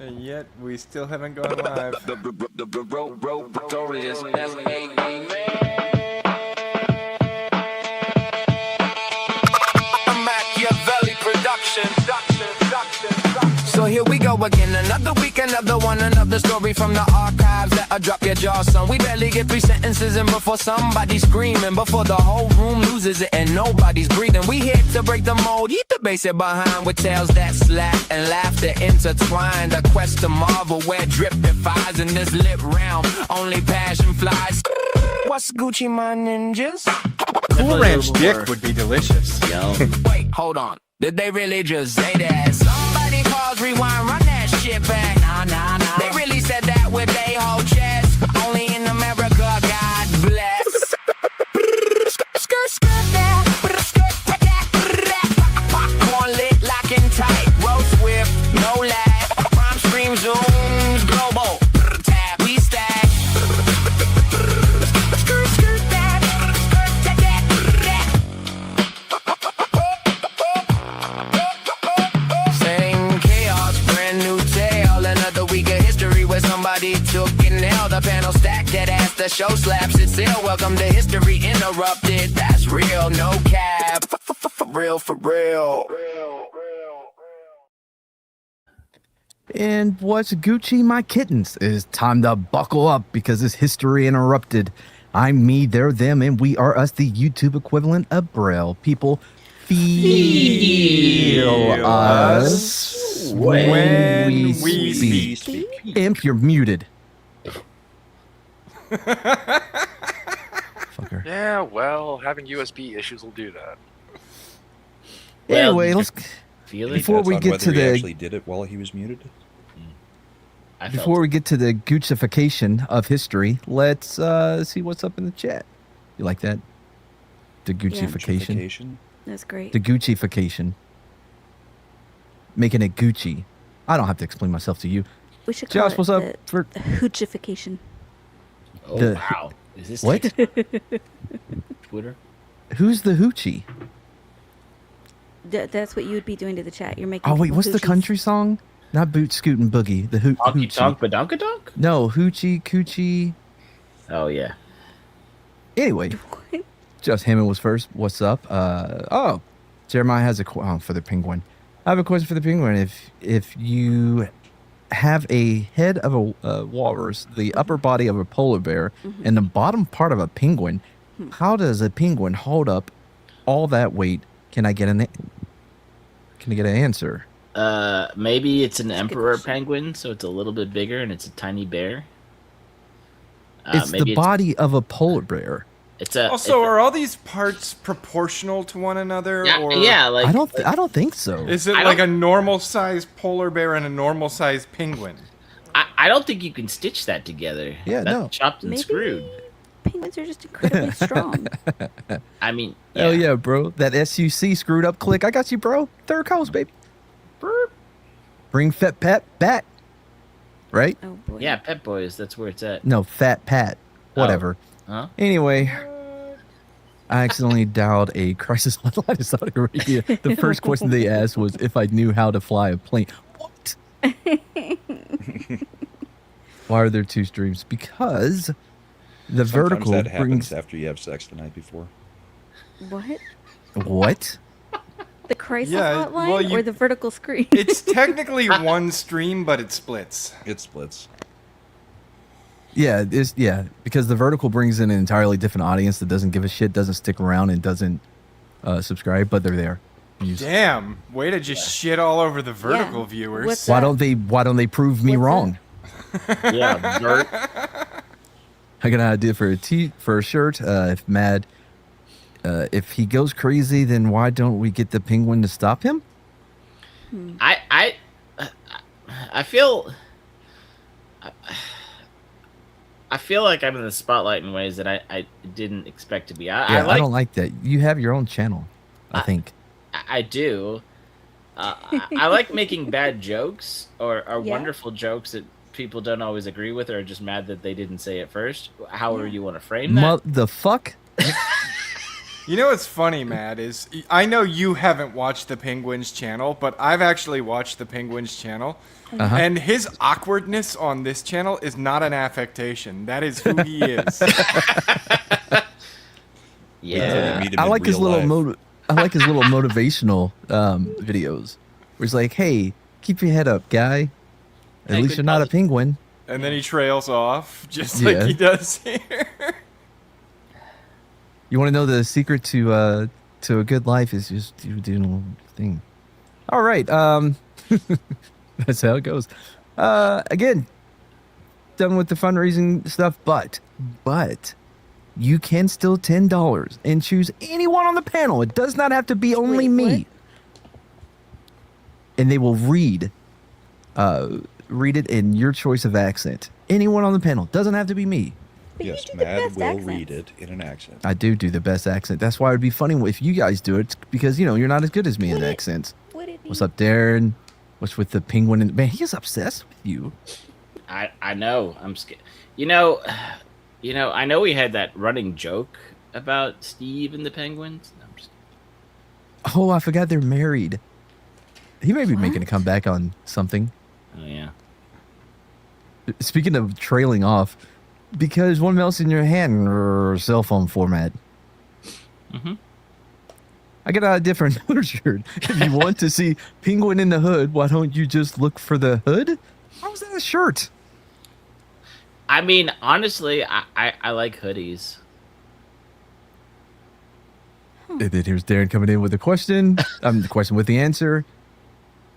And yet, we still haven't gone live. Machiavelli production. So here we go again, another week, another one, another story from the archives that'll drop your jaw, son. We barely get 3 sentences in before somebody's screaming, before the whole room loses it and nobody's breathing. We here to break the mold, eat the base it behind with tales that slap and laughter intertwined. A quest to marvel where drip defies in this lip round, only passion flies. What's Gucci, my ninjas? Cool Ranch dick would be delicious. Wait, hold on. Did they really just say that? Somebody pause, rewind, run that shit back. Nah. They really said that with they whole chest. Only in America, God bless. Skirt that. Popcorn lit, lock and tight. Roast whip, no lag. Prime stream zooms, global. Tap, we stack. Skirt that. Same chaos, brand new tale. Another week of history where somebody took an L. The panel stacked that ass, the show slaps it still. Welcome to History Interrupted. That's real, no cap. For real. And what's Gucci, my kittens? It's time to buckle up because it's History Interrupted. I'm me, they're them, and we are us, the YouTube equivalent of Braille. People feel us when we speak. Imp, you're muted. Fucker. Yeah, well, having USB issues will do that. Anyway, let's before we get to he the actually did it while he was muted. before we get to the Guccification of history, let's see what's up in the chat. You like that? The Guccification. Guccification? That's great. The Guccification. Making it Gucci. I don't have to explain myself to you. We should call Josh, it what's up? the hoochification. Oh, The- wow. Is this What? Twitter? Who's the hoochie? That's what you would be doing to the chat. You're making. Oh wait, people what's the hoochies. country song? Not Boot Scootin' Boogie. The Honky Tonk hoochie. Badonkadonk? No, hoochie coochie. Oh, yeah. Anyway, Just Hammond was first. What's up? Jeremiah has a for the penguin. I have a question for the penguin. If you have a head of a walrus, the upper body of a polar bear, and the bottom part of a penguin, how does a penguin hold up all that weight? Can I get an answer? Maybe it's an a good emperor question. penguin, so it's a little bit bigger, and it's a tiny bear. It's Maybe the body of a polar bear. It's a. Also, it's are all these parts proportional to one another? yeah, or yeah, like I don't think so. Is it I like a don't- normal-sized polar bear and a normal-sized penguin? I don't think you can stitch that together. Yeah, That's no. chopped and Maybe screwed. penguins are just incredibly strong. I mean, Hell yeah, bro. That SUC screwed up click. I got you, bro. Third coast, baby. Burp. Bring Fat Pat back. Right? Oh boy. Yeah, Pet Boys. That's where it's at. No, Fat Pat. Whatever. Huh? Anyway, I accidentally dialed a crisis hotline in Saudi Arabia. The first question they asked was if I knew how to fly a plane. What? Why are there 2 streams? Because the Sometimes vertical that happens brings after you have sex the night before. What? what? The crisis Yeah, hotline well, you- or the vertical screen? It's technically one stream, but it splits. It splits. Yeah, because the vertical brings in an entirely different audience that doesn't give a shit, doesn't stick around, and doesn't subscribe, but they're there. Damn, way to just shit all over the vertical Yeah. viewers. What's Why that? don't they prove me What's wrong? Yeah, Bert. I got an idea for a shirt. If Mad, if he goes crazy, then why don't we get the penguin to stop him? I feel. I feel like I'm in the spotlight in ways that I didn't expect to be. I don't like that. You have your own channel, I think. I do. I like making bad jokes or Yeah. wonderful jokes that people don't always agree with or are just mad that they didn't say it first. However you want to frame that. The fuck? You know what's funny, Matt, is I know you haven't watched the Penguins channel, but I've actually watched the Penguins channel. Uh-huh. And his awkwardness on this channel is not an affectation. That is who he is. Yeah. Meet him I in like his real little life. I like his little motivational videos where he's like, "Hey, keep your head up, guy. At Hey, least good you're not a buddy." penguin." And then he trails off, just Yeah. like he does here. You want to know the secret to a good life is just you do a little thing. All right, that's how it goes. Again, done with the fundraising stuff, but you can still $10 and choose anyone on the panel. It does not have to be only Wait, me. what? And they will read it in your choice of accent. Anyone on the panel doesn't have to be me. But Yes, you do the Mad best will accents. read it in an accent. I do the best accent. That's why it would be funny if you guys do it because you know you're not as good as me in Would it- accents. Would it be? What's up, Darren? What's with the penguin? And man, he is obsessed with you. I know. I'm scared. You know. I know we had that running joke about Steve and the Penguins. No, I'm just Oh, I forgot they're married. He may be making a What? comeback on something. Oh yeah. Speaking of trailing off, because one mouse in your hand or cell phone format. Mhm. I got a different shirt. If you want to see Penguin in the Hood, why don't you just look for the hood? How's that a shirt? I mean, honestly, I like hoodies. And then here's Darren coming in with a question. The question with the answer.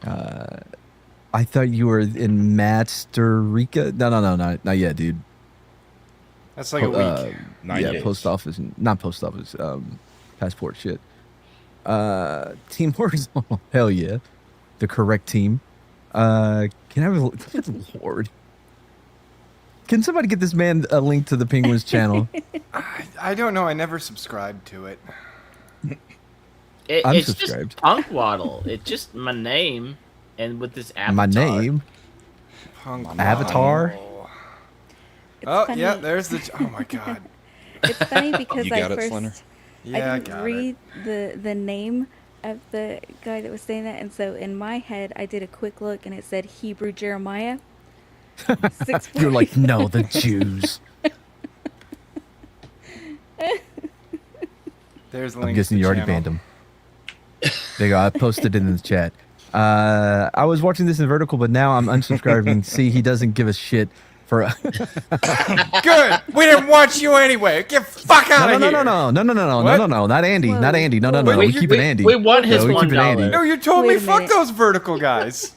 I thought you were in Master Rica. No, not yet, dude. That's like a week. 9 Yeah, days. post office, not post office. Passport shit. Team horizontal. Hell yeah, the correct team. Can I have a good lord? Can somebody get this man a link to the Penguins channel? I don't know. I never subscribed to it. It's Unsubscribed. just Punk Waddle. It's just my name, and with this avatar. My name. Punk Avatar? model. It's Oh, funny. yeah, there's the... Oh, my God. It's funny because You I got it, first Slender? Yeah, I I didn't got read it. the name of the guy that was saying that, and so in my head I did a quick look, and it said Hebrew Jeremiah. You're like, no, the Jews. There's I'm links guessing to you already channel. banned him. There you go. I posted it in the chat. I was watching this in vertical, but now I'm unsubscribing. See, he doesn't give a shit for. Good. We didn't watch you anyway. Get fuck out No, of no, here. no, not Andy, Whoa. not Andy. No, Whoa. we keep it Andy. We want his No, we keep it Andy. $1. No, you told Wait me a fuck minute. those vertical guys.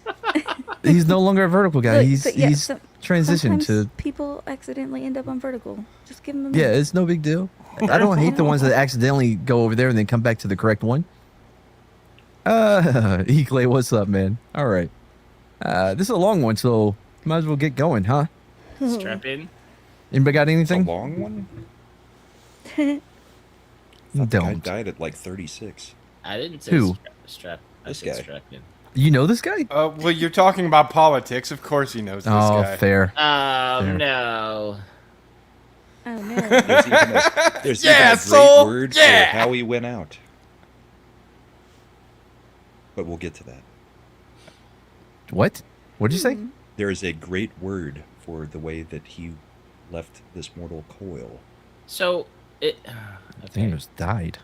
He's no longer a vertical guy. Look, He's so- yeah, he's so- transitioned sometimes to. people accidentally end up on vertical. Just give them a Yeah, minute. it's no big deal. I don't hate the ones that accidentally go over there and then come back to the correct one. Clay, what's up, man? All right. This is a long one, so might as well get going, huh? Strap in. Anybody got It's a anything? long one? You I don't. died at like 36. I didn't say Who? strap. I This said guy. strap in. You know this guy? Well, you're talking about politics. Of course he knows this Oh, guy. fair. Oh There. no. Oh no. There's even there's Yeah, even a great soul, word yeah. for how he went out. But we'll get to that. What? What'd you say? There is a great word for the way that he left this mortal coil. So it. Okay. Thanos died.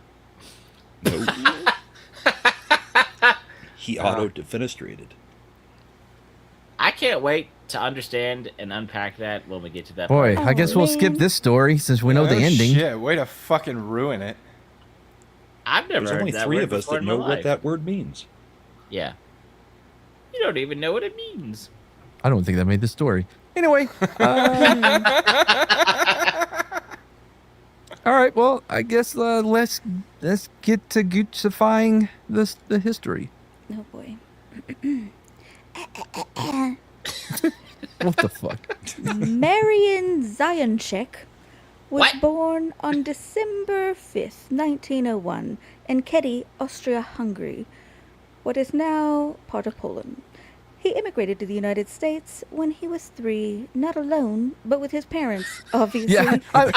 No. He auto-defenestrated. I can't wait to understand and unpack that when we get to that. Boy, part. I guess we'll skip man. this story since we know Oh, the ending. Shit, way to fucking ruin it. I've never There's heard only that 3 word of us before that in my know what life. that word means. Yeah. You don't even know what it means. I don't think that made the story. Anyway. All right. Well, I guess let's get to Gucci-fying the history. Oh boy. What the fuck? Marian Zioncheck was What? born on December 5th, 1901, in Kedi, Austria-Hungary, what is now part of Poland. He immigrated to the United States when he was 3, not alone, but with his parents, obviously. Yeah, I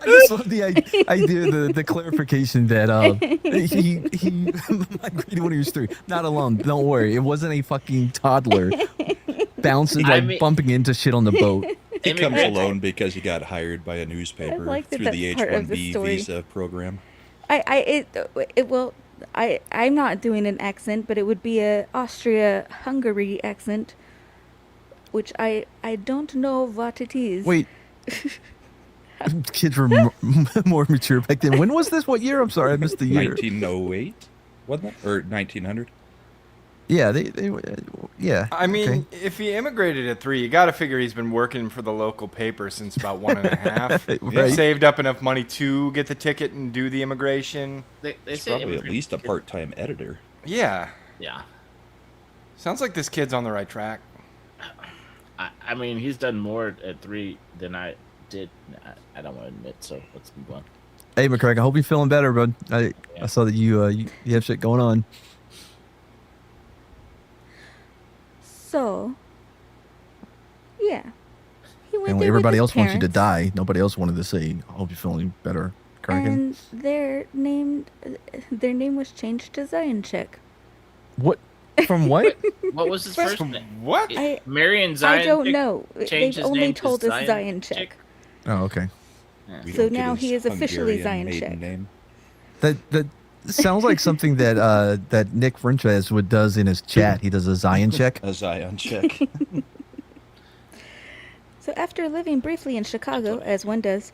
just love the idea, the clarification that he migrated when he was 3. Not alone. Don't worry, it wasn't a fucking toddler bouncing bumping into shit on the boat. He comes alone because he got hired by a newspaper like that through that's the part of the H-1B story. visa program. I'm not doing an accent, but it would be a Austria-Hungary accent, which I don't know what it is. Wait. Kids were more mature back then. When was this? What year? I'm sorry, I missed the year. 1908, wasn't it? Or 1900? Yeah, yeah. I mean, okay. if he immigrated at 3, you got to figure he's been working for the local paper since about 1.5. Right. Saved up enough money to get the ticket and do the immigration. They He's say probably at immigrant least a kids- part-time editor. Yeah. Yeah. Sounds like this kid's on the right track. I mean, he's done more at 3 than I did. I don't want to admit, so let's move on. Hey, McCrack, I hope you're feeling better, bud. I saw that you have shit going on. So, yeah. He went And there everybody with else his wants you to parents, die. Nobody else wanted to say, I hope you're feeling better, Kraken. And their name was changed to Zioncheck. What? From what? What was his first name? What? Marion Zion. I don't know. changed They've his only name to told us Zioncheck? Zioncheck. Oh, okay. We So don't get now his he is officially Hungarian maiden Zioncheck. name. That sounds like something that that Nick Frenches does in his chat. He does a Zion check. A Zion check. So after living briefly in Chicago, as one does,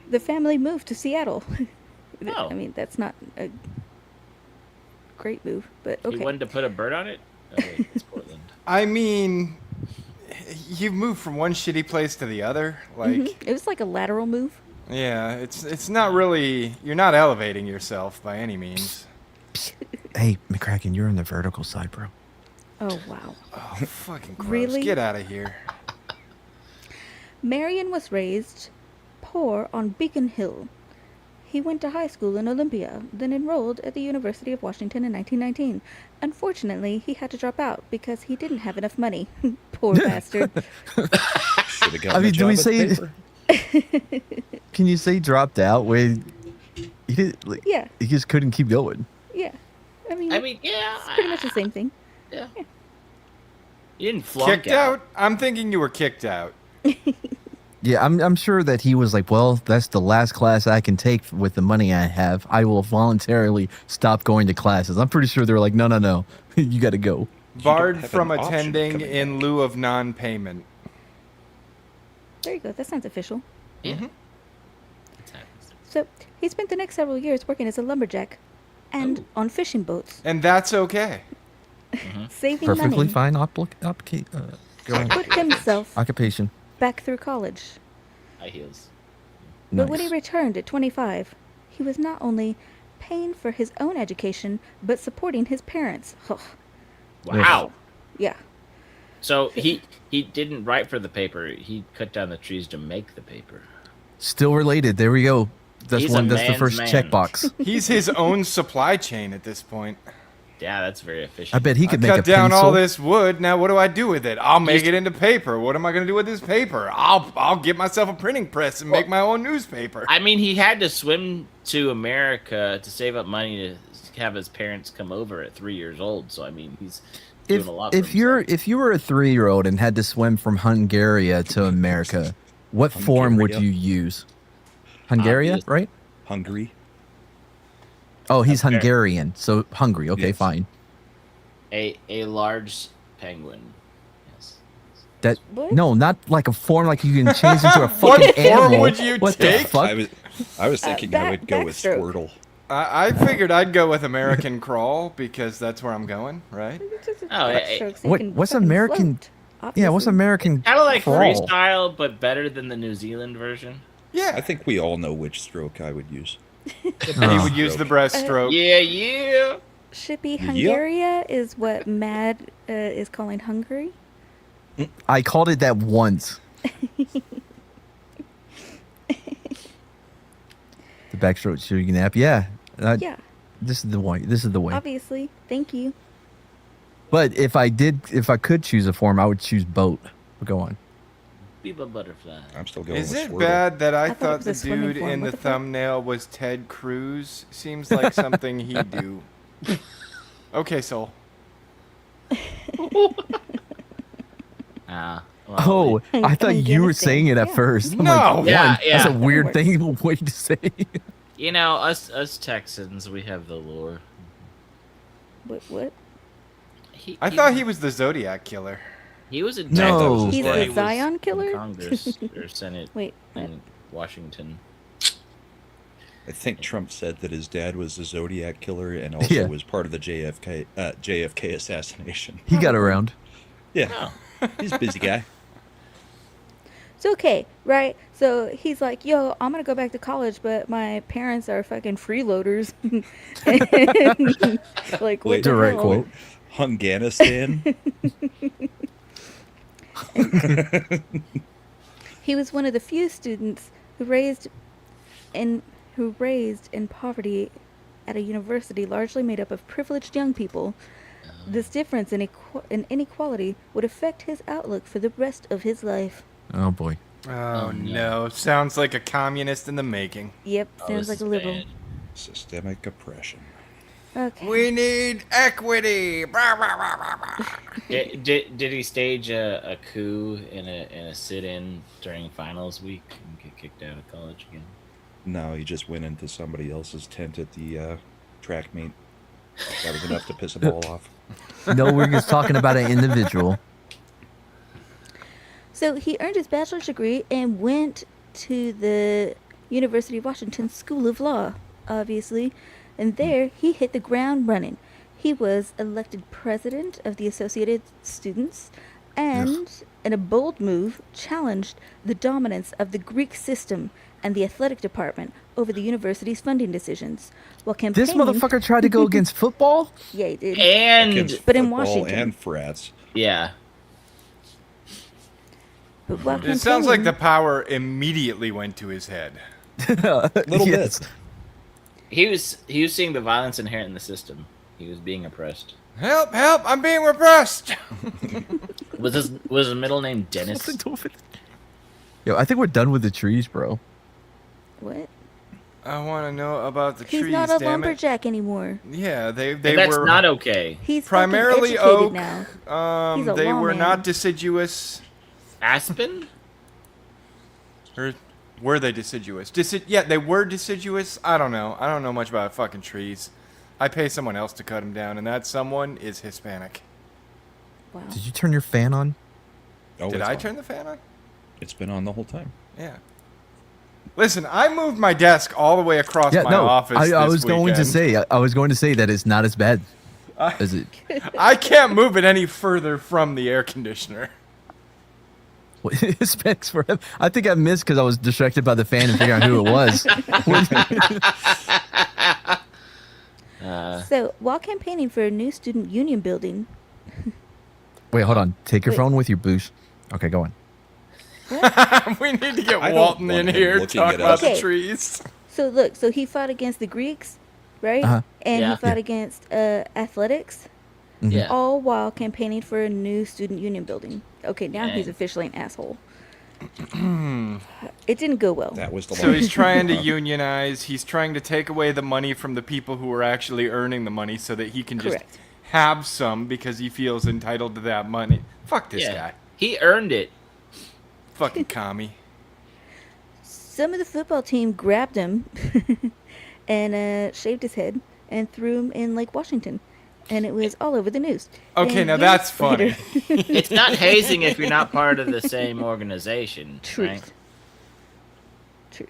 the family moved to Seattle. Oh. I mean, that's not a great move, but He okay. wanted to put a bird on it? Oh, wait, it's Portland. I mean, you've moved from one shitty place to the other. Like, It was like a lateral move. yeah, it's not really. You're not elevating yourself by any means. Hey, McCracken, you're on the vertical side, bro. Oh, wow. Oh, fucking gross! Really? Get out of here. Marion was raised poor on Beacon Hill. He went to high school in Olympia, then enrolled at the University of Washington in 1919. Unfortunately, he had to drop out because he didn't have enough money. Poor bastard. Should have gotten I mean, a do job we at say- the paper. Can you say dropped out when he did? Like, Yeah. he just couldn't keep going. Yeah. I mean, Yeah. it's pretty much the same thing. Yeah. You didn't flunk Kicked out? I'm thinking you were kicked out. Yeah, I'm sure that he was like, well, that's the last class I can take with the money I have. I will voluntarily stop going to classes. I'm pretty sure they were like, no, you got to go. Barred have from an option attending coming in back. lieu of non-payment. There you go. That sounds official. Yeah. Mhm. It happens. So, he spent the next several years working as a lumberjack and Ooh. on fishing boats, And that's okay. saving Perfectly money fine to put himself occupation. back through college. High heels. But when he Nice. returned at 25, he was not only paying for his own education, but supporting his parents. Wow. Yeah. So he didn't write for the paper. He cut down the trees to make the paper. Still related. There we go. That's He's one. a That's the man's first man. checkbox. He's his own supply chain at this point. Yeah, that's very efficient. I bet he I could make a cut down pencil. all this wood. Now what do I do with it? I'll make He's- it into paper. What am I going to do with this paper? I'll get myself a printing press and make my own newspaper. I mean, he had to swim to America to save up money to have his parents come over at 3 years old. So I mean, he's doing If a lot. For if you're himself. if you were a 3-year-old and had to swim from Hungary to America, what form would you Hungaria. use? Hungary, Obvious. right? Hungary. Oh, he's Hungary. Hungarian, so hungry. Okay, Yes. fine. a large penguin. Yes. That What? no, not like a form like you can change into a What fucking form animal. would you what take? the fuck? I was thinking I would go with backstroke. Squirtle. I figured I'd go with American Crawl because that's where I'm going, right? Oh, What's American- Yeah, what's American? Kind of like crawl? freestyle, but better than the New Zealand version. Yeah. I think we all know which stroke I would use. He would use the breaststroke. Yeah. Shippy Yep. Hungaria is what Mad is calling Hungary. I called it that once. The backstroke shooting app. Yeah. Yeah, This is the way. This is the way. obviously. Thank you. But if I could choose a form, I would choose boat. But go on. Biba butterfly. I'm still going Is with it Squirtle. bad that I thought it thought was the a swimming dude form. in What the the fuck? thumbnail was Ted Cruz? Seems like something he'd do. Okay, Soul. Well, Oh, I thought you were saying it at Yeah. first. I'm No! like, Yeah, one, that's a yeah. weird Works. thing way to say. you know, us Texans, we have the lore. What? I thought he was the Zodiac killer. He was in No. Texas He's before the he was Zion in killer? Congress or Senate Wait, what? in Washington. I think Trump said that his dad was the Zodiac killer and also Yeah. was part of the JFK assassination. He got around. Yeah, he's a busy guy. It's okay, right? So he's like, yo, I'm gonna go back to college, but my parents are fucking freeloaders. And, like, what Wait, the direct hell? quote. Hunganistan. He was one of the few students who raised in poverty at a university largely made up of privileged young people. This difference in inequality would affect his outlook for the rest of his life. Oh boy. Oh, Oh, no. no. Sounds like a communist in the making. Yep, Oh, sounds this like a is liberal. bad. Systemic oppression. Okay. We need equity. Rah, rah, rah, rah, rah. Did he stage a coup in a sit-in during finals week and get kicked out of college again? No, he just went into somebody else's tent at the track meet. That was enough to piss them all off. No, we're just talking about an individual. So he earned his bachelor's degree and went to the University of Washington School of Law, obviously. And there he hit the ground running. He was elected president of the Associated Students and, in a bold move, challenged the dominance of the Greek system and the athletic department over the university's funding decisions. While campaigning, This motherfucker tried to go against football? Yeah, he did. And Against But in football Washington. and frats. yeah, But while It sounds like the campaigning- power immediately went to his head. Little Yes. bit. he was seeing the violence inherent in the system. He was being oppressed. Help, help, I'm being repressed. Was his middle name Dennis? Yo, I think we're done with the trees, bro. What? I want to know about the He's trees, not a damn it. lumberjack anymore. Yeah, they That's were not okay. He's primarily fucking educated oak. now. He's a They were lawman. not deciduous. Aspen? Or were they deciduous? Yeah, they were deciduous. I don't know. I don't know much about fucking trees. I pay someone else to cut them down, and that someone is Hispanic. Wow. Did you turn your fan on? Oh, Did it's I on. turn the fan on? It's been on the whole time. Yeah. Listen, I moved my desk all the way across Yeah, my no. office I this was going to weekend. say. I was going to say that it's not as bad as it. I can't move it any further from the air conditioner. Specs for him. I think I missed because I was distracted by the fan and figuring out who it was. So, while campaigning for a new student union building, Wait, hold on. Take your Wait. phone with you, Boosh. Okay, go on. We need to get I don't Walton want in him here to looking talk it about up. the Okay. trees. so look, so he fought against the Greeks, right? Uh-huh. And Yeah. he fought against athletics, Yeah. all while campaigning for a new student union building. Okay, now he's Dang. officially an asshole. It didn't go well. That was the So line. he's trying to unionize. He's trying to take away the money from the people who are actually earning the money so that he can just Correct. have some because he feels entitled to that money. Fuck this Yeah. guy. He earned it. Fucking commie. Some of the football team grabbed him and shaved his head and threw him in Lake Washington. And it was all over the news. Okay, And now years that's funny. later- It's not hazing if you're not part of the same organization, Truth. right? Truth.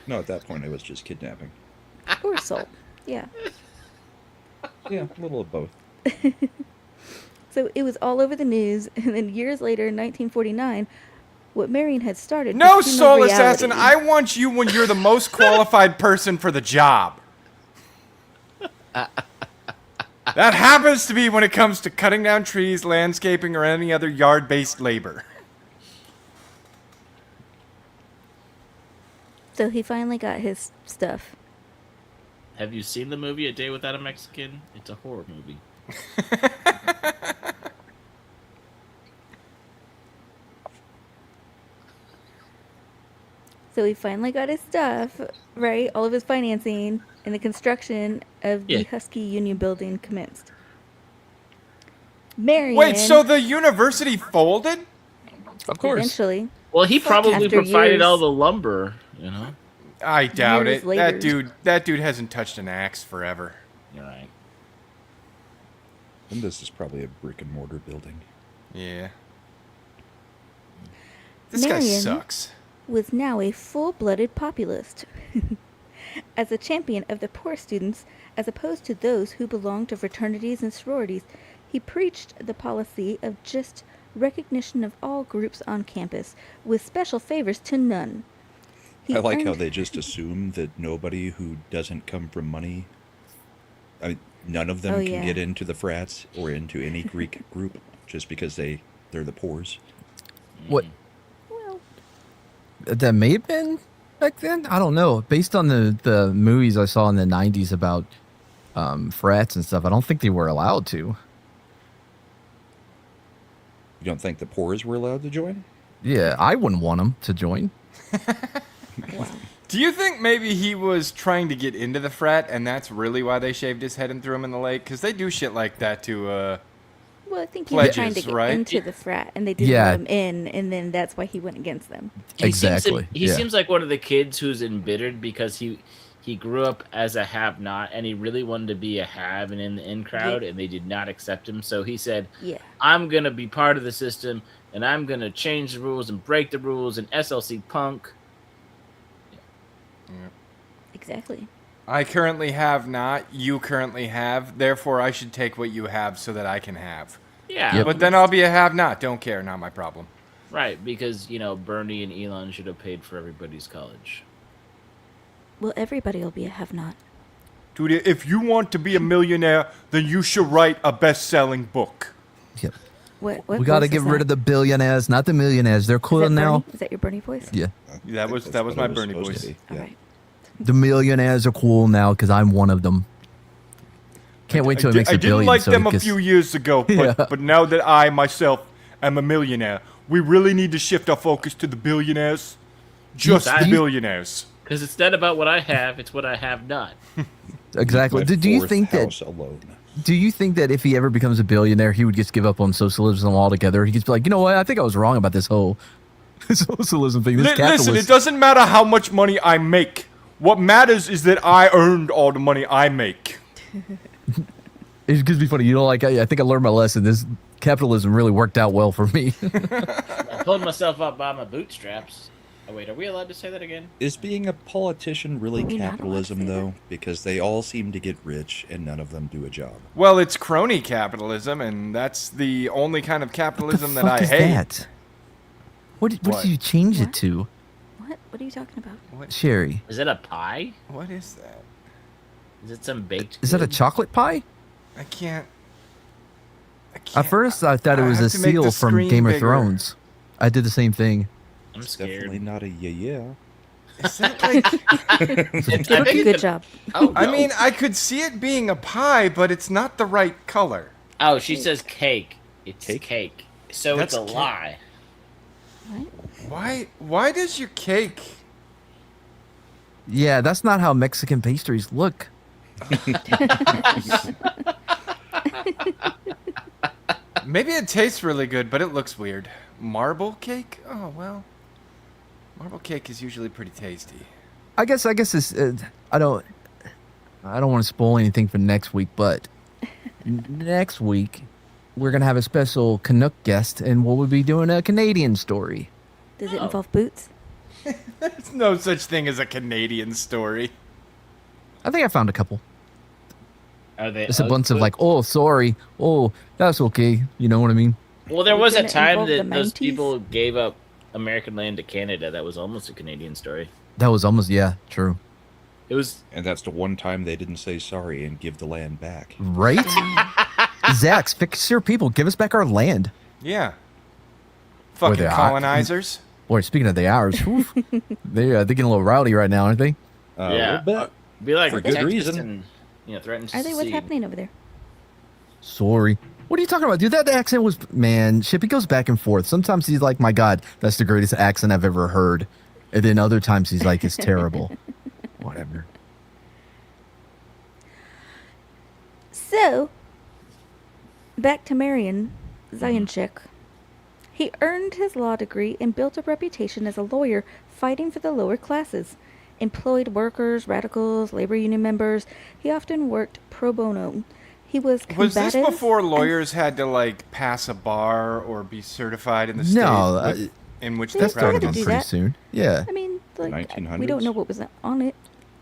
No, at that point, it was just kidnapping. Or assault. Yeah. Yeah, a little of both. So it was all over the news, and then years later, in 1949, what Marion had started. No, became a soul reality. assassin. I want you when you're the most qualified person for the job. That happens to be when it comes to cutting down trees, landscaping, or any other yard-based labor. So he finally got his stuff. Have you seen the movie A Day Without a Mexican? It's a horror movie. So he finally got his stuff, right? All of his financing, and the construction of the Yeah. Husky Union building commenced. Marion, Wait, so the university folded? Of course. eventually, Well, he probably After provided years. all the lumber, you know? I doubt Years it. later. That dude hasn't touched an axe forever. You're right. And this is probably a brick and mortar building. Yeah. This guy Marion sucks. was now a full-blooded populist. As a champion of the poor students, as opposed to those who belonged to fraternities and sororities, he preached the policy of just recognition of all groups on campus, with special favors to none. He I like how earned- they just assume that nobody who doesn't come from money, I mean, none of them Oh, can yeah. get into the frats or into any Greek group just because they're the poors. What Well, that may have been back then. I don't know. Based on the movies I saw in the '90s about frats and stuff, I don't think they were allowed to. You don't think the poors were allowed to join? Yeah, I wouldn't want them to join. wow. Do you think maybe he was trying to get into the frat, and that's really why they shaved his head and threw him in the lake? Because they do shit like that to, Well, I think he was trying to Pledges, get right? into the frat, and they didn't Yeah. let him in, and then that's why he went against them. Exactly, He yeah. seems like one of the kids who's embittered because he grew up as a have-not, and he really wanted to be a have and in the in crowd, Yeah. and they did not accept him. So he said, Yeah. I'm going to be part of the system, and I'm going to change the rules and break the rules and SLC punk. Exactly. I currently have not, you currently have, therefore I should take what you have so that I can have. Yeah, Yep. But then I'll be a have-not. Don't care, not my problem. right, because, you know, Bernie and Elon should have paid for everybody's college. Well, everybody will be a have-not. Dude, if you want to be a millionaire, then you should write a best-selling book. Yep. What We got to voice get is rid that? of the billionaires, not the millionaires. They're Is cool that now. Bernie? Is that your Bernie voice? Yeah. That was That's my what it Bernie supposed voice. to be, All yeah. right. The millionaires are cool now because I'm one of them. Can't wait till it makes I a didn't billion. like so them it a gets- few years ago, but, Yeah. but now that I, myself, am a millionaire, we really need to shift our focus to the billionaires. Just the That- billionaires. Because it's not about what I have, it's what I have not. Exactly. My Do you fourth think that? house alone. Do you think that if he ever becomes a billionaire, he would just give up on socialism altogether? He could be like, you know what? I think I was wrong about this whole socialism thing. This Listen, capitalist. it doesn't matter how much money I make. What matters is that I earned all the money I make. It could be funny. You know, like I think I learned my lesson. This capitalism really worked out well for me. I pulled myself up by my bootstraps. Oh, wait, are we allowed to say that again? Is being a politician really Are we not allowed to capitalism, say that? though? Because they all seem to get rich and none of them do a job. Well, it's crony capitalism, and that's the only kind of capitalism the that fuck I is hate. that? What What? did you change What? it to, What? What are you talking about? Sherry? Is it a pie? What is that? Is it some baked Is that a good? chocolate pie? I can't. At first, I thought it I was a have to make the seal from screen Game of bigger. Thrones. I did the same thing. I'm It's scared. definitely not a yeah. Is that like? Good job. Oh, I no. mean, I could see it being a pie, but it's not the right color. Oh, she says cake. It's Cake? cake. So That's it's a cake. lie. What? Why does your cake? Yeah, that's not how Mexican pastries look. Maybe it tastes really good, but it looks weird. Marble cake? Oh well. Marble cake is usually pretty tasty. I guess it's. I don't want to spoil anything for next week, but next week we're gonna have a special Canuck guest, and we'll be doing a Canadian story. Does it Oh. involve boots? There's no such thing as a Canadian story. I think I found a couple. Are they? It's a bunch of like, oh, sorry, oh, that's okay. You know what I mean? Well, there Is was it a gonna time involve that the those 90s? people gave up American land to Canada. That was almost a Canadian story. That was almost true. It was. And that's the one time they didn't say sorry and give the land back. Right? Zax, fix your people. Give us back our land. Yeah. Fucking they're- colonizers. Boy, speaking of the hours, they're getting a little rowdy right now, aren't they? Yeah. A little bit. Be like For good Texas reason. And, threatened to Are they? What's secede. happening over there? Sorry. What are you talking about, dude? That accent was, man, shit, it goes back and forth. Sometimes he's like, my God, that's the greatest accent I've ever heard. And then other times he's like, it's terrible. Whatever. So, back to Marion Zioncheck. He earned his law degree and built a reputation as a lawyer fighting for the lower classes. Employed workers, radicals, labor union members. He often worked pro bono. He was Was combative. this before lawyers had to like pass a bar or be certified in the state No, in which they they That started to do pretty practiced? that. soon. Yeah. I mean, like, 1900s? we don't know what was on it.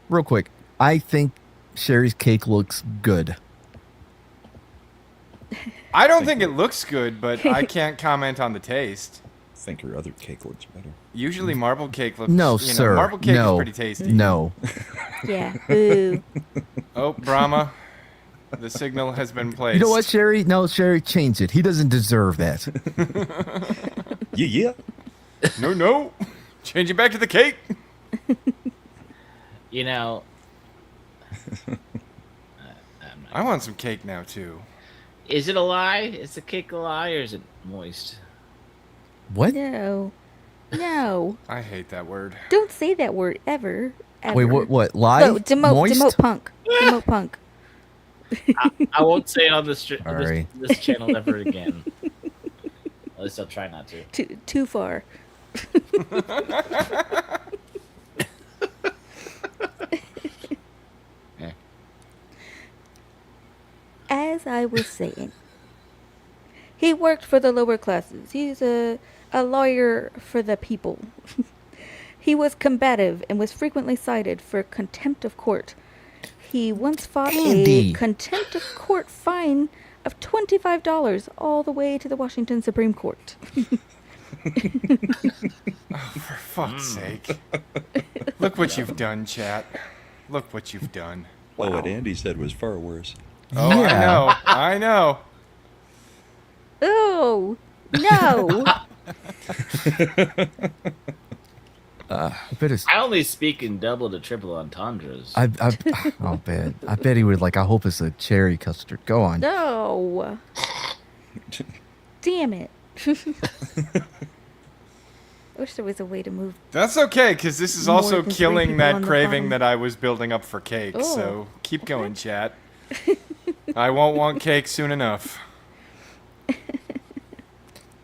Real quick. I think Sherry's cake looks good. I don't think it looks good, but I can't comment on the taste. I think her other cake looks better. Usually marble cake looks No, you know, sir. marble cake no. is pretty tasty. No. Yeah. Boo. Oh, Brahma. The signal has been placed. You know what, Sherry? No, Sherry, change it. He doesn't deserve that. Yeah. No. Change it back to the cake. You know, I want some cake now too. is it a lie? Is the cake a lie or is it moist? What? No. No. I hate that word. Don't say that word ever. Ever. Wait, what? Lie? No, Moist? demote punk. Demote punk. I won't say it on this, Sorry. this channel ever again. At least I'll try not to. Too far. Eh. As I was saying, he worked for the lower classes. He's a lawyer for the people. He was combative and was frequently cited for contempt of court. He once fought Andy. a contempt of court fine of $25 all the way to the Washington Supreme Court. For fuck's sake. Look what you've done, chat. Look what you've done. Well, what Andy said was far worse. Oh, Yeah. I know. Oh, no. I bet it's. I only speak in double to triple entendres. I'll bet. I bet he would like. I hope it's a cherry custard. Go on. No. Damn it. Wish there was a way to move. That's okay, because this is More also than three killing people that on the craving bottom. that I was building up for cake. Oh, So keep going, chat. I won't want cake soon enough.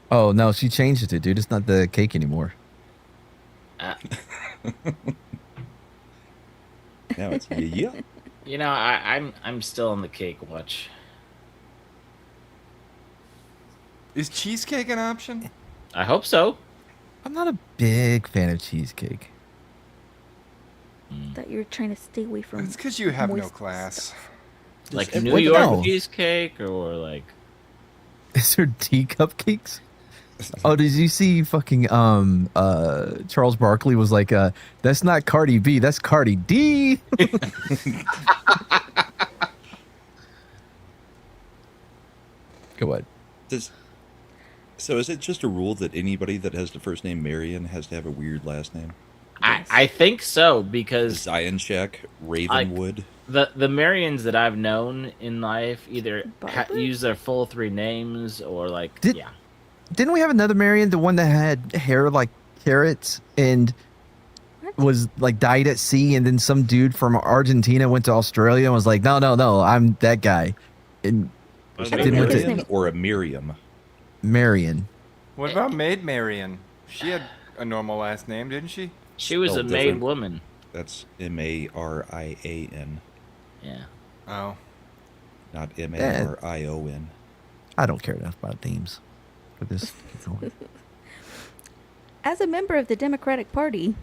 Oh no, she changed it, dude. It's not the cake anymore. Now it's yeah. You know, I'm still on the cake watch. Is cheesecake an option? I hope so. I'm not a big fan of cheesecake. Thought you were trying to stay away from. It's because you have no moist class. stuff. Like What New the York hell? cheesecake or like Is there tea cupcakes? Oh, did you see fucking Charles Barkley was like, that's not Cardi B, that's Cardi D. Go ahead. So is it just a rule that anybody that has the first name Marion has to have a weird last name? I think so because Zioncheck, Ravenwood. the Marions that I've known in life either Barbara? use their full three names or like Did- yeah. Didn't we have another Marion, the one that had hair like carrots and What? was like dyed at sea, and then some dude from Argentina went to Australia and was like, no, I'm that guy. And Was I it a didn't know his Marion name. or a Miriam? Marion. What about Maid Marian? She had a normal last name, didn't she? She was a Spelled made different. woman. That's Marian, Yeah. Oh. not Marion. I don't care enough about names for this. As a member of the Democratic Party,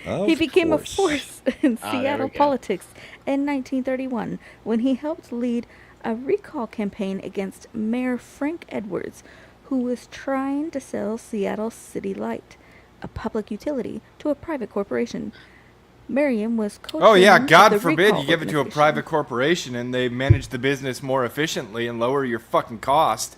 Of he became course. a force in Ah, there we Seattle go. politics in 1931 when he helped lead a recall campaign against Mayor Frank Edwards, who was trying to sell Seattle City Light, a public utility, to a private corporation. Marion was Oh yeah, co-chairman of God the forbid recall you give it to a organization. private corporation and they manage the business more efficiently and lower your fucking cost.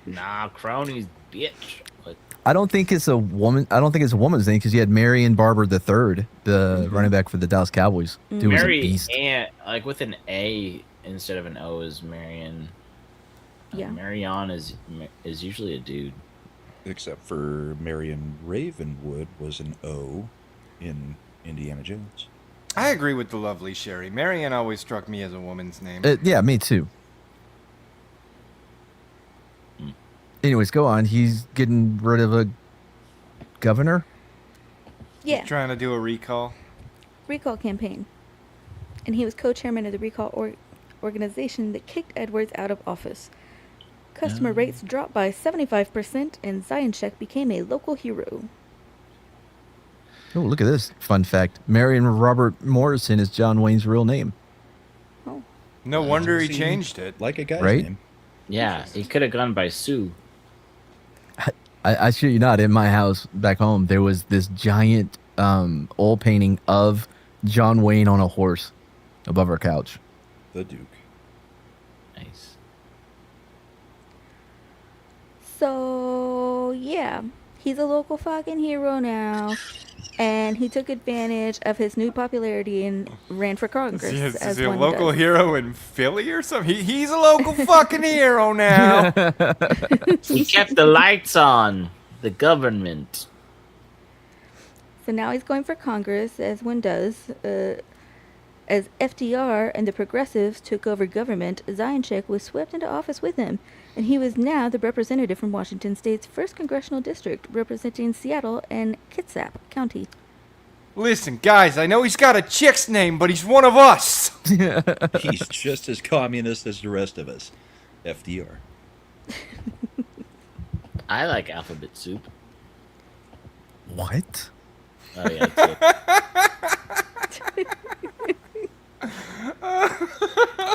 Nah, cronies, bitch. But I don't think it's a woman. I don't think it's a woman's name because you had Marion Barber III, the running back for the Dallas Cowboys. Dude was a Mary beast. and like with an A instead of an O is Marion. Yeah. Marion is usually a dude. Except for Marion Ravenwood was an O in Indiana Jones. I agree with the lovely Sherry. Marianne always struck me as a woman's name. Yeah, me too. Anyways, go on. He's getting rid of a governor. Yeah. Trying to do a recall. Recall campaign. And he was co-chairman of the recall organization that kicked Edwards out of office. Customer rates dropped by 75%, and Zioncheck became a local hero. Oh, look at this fun fact. Marion Robert Morrison is John Wayne's real name. Oh. No wonder he Seemed changed it. Like a guy's Right? name. Yeah, he could have gone by Sue. I shit you not, in my house back home, there was this giant oil painting of John Wayne on a horse above our couch. The Duke. Nice. So, yeah. He's a local fucking hero now. And he took advantage of his new popularity and ran for Congress. Is he a one local does. hero in Philly or something? He's a local fucking hero now. He kept the lights on. The government. So now he's going for Congress, as one does. As FDR and the progressives took over government, Zioncheck was swept into office with him, and he was now the representative from Washington State's 1st Congressional District, representing Seattle and Kitsap County. Listen, guys, I know he's got a chick's name, but he's one of us. He's just as communist as the rest of us. FDR. I like alphabet soup. What? Oh yeah. That's it.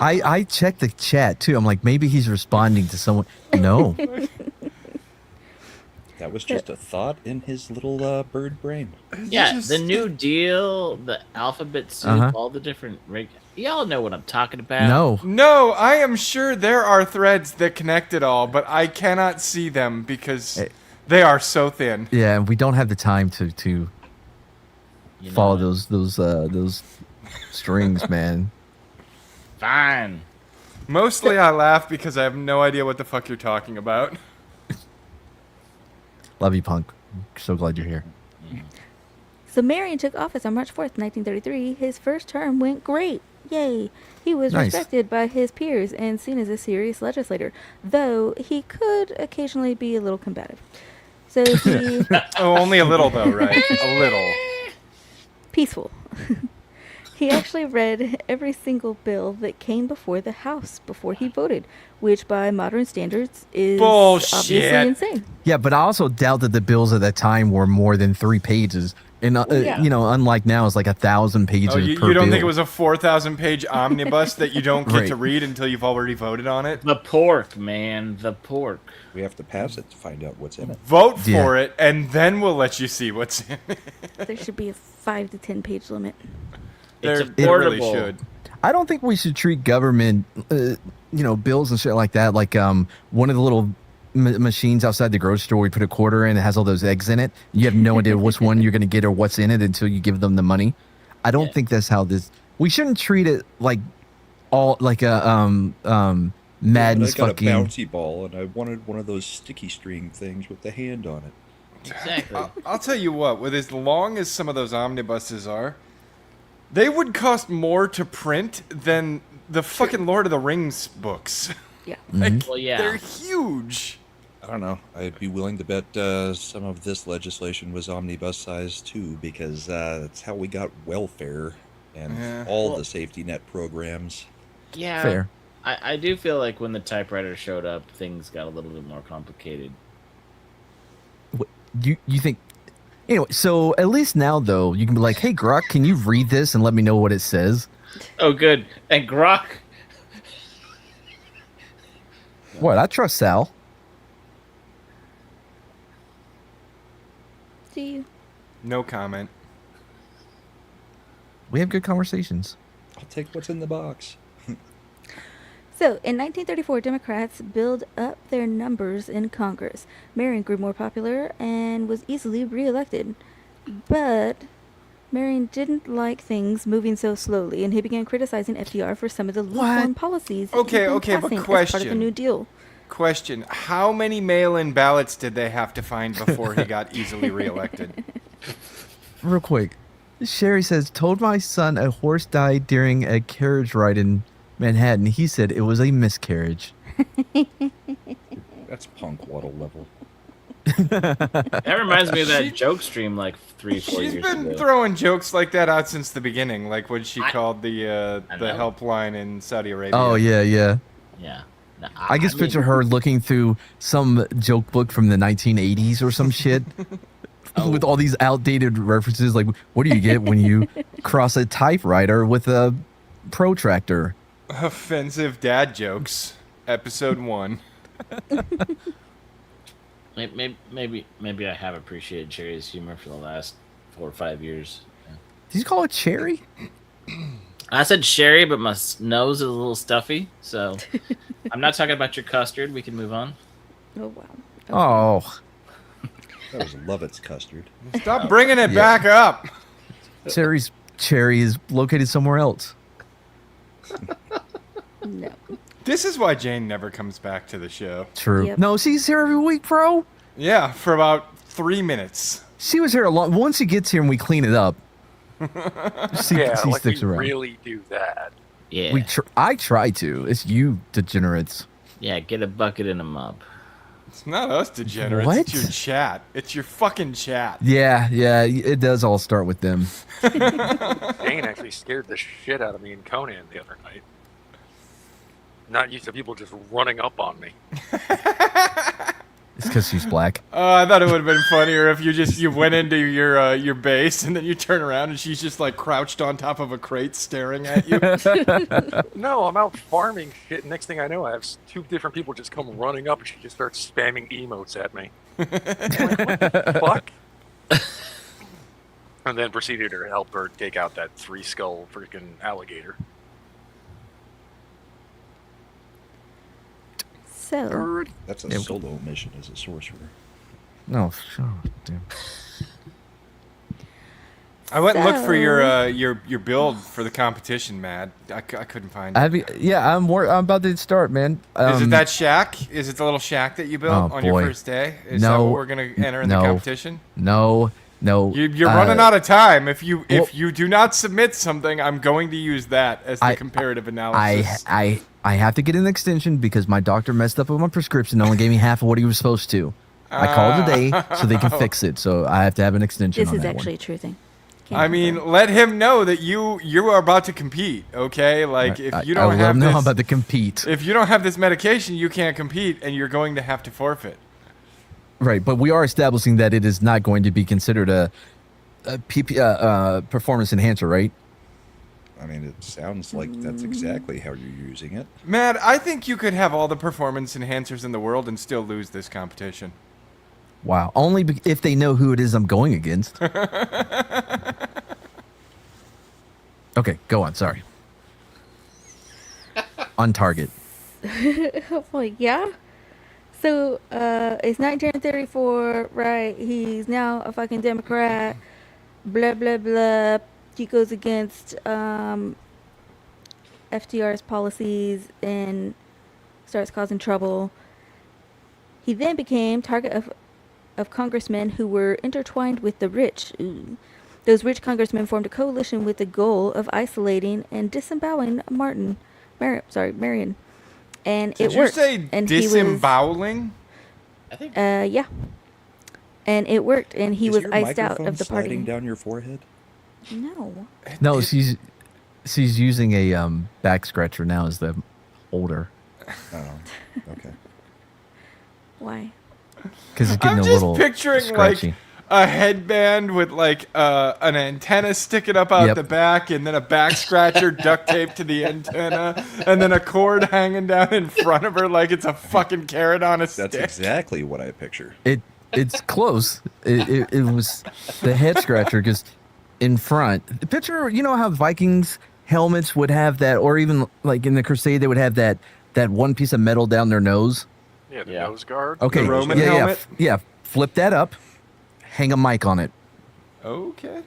I checked the chat too. I'm like, maybe he's responding to someone. No. That was just a thought in his little bird brain. Yeah, Just- the New Deal, the alphabet soup, Uh-huh. all the different. Y'all know what I'm talking about. No. No, I am sure there are threads that connect it all, but I cannot see them because Hey. they are so thin. Yeah, we don't have the time to You know follow what? those strings, man. Fine. Mostly I laugh because I have no idea what the fuck you're talking about. Love you, punk. So glad you're here. So Marion took office on March 4th, 1933. His first term went great. Yay. He was Nice. respected by his peers and seen as a serious legislator, though he could occasionally be a little combative. So he... Oh, only a little though, right? A little. peaceful. He actually read every single bill that came before the House before he voted, which by modern standards is Bullshit. obviously insane. Yeah, but I also doubt that the bills at that time were more than 3 pages. And, Yeah. you know, unlike now, it's like 1,000 pages Oh, you per don't bill. think it was a 4,000-page omnibus that you don't get Right. to read until you've already voted on it? The pork, man. The pork. We have to pass it to find out what's in it. Vote Yeah. for it, and then we'll let you see what's in it. There should be a 5 to 10 page limit. There, It's it really affordable. should. I don't think we should treat government, bills and shit like that, like one of the little machines outside the grocery store where you put a quarter in, it has all those eggs in it. You have no idea which one you're going to get or what's in it until you give them the money. I don't Yeah. think that's how this. We shouldn't treat it like all like a Madden's I got fucking. a bouncy ball, and I wanted one of those sticky string things with the hand on it. Exactly. I'll tell you what, with as long as some of those omnibuses are, they would cost more to print than the fucking Lord of the Rings books. Yeah. Like, Well, yeah. they're huge. I don't know. I'd be willing to bet some of this legislation was omnibus sized too, because that's how we got welfare and Yeah. all Well- the safety net programs. Yeah. Fair. I do feel like when the typewriter showed up, things got a little bit more complicated. You think? Anyway, so at least now though, you can be like, "Hey, Grok, can you read this and let me know what it says?" Oh, good. And Grok. What? I trust Sal. Do you? No comment. We have good conversations. I'll take what's in the box. So, in 1934, Democrats built up their numbers in Congress. Marion grew more popular and was easily reelected. But Marion didn't like things moving so slowly, and he began criticizing FDR for some of the lukewarm policies that Okay, he'd been okay, but passing as part of the question. New Deal. question. How many mail-in ballots did they have to find before he got easily reelected? Real quick. Sherry says, told my son a horse died during a carriage ride in Manhattan. He said it was a miscarriage. That's punk waddle level. That reminds me of that joke stream like 3-4 She's years been ago. throwing jokes like that out since the beginning, like when she I called the know. helpline in Saudi Arabia. Oh, yeah. Yeah. No, I just mean, picture her looking through some joke book from the 1980s or some shit with all these outdated references. Like, what do you get when you cross a typewriter with a protractor? Offensive dad jokes, episode 1. Maybe I have appreciated Cherry's humor for the last 4 or 5 years. Yeah. Did you call it cherry? I said Sherry, but my nose is a little stuffy, so I'm not talking about your custard. We can move on. Oh wow. Oh, That was Lovett's custard. Stop bringing it back up. Cherry's cherry is located somewhere else. No. This is why Jane never comes back to the show. True. Yep. No, she's here every week, bro. Yeah, for about 3 minutes. She was here a lot. Once she gets here and we clean it up, she Like sticks we around. really do that. Yeah. I try to. It's you degenerates. Yeah, get a bucket and a mop. It's not us degenerates. What? It's your chat. It's your fucking chat. Yeah, it does all start with them. Dane actually scared the shit out of me in Conan the other night. Not used to people just running up on me. It's because she's black. I thought it would have been funnier if you went into your base and then you turn around and she's just like crouched on top of a crate staring at you. No, I'm out farming shit. Next thing I know, I have 2 different people just come running up and she just starts spamming emotes at me. I'm like, what the fuck? And then proceeded to help her take out that 3-skull freaking alligator. So That's a Yeah. solo mission as a sorcerer. No, sure. Damn. I went and looked for So- your build for the competition, Matt. I couldn't find it. I'm about to start, man. Is it that shack? Is it the little shack that you built Oh, on your boy. first day? Is that No. what we're gonna enter in the No. competition? No. You're running out of time. If well- you do not submit something, I'm going to use that as the comparative analysis. I have to get an extension because my doctor messed up with my prescription and only gave me half of what he was supposed to. I called today so they can fix it. So I have to have an extension this on is that actually one. a true thing. Can't I mean, confirm. let him know that you are about to compete. Okay, like if you don't I let have him know this, I'm about to compete. if you don't have this medication, you can't compete, and you're going to have to forfeit. Right, but we are establishing that it is not going to be considered a performance enhancer, right? I mean, it sounds like that's exactly how you're using it. Matt, I think you could have all the performance enhancers in the world and still lose this competition. Wow. Only if they know who it is I'm going against. Okay, go on. Sorry. On target. Well, yeah. So, it's 1934, right? He's now a fucking Democrat. Blah, blah, blah. He goes against FDR's policies and starts causing trouble. He then became target of congressmen who were intertwined with the rich. Ooh. Those rich congressmen formed a coalition with the goal of isolating and disembowling Marion. And Did it you worked. say and disemboweling? I think yeah. And it worked, and he Is was your iced out microphone of the party. sliding down your forehead? No. No, she's using a back scratcher now as the holder Oh, okay. Why? because it's getting I'm a just little picturing scratchy. like a headband with like an antenna sticking up out Yep. the back, and then a back scratcher duct taped to the antenna, and then a cord hanging down in front of her like it's a fucking carrot on a stick. That's exactly what I picture. It's close. It was the head scratcher just in front. Picture, you know how Vikings helmets would have that, or even like in the Crusade they would have that one piece of metal down their nose. Yeah, the Yeah. nose guard. Okay, The Roman yeah, helmet? yeah. Flip that up, hang a mic on it, Okay.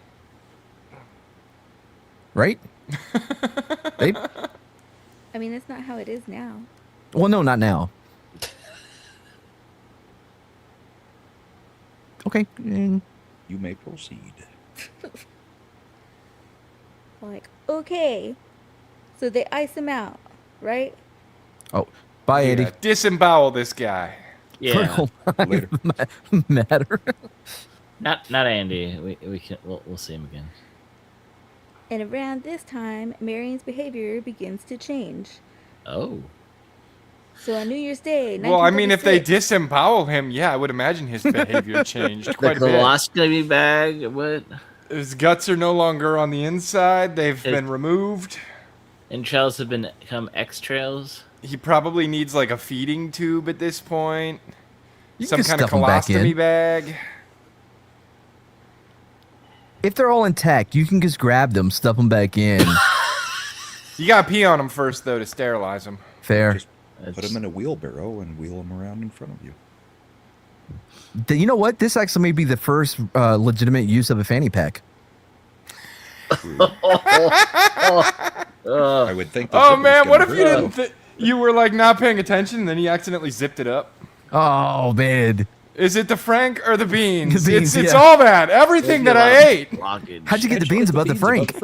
right? Babe? I mean, that's not how it is now. Well, no, not now. Okay. You may proceed. Like, okay. So they ice him out, right? Oh, bye, Yeah, Eddie. disembowel this guy. Yeah, Critical Later. matter. not Andy. We can we'll see him again. And around this time, Marion's behavior begins to change. Oh, So on New Year's Day, Well, I mean, if they 1936 disembowel him, yeah, I would imagine his behavior changed the quite a bit. colostomy bag. What? His guts are no longer on the inside; they've It- been removed. Entrails have become X-trails. He probably needs like a feeding tube at this point. You Some can kind of stuff 'em back colostomy in. bag. If they're all intact, you can just grab them, stuff them back in. You gotta pee on him first, though, to sterilize them. Fair. Just put them in a wheelbarrow and wheel them around in front of you. You know what? This actually may be the first legitimate use of a fanny pack. I would think. the Oh zipper's man, what gonna if you hurt. didn't? You were like not paying attention, and then he accidentally zipped it up. Oh man, Is it the Frank or the beans? The beans, it's yeah. all that. Everything that I ate. Blockage. how'd you get the beans above the Frank?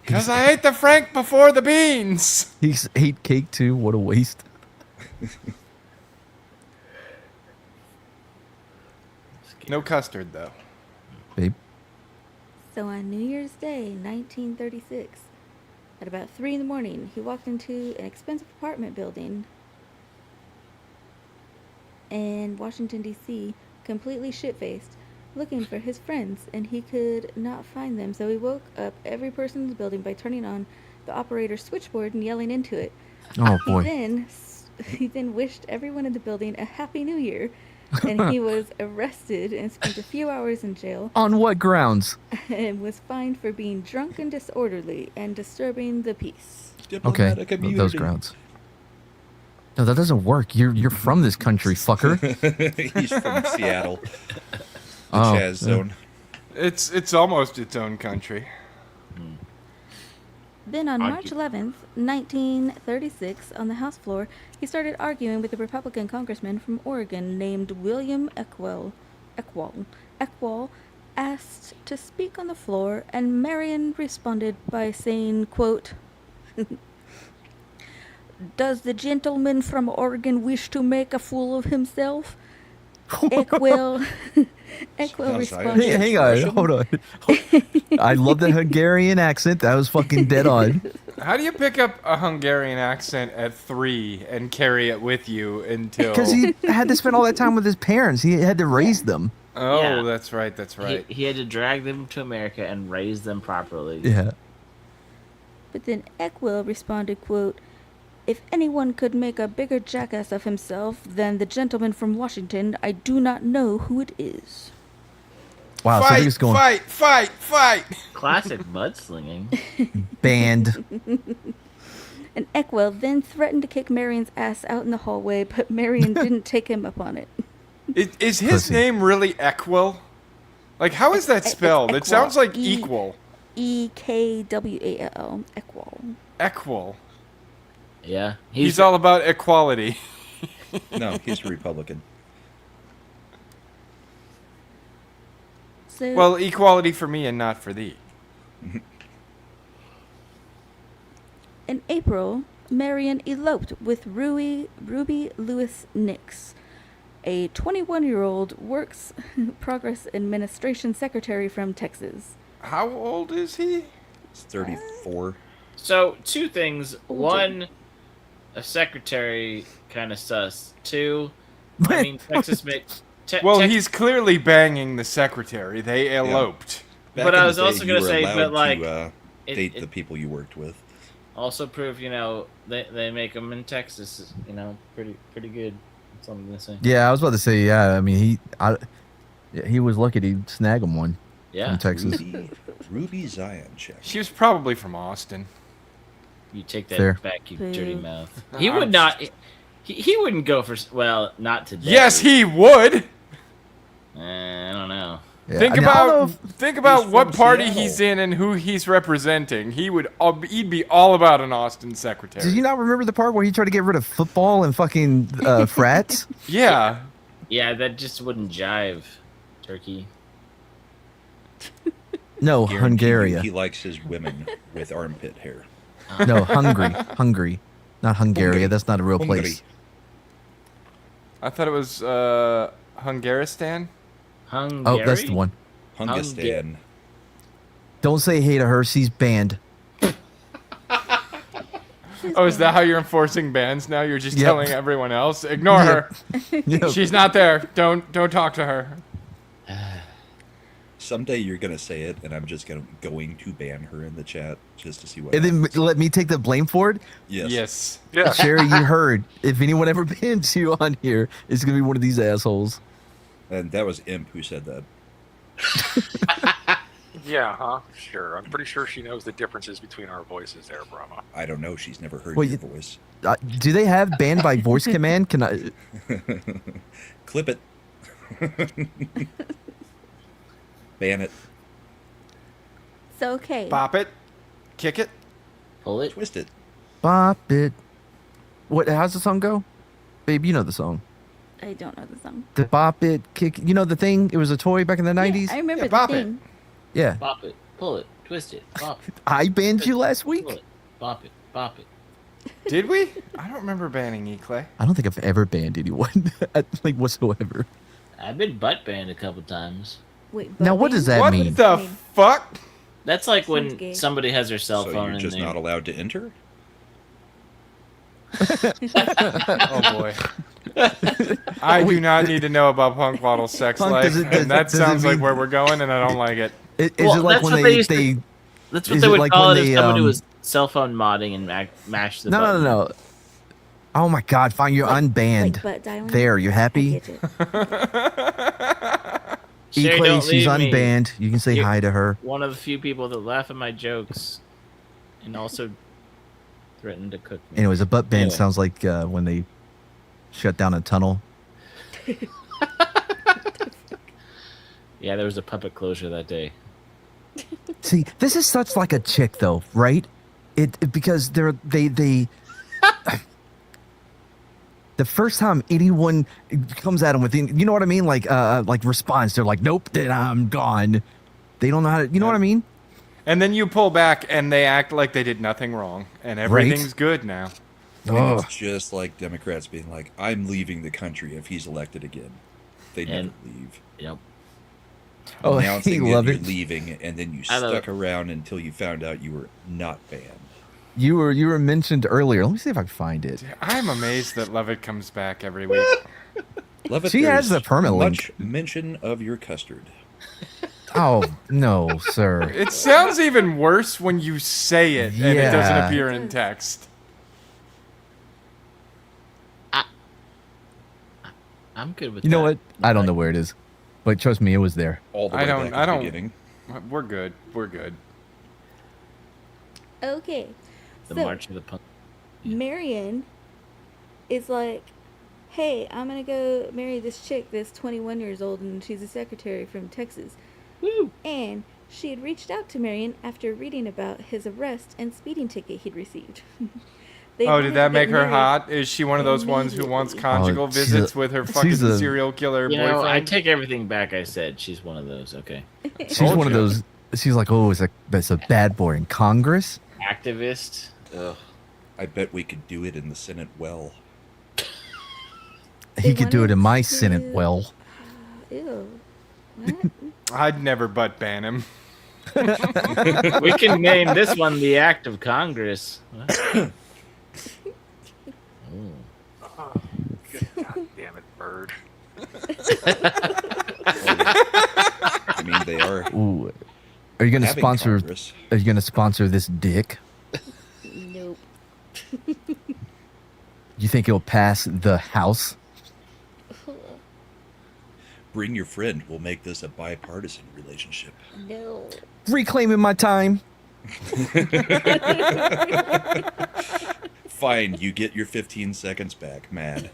Because I ate the Frank before the beans. He ate cake too. What a waste. No custard, though. Babe. So on New Year's Day, 1936, at about 3 in the morning, he walked into an expensive apartment building in Washington, D.C., completely shit-faced, looking for his friends, and he could not find them. So he woke up every person in the building by turning on the operator's switchboard and yelling into it. Oh boy. He then wished everyone in the building a Happy New Year, and he was arrested and spent a few hours in jail On what grounds? and was fined for being drunk and disorderly and disturbing the peace. Okay, Diplomatic those immunity. grounds. No, that doesn't work. You're from this country, fucker. He's from Seattle, the Oh, Chaz yeah. Zone. It's almost its own country. Then on Argue. March 11th, 1936, on the House floor, he started arguing with a Republican congressman from Oregon named William Eckwell. Eckwell asked to speak on the floor, and Marion responded by saying, quote, "Does the gentleman from Oregon wish to make a fool of himself?" Eckwell responded, Hang on, hold on. I love the Hungarian accent. That was fucking dead on. How do you pick up a Hungarian accent at 3 and carry it with you until? Because he had to spend all that time with his parents. He had to raise them. Oh, Yeah. that's right. That's right. He had to drag them to America and raise them properly. Yeah. But then Eckwell responded, quote, "If anyone could make a bigger jackass of himself than the gentleman from Washington, I do not know who it is." Wow, so they're fight, just going fight! Classic mudslinging. banned. And Eckwell then threatened to kick Marion's ass out in the hallway, but Marion didn't take him up on it. Is his Pussy. name really Eckwell? Like, how is that It's spelled? It Eckwell. sounds like E- equal. Ekwall. Eckwall. Eckwell. Yeah, He's all about equality. No, he's a Republican. So Well, equality for me and not for thee. in April, Marion eloped with Ruby Lewis Nix, a 21-year-old Works Progress Administration secretary from Texas. How old is he? He's 34. So, two things. Older. One, a secretary kind of sus. Two, I mean, Texas makes. Well, he's clearly banging the secretary. They eloped. Back But in I the was day, also you gonna were say, allowed but, like, to, it- date it- the people you worked with. also prove, they make them in Texas, pretty good. That's all I'm gonna say. Yeah, I was about to say, yeah. I mean, he was lucky to snag him one Yeah, from Texas. Ruby Zioncheck. She was probably from Austin. you take that Fair. back, you Boo. dirty mouth. He would not. He wouldn't go for. Well, not today. Yes, he would. I don't know. Yeah, Think I mean, I don't know about He's what from party Seattle. he's in and who he's representing. He'd be all about an Austin Did secretary. you not remember the part where he tried to get rid of football and fucking frats? Yeah. Yeah, that just wouldn't jive, Turkey. No, Guarantee you Hungary. He likes his women with armpit hair. No, Hungary, not Hungary. Hungary. That's not a real Hungary. place. I thought it was Hungaristan. Hungary? Oh, that's the one. Hungistan. Don't say hey to her. She's banned. Oh, is that how you're enforcing bans now? You're just Yep. telling everyone else, ignore Yep. her. Yep. She's not there. Don't talk to her. Someday you're gonna say it, and I'm just going to ban her in the chat just to see what. And then happens. let me take the blame for it. Yes. Yes. Yeah. Sherry, you heard. If anyone ever bans you on here, it's gonna be one of these assholes. And that was Imp who said that. Yeah, huh? Sure. I'm pretty sure she knows the differences between our voices there, Brahma. I don't know. She's never heard Well, your you- voice. Do they have ban by voice command? Can I? Clip it. Ban it. So okay. Bop it. Kick it. Pull it. Twist it. Bop it. What? How's the song go? Babe, you know the song. I don't know the song. The bop it, kick. You know the thing? It was a toy back in the 90s. Yeah, I remember Yeah, the bop it. thing. Yeah. Bop it. Pull it. Twist it. Bop it. I banned you last week. Pull it. Bop it. Bop it. Did we? I don't remember banning E-Clay. I don't think I've ever banned anyone, like whatsoever. I've been butt banned a couple times. Wait. Now, what does that What mean? the Mean. fuck? That's like Sounds when gay. somebody has their cell So phone you're and just they not allowed to enter? Oh boy. I do not need to know about Punk Waddle's sex Punk, life, does it- and that does it sounds like mean- where we're going, and I don't like it. Is Well, it like that's when what they used to- they That's what Is they it would like call when it if they, somebody was cell phone modding and mash the no, button. no. Oh my God! Fine, you're unbanned. Like butt dialing? There, you I happy? get it. Sherry, E-Clay, don't she's leave me. unbanned. You can say You- hi to her. One of the few people that laugh at my jokes and also threaten to cook me. Anyways, a butt ban Anyway. sounds like when they shut down a tunnel. Yeah, there was a puppet closure that day. See, this is such like a chick, though, right? Because they the first time anyone comes at them with, you know what I mean, like response, they're like, nope, then I'm gone. They don't know how to, you know what I mean? And then you pull back, and they act like they did nothing wrong, and everything's good now. I mean, Ugh. it's just like Democrats being like, I'm leaving the country if he's elected again. They never And- leave. Yep. Oh, Announcing he that loved you're it. leaving, and then you I love stuck around until you found out you were not banned. You were mentioned earlier. Let me see if I can find it. I'm amazed that Lovett comes back every week. Love it. She has there's the perma much link. mention of your custard. Oh no, sir. It sounds even worse when you say it, and it doesn't Yeah. appear in text. I'm good with You know that. what? I don't know where it is, but trust me, it was there. All the I way don't- back I at the don't- beginning. We're good. We're good. Okay. The So, March of the Punk. Marion is like, hey, I'm going to go marry this chick that's 21 years old and she's a secretary from Texas. Woo! And she had reached out to Marion after reading about his arrest and speeding ticket he'd received. They Oh, wanted did to that get make her married. hot? Is she one of those ones who wants Immediately. conjugal Oh, she's visits a- with her she's fucking a- serial killer You know, I boyfriend? take everything back I said. She's one of those. Okay. She's Told one of you. those. She's like, oh, it's a bad boy in Congress. Activist. Ugh. I bet we could do it in the Senate well. He They could do it in wanted my to- Senate well. Ew. What? I'd never butt ban him. We can name this one the Act of Congress. What? God damn it, bird. I mean, they are Ooh. Are you gonna having sponsor? Congress. Are you gonna sponsor this dick? Nope. You think it'll pass the House? Bring your friend. We'll make this a bipartisan relationship. No. Reclaiming my time. Fine, you get your 15 seconds back, mad.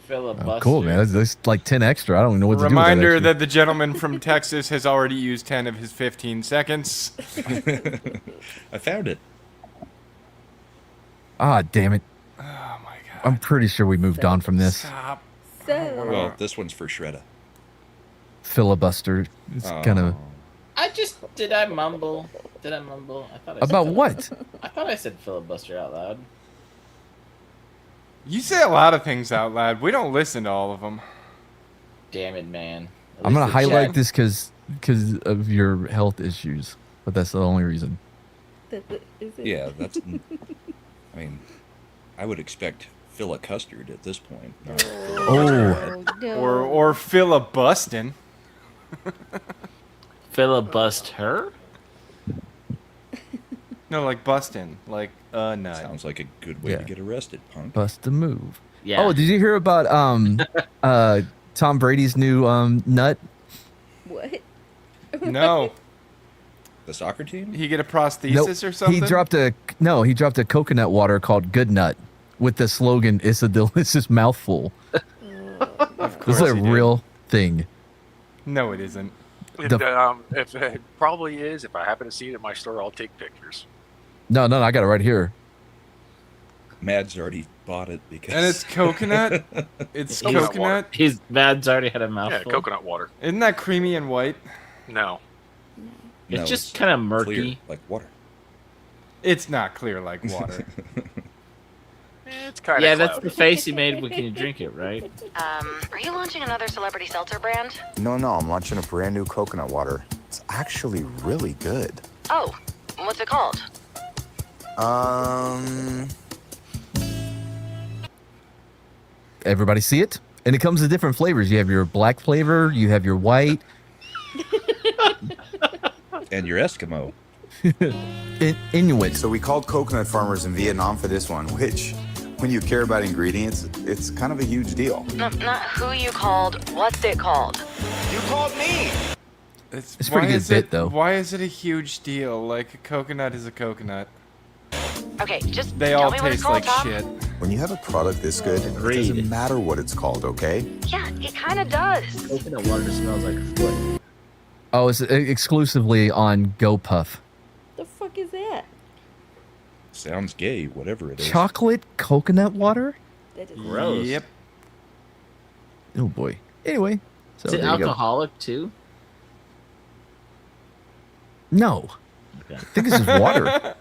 Filibuster. Oh, cool, man. That's like 10 extra. I don't even know what to Reminder do with that the gentleman from Texas has already used 10 of his 15 seconds. I found it. Ah, damn it. Oh my I'm pretty sure we moved on from this. Stop. So, Well, this one's for Shredda. Filibuster. It's kind of Did I mumble? Did I mumble? I thought I said about what? I thought I said filibuster out loud. You say a lot of things out loud. We don't listen to all of them. Damn it, man. At I'm gonna least the highlight chat- this because of your health issues, but that's the only reason. is it? Yeah, that's. I mean, I would expect Custard at this point. not Oh. No. Or filibustin'. Filibust her? No, like bustin'. Like a nut. Sounds like a good way Yeah. to get arrested, punk. Bust a move. Yeah. Oh, did you hear about Tom Brady's new nut? What? No. The soccer team? He get a prosthesis or something? He dropped a coconut water called Good Nut with the slogan "It's a delicious mouthful." Of This course is a he did. real thing. No, it isn't. If it probably is, if I happen to see it at my store, I'll take pictures. No, I got it right here. Mad's already bought it because. And it's coconut? It's Coconut coconut? His Mad's already had a Yeah, mouthful. coconut water. Isn't that creamy and white? No. It's No, just kind of murky. clear, like water. It's not clear like water. It's kind of Yeah, that's the face he made when you drink it, right? Are you launching another celebrity seltzer brand? No, I'm launching a brand new coconut water. It's actually really good. Oh, what's it called? Everybody see it? And it comes in different flavors. You have your black flavor, you have your white. And your Eskimo. Inuit. So we called coconut farmers in Vietnam for this one, which, when you care about ingredients, it's kind of a huge deal. No, not who you called. What's it called? You called me! It's a why pretty good is bit, it, though. Why is it a huge deal? Like, a coconut is a coconut. Okay, just They tell all me what it's taste called, like Tom. shit. When you have a product this good, it Agreed. doesn't matter what it's called, okay? Yeah, it kind of does. Coconut water smells like foot. Oh, it's exclusively on GoPuff. The fuck is that? Sounds gay, whatever it is. Chocolate coconut water? That is Gross. Yep. Oh boy. Anyway, so Is it there you go. alcoholic too? No, Okay. I think this is water.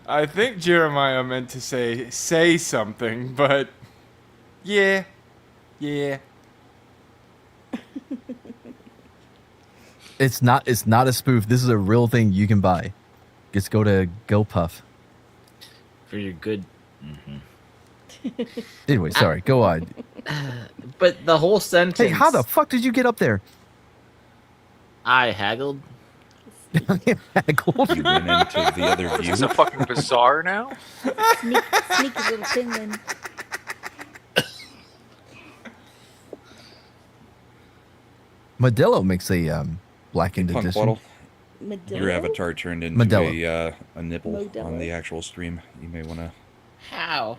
I think Jeremiah meant to say something, but yeah. It's not a spoof. This is a real thing you can buy. Just go to GoPuff. For your good. Anyway, sorry. Go on. But the whole sentence. Hey, how the fuck did you get up there? I haggled. Haggled. You went into the other Is view. this a fucking bazaar now? sneaky little Finland. Modelo makes a blackened Punk edition. Waddle, Modelo? your avatar turned into Modelo. a nipple Modelo. on the actual stream. You may want to. How?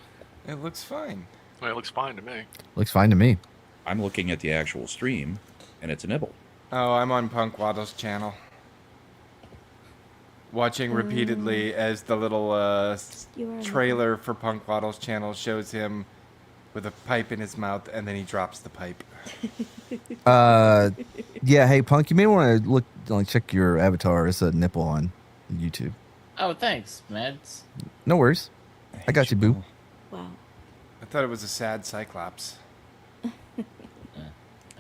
It looks fine. Well, it looks fine to me. Looks fine to me. I'm looking at the actual stream, and it's a nipple. Oh, I'm on Punk Waddle's channel. Watching repeatedly as the little You are trailer for Punk Waddle's channel shows him with a pipe in his mouth, and then he drops the pipe. Yeah. Hey, Punk, you may want to check your avatar. It's a nipple on YouTube. Oh, thanks, Mads. No worries. I got you, boo. Wow. I thought it was a sad cyclops.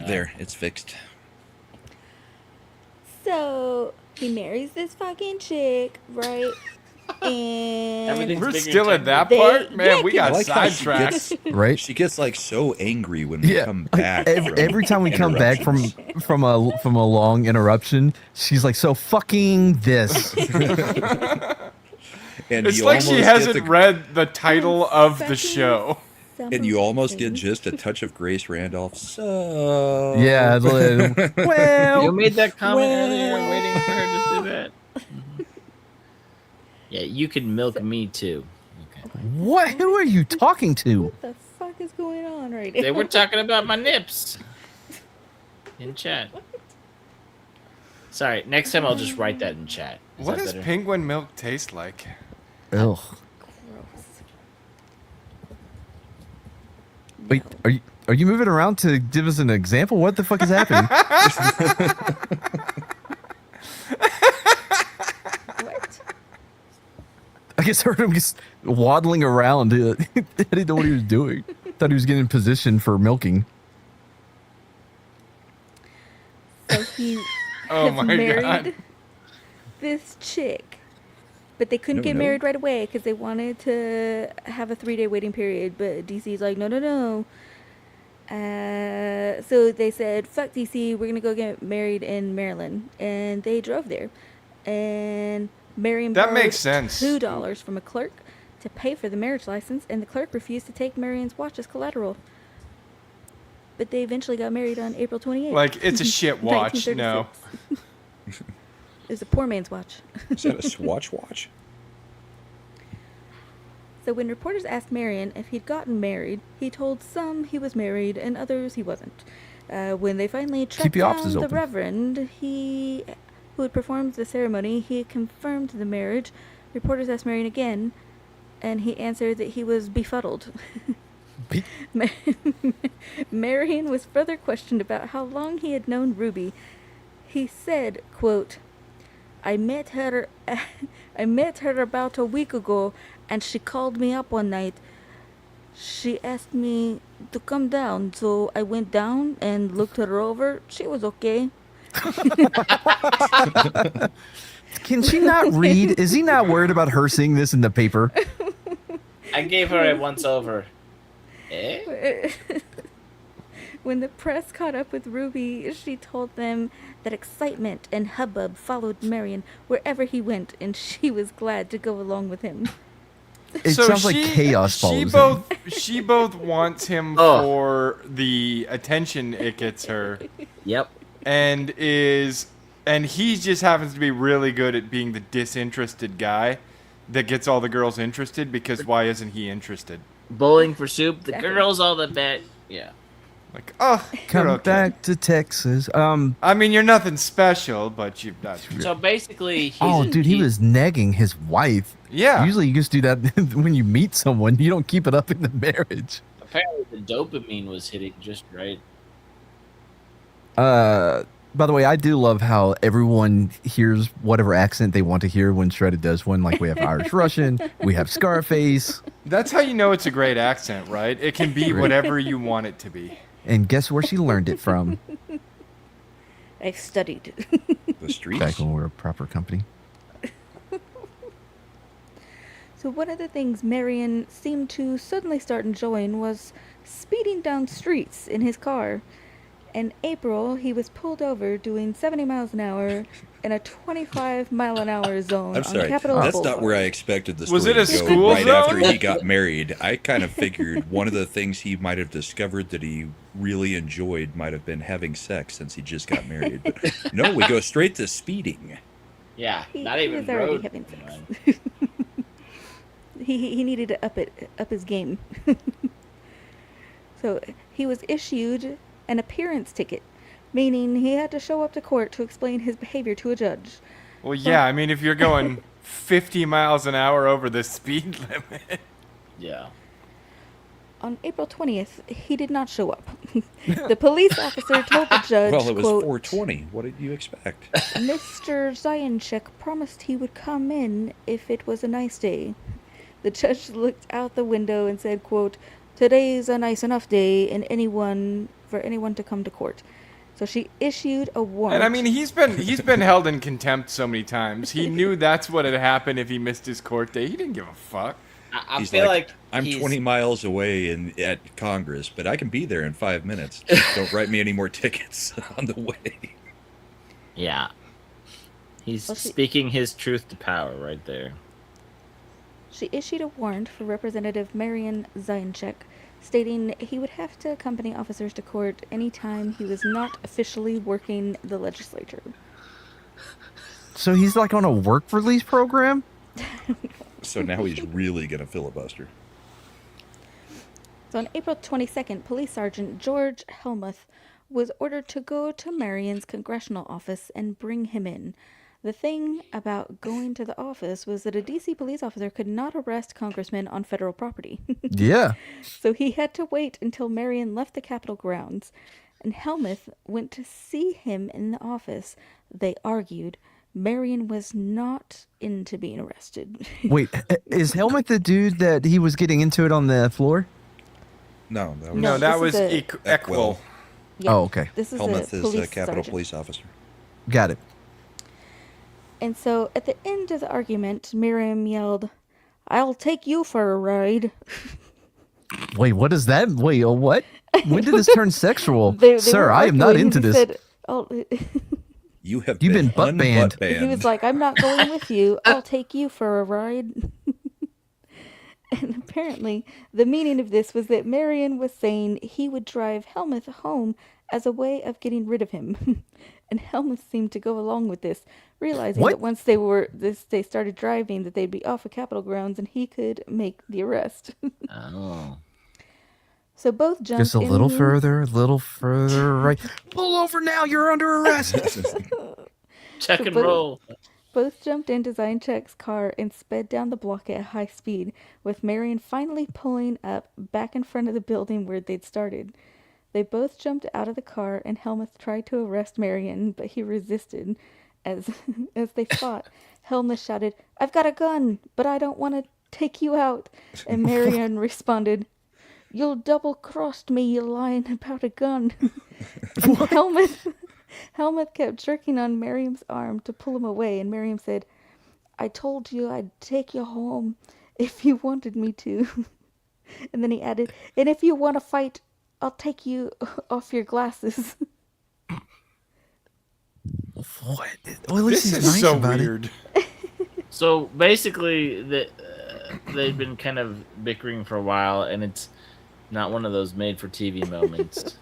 There, it's fixed. So he marries this fucking chick, right? And Everything's We're bigger still at than- that They- part? Man, yeah, we I got like how she sidetracked. Right? She gets like so angry when we Yeah. come back. Every time we come back from a long interruption, she's like, "So fucking this." and It's you like she almost hasn't get the, read the title of the Fucking show. and you almost get something. just a touch of Grace Randolph. So Yeah. Well. You made that comment Well. earlier. I'm waiting for her to do that. Yeah, you can milk me too. Okay. What? Who are you talking to? What the fuck is going on right now? They were talking about my nips in chat. Sorry, next time I'll just write that in chat. Is What that does better? penguin milk taste like? Ugh. Gross. Wait, are you moving around to give us an example? What the fuck is happening? What? I just heard him just waddling around. I didn't know what he was doing. Thought he was getting in position for milking. So he Oh has my married God. this chick, but they couldn't get married right away because they wanted to have a 3-day waiting period. But DC's like, no, no, no. So they said, fuck DC, we're gonna go get married in Maryland, and they drove there. And Marion That borrowed makes sense. $2 from a clerk to pay for the marriage license, and the clerk refused to take Marion's watch as collateral. But they eventually got married on April 28th. Like, it's a shit watch. No. 1936. It was a poor man's watch. Is that a Swatch watch? So when reporters asked Marion if he'd gotten married, he told some he was married and others he wasn't. When they finally tracked your down options the open. reverend who had performed the ceremony, he confirmed the marriage. Reporters asked Marion again, and he answered that he was befuddled. Marion was further questioned about how long he had known Ruby. He said, quote, I met her about a week ago, and she called me up one night. She asked me to come down, so I went down and looked her over. She was okay. Can she not read? Is he not worried about her seeing this in the paper? I gave her a once over. Eh? When the press caught up with Ruby, she told them that excitement and hubbub followed Marion wherever he went, and she was glad to go along with him. It sounds like chaos follows him. She both wants him Ugh. for the attention it gets her, Yep. and he just happens to be really good at being the disinterested guy that gets all the girls interested, because why isn't he interested? Bowling for soup. The Exactly. girls all the bet. Yeah. Like, oh, Come you're okay. back to Texas. I mean, you're nothing special, but you've not. So basically, He was negging his wife. Yeah. Usually you just do that when you meet someone. You don't keep it up in the marriage. Apparently, the dopamine was hitting just right. By the way, I do love how everyone hears whatever accent they want to hear when Shredded does one. Like we have Irish Russian, we have Scarface, That's how you know it's a great accent, right? It can be whatever you want it to be. and guess where she learned it from? I studied. The streets? Back when we were a proper company. So one of the things Marion seemed to suddenly start enjoying was speeding down streets in his car. In April, he was pulled over doing 70 miles an hour in a 25-mile-an-hour zone I'm on sorry. Capitol That's Boulevard. not where I expected the story Was it a to go school right after zone? he got married. I kind of figured one of the things he might have discovered that he really enjoyed might have been having sex since he just got married. But no, we go straight to speeding. Yeah, He- not he even was already road. having sex. man. He needed to up his game. So he was issued an appearance ticket, meaning he had to show up to court to explain his behavior to a judge. Well, yeah, I mean, if you're going 50 miles an hour over the speed limit. Yeah. On April 20th, he did not show up. The police officer told the judge, Well, it was quote, 420. What did you expect? Mr. Zioncheck promised he would come in if it was a nice day. The judge looked out the window and said, quote, today's a nice enough day for anyone to come to court. So she issued a warrant. And I mean, he's been held in contempt so many times. He knew that's what had happened if he missed his court day. He didn't give a fuck. I He's feel like I'm he's- 20 miles away at Congress, but I can be there in 5 minutes. Don't write me any more tickets on the way. Yeah. He's Well, she- speaking his truth to power right there. She issued a warrant for Representative Marion Zioncheck, stating he would have to accompany officers to court anytime he was not officially working the legislature. So he's like on a work release program? So now he's really going to filibuster. So on April 22nd, Police Sergeant George Helmuth was ordered to go to Marion's congressional office and bring him in. The thing about going to the office was that a DC police officer could not arrest congressmen on federal property. Yeah. So he had to wait until Marion left the Capitol grounds. And Helmuth went to see him in the office. They argued. Marion was not into being arrested. Wait, is Helmut the dude that he was getting into it on the floor? No, that was No, that this was is a- Equil. Yeah, Oh, okay. This is Helmuth a is police a Capitol sergeant. Police officer. Got it. And so at the end of the argument, Miriam yelled, "I'll take you for a ride." Wait, what is that? Wait, what? When did this turn sexual? They Sir, were I am not arguing, into and he this. said, "Oh," You have You've been butt banned. he was like, "I'm not going with you. I'll take you for a ride." And apparently, the meaning of this was that Marion was saying he would drive Helmuth home as a way of getting rid of him. And Helmuth seemed to go along with this, realizing What? that once they started driving, that they'd be off of Capitol grounds and he could make the arrest. Oh. So both jumped Just a in. little further, right. Pull over now, you're under arrest. Check and But- roll. Both jumped into Zioncheck's car and sped down the block at high speed, with Marion finally pulling up back in front of the building where they'd started. They both jumped out of the car, and Helmuth tried to arrest Marion, but he resisted. As they fought, Helmuth shouted, "I've got a gun, but I don't want to take you out." And Marion responded, "You'll double-crossed me, you lying about a gun." And Helmuth kept jerking on Miriam's arm to pull him away, and Miriam said, "I told you I'd take you home if you wanted me to." And then he added, "And if you want to fight, I'll take you off your glasses." What? Well, at least This he's is nice so about weird. So basically, they've been kind of bickering for a while, and it's not one of those made-for-TV moments.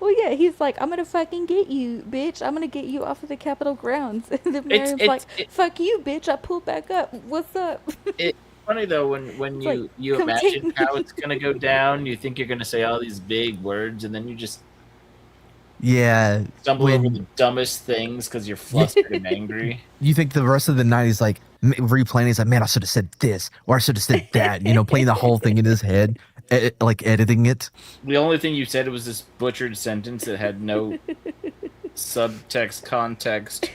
Well, yeah, he's like, "I'm gonna fucking get you, bitch. I'm gonna get you off of the Capitol grounds." And then Miriam's like, "Fuck you, bitch. I pulled back up. What's up?" It's funny though when It's you like, you "Come take imagine me." how it's gonna go down. You think you're gonna say all these big words, and then you just Yeah. stumble over When the dumbest things because you're flustered and angry. you think the rest of the night is like replaying, he's like, man, I should have said this or I should have said that, playing the whole thing in his head, like editing it. The only thing you said was this butchered sentence that had no subtext, context,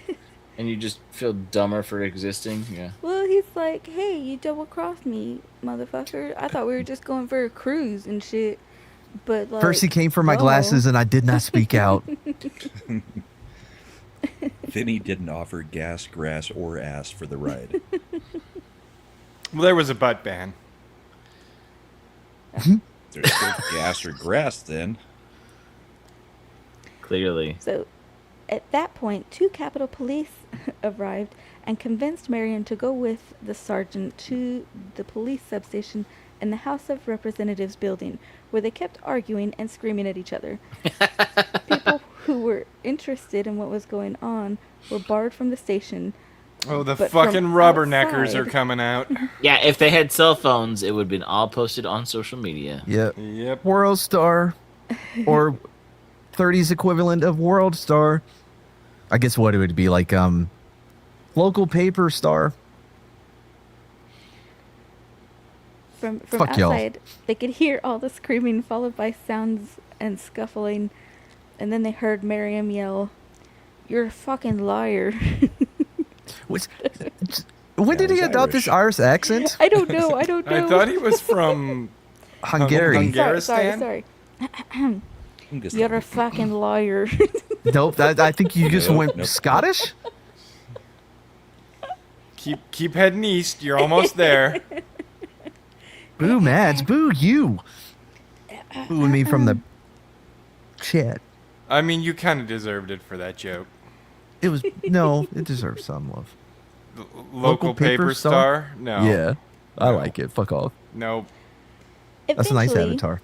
and you just feel dumber for existing. Yeah. Well, he's like, "Hey, you double-crossed me, motherfucker. I thought we were just going for a cruise and shit." But like, First he came for my no. glasses and I did not speak out. Then he didn't offer gas, grass, or ass for the ride. Well, there was a butt ban. There's still gas or grass then. Clearly. So, at that point, 2 Capitol Police arrived and convinced Marion to go with the sergeant to the police substation in the House of Representatives building, where they kept arguing and screaming at each other. People who were interested in what was going on were barred from the station. Oh, the But fucking from rubberneckers are outside- coming out. Yeah, if they had cell phones, it would have been all posted on social media. Yep. Yep. World Star or 30's equivalent of World Star. I guess what it would be like local paper star. From Fuck y'all. outside, they could hear all the screaming followed by sounds and scuffling, and then they heard Miriam yell, "You're a fucking liar." When did he he's adopt this Irish accent? I don't know. I don't know. I thought he was from Hungary. Sorry. You're a fucking liar. Nope, I think you just Nope, went nope. Scottish? Keep heading east. You're almost there. Boo, Mads. Boo, you. Booing me from the chat. I mean, you kind of deserved it for that joke. It was, no, it deserves some love. Local paper star? No. Yeah, I No. like it. Fuck off. Nope. That's a nice Eventually, avatar.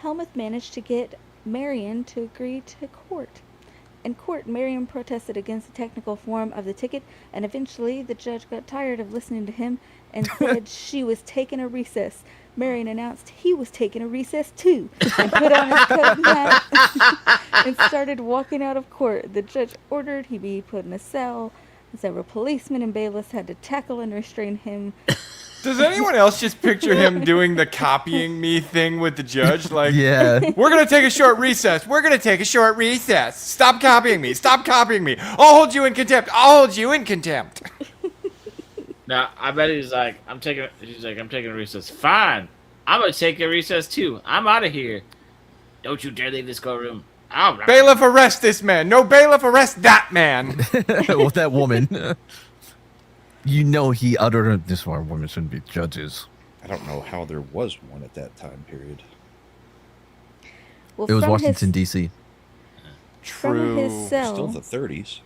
Helmuth managed to get Marion to agree to court. In court, Marion protested against the technical form of the ticket, and eventually the judge got tired of listening to him and said she was taking a recess. Marion announced he was taking a recess too, and put on his coat and hat and started walking out of court. The judge ordered he be put in a cell, Several policemen and bailiffs had to tackle and restrain him. Does anyone else just picture him doing the copying me thing with the judge? Like, Yeah. we're going to take a short recess. We're going to take a short recess. Stop copying me. Stop copying me. I'll hold you in contempt. I'll hold you in contempt. Now, I bet she's like, I'm taking a recess. Fine. I'm going to take a recess too. I'm out of here. Don't you dare leave this courtroom. All right. Bailiff, arrest this man. No, bailiff, arrest that man. With that woman. You know he uttered, this why women shouldn't be judges. I don't know how there was one at that time period. Well, It was from Washington, D.C. From his True. cell, Still the 30s.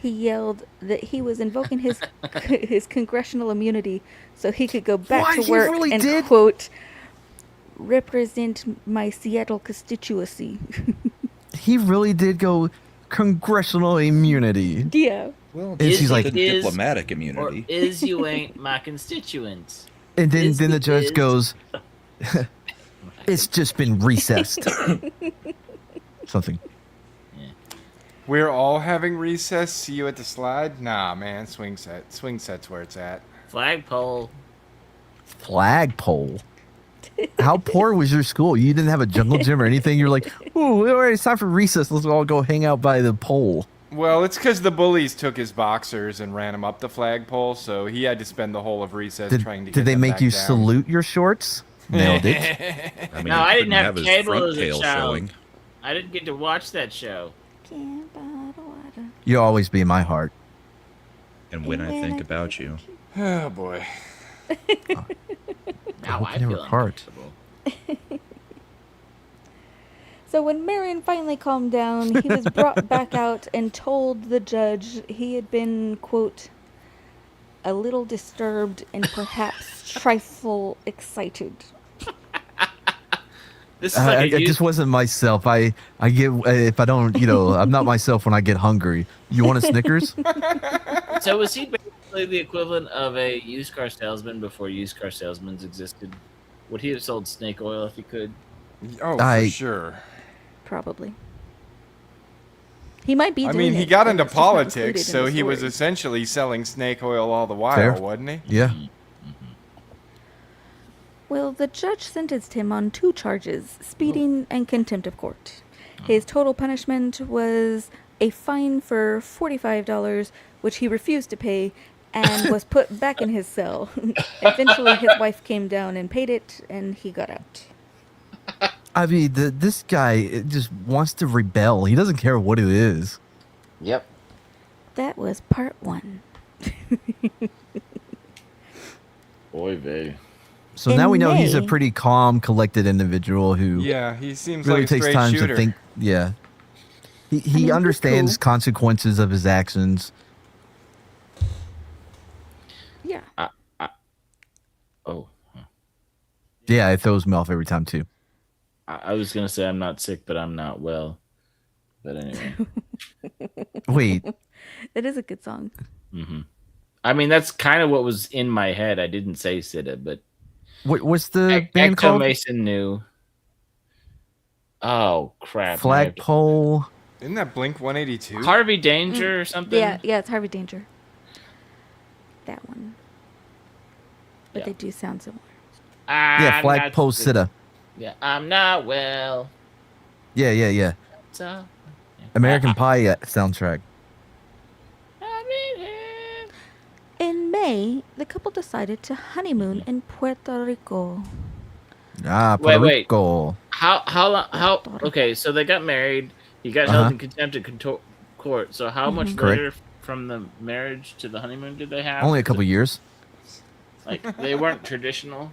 he yelled that he was invoking his his congressional immunity so he could go back Why, to he work really and did? quote represent my Seattle constituency. He really did go congressional immunity. Yeah. Well, And she's it's like- the diplomatic immunity. Or is you ain't my constituents. And then, Is then the he judge is? goes, it's just been recessed. Something. We're all having recess. See you at the slide? Nah, man. Swing set. Swing set's where it's at. Flagpole. Flagpole. How poor was your school? You didn't have a jungle gym or anything? You're like, ooh, all right, it's time for recess. Let's all go hang out by the pole. Well, it's because the bullies took his boxers and ran him up the flagpole, so he had to spend the whole of recess trying to get Did they them make back you down. salute your shorts? Nailed it. I mean, No, I he didn't couldn't have his cable front as a tail child. showing. I didn't get to watch that show. You'll always be in my heart. And when I think about you. Oh, boy. Now hope I you never feel part. uncomfortable. So when Marion finally calmed down, he was brought back out and told the judge he had been, quote, a little disturbed and perhaps trifle excited. This is like I a youth- just wasn't myself. I get, if I don't, I'm not myself when I get hungry. You want a Snickers? So was he basically the equivalent of a used car salesman before used car salesmen existed? Would he have sold snake oil if he could? Oh, I- for sure. Probably. He might be I doing mean, he it, got but into it's just not included politics, in so the he was story. essentially selling snake oil all the while, Fair. wasn't he? Yeah. Well, the judge sentenced him on 2 charges, speeding and contempt of court. His total punishment was a fine for $45, which he refused to pay, and was put back in his cell. Eventually, his wife came down and paid it, and he got out. I mean, this guy just wants to rebel. He doesn't care what it is. Yep. That was part 1. Boy, vey. So In now we know he's a May- pretty calm, collected individual who Yeah, he seems really like a takes straight time shooter. to think. Yeah. He mean, he's understands cool. consequences of his actions. Yeah. Oh. Yeah, it throws me off every time too. I was going to say I'm not sick, but I'm not well. But anyway. Wait, That is a good song. I mean, that's kind of what was in my head. I didn't say Sida, but what's the band Ecto called? Mason knew. Oh, crap. Flagpole. Isn't that Blink 182? Harvey Danger or something? Yeah, it's Harvey Danger. That one. But Yeah. they do sound similar. Yeah, Flagpole Sitta. Yeah, I'm not well. Yeah. So, American Pie soundtrack. In May, the couple decided to honeymoon in Puerto Rico. Ah, Puerto Wait. Rico. How okay, so they got married. He got held Uh-huh. in contempt of court. So how much Correct. later from the marriage to the honeymoon did they have? Only a couple years. Like they weren't traditional.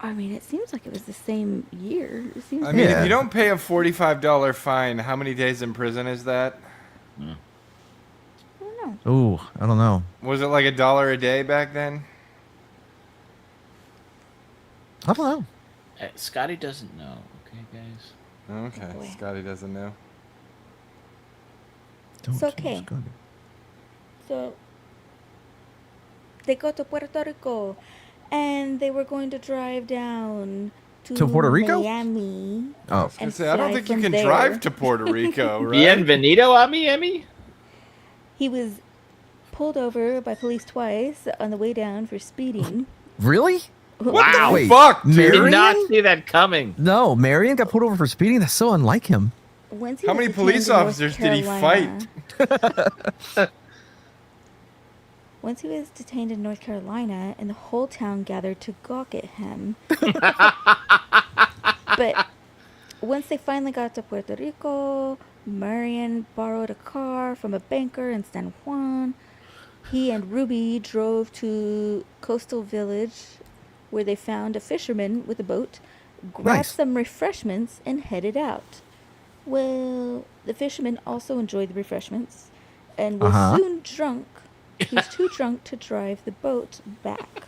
I mean, it seems like it was the same year. It seems I like mean, Yeah. if you don't pay a $45 fine, how many days in prison is that? I don't know. Ooh, I don't know. Was it like $1 a day back then? I don't know. Scotty doesn't know. Okay, guys. Okay, boy. Scotty doesn't know. It's okay. So they go to Puerto Rico, and they were going to drive down To Puerto Rico? Miami. Oh, I don't And think you fly can from there. drive to Puerto Rico, right? Bienvenido, Ami Emmy. He was pulled over by police twice on the way down for speeding. Really? What Wow. the Wait, fuck, dude? Marion? Did not see that coming. No, Marion got pulled over for speeding. That's so unlike him. Once he How was many detained police in North officers did he Carolina- fight? Once he was detained in North Carolina, and the whole town gathered to gawk at him. But once they finally got to Puerto Rico, Marion borrowed a car from a banker in San Juan. He and Ruby drove to coastal village where they found a fisherman with a boat, grabbed Nice. some refreshments, and headed out. Well, the fisherman also enjoyed the refreshments and was Uh-huh. soon drunk. He was too drunk to drive the boat back.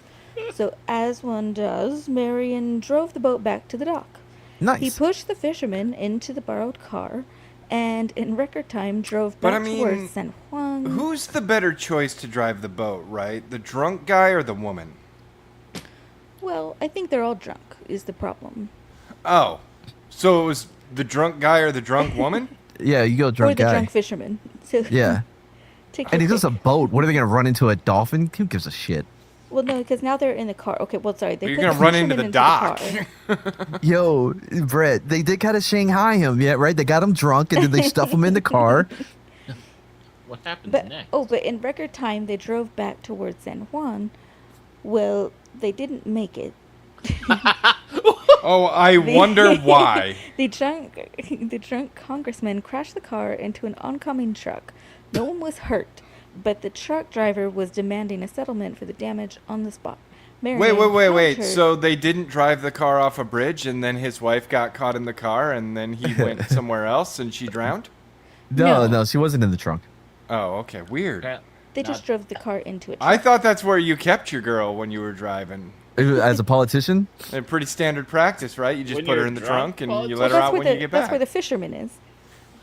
So, as one does, Marion drove the boat back to the dock. Nice. He pushed the fisherman into the borrowed car and in record time drove But back I mean, towards San Juan. Who's the better choice to drive the boat, right? The drunk guy or the woman? Well, I think they're all drunk, is the problem. Oh. So it was the drunk guy or the drunk woman? Yeah, you go Or drunk the guy. drunk fisherman. So Yeah. take And your he's just a pick. boat. What are they going to run into a dolphin? Who gives a shit? Well, no, because now they're in the car. Okay, well, sorry. They You're put gonna the run into fisherman the dock. car. Yo, Brett, they did kind of Shanghai him, yeah, right? They got him drunk and then they stuff him in the car. What happens But next? but in record time, they drove back towards San Juan. Well, they didn't make it. Oh, I wonder why. The drunk congressman crashed the car into an oncoming truck. No one was hurt, but the truck driver was demanding a settlement for the damage on the spot. Marion Wait. countered- So they didn't drive the car off a bridge and then his wife got caught in the car and then he went somewhere else and she drowned? No, No. no, she wasn't in the trunk. Oh, okay. Weird. they just drove the car into a truck. I thought that's where you kept your girl when you were driving. As a politician? And pretty standard practice, right? You just When put her you're in the drunk, trunk and well, you it's- let her that's out where when you get that's back. where the fisherman is.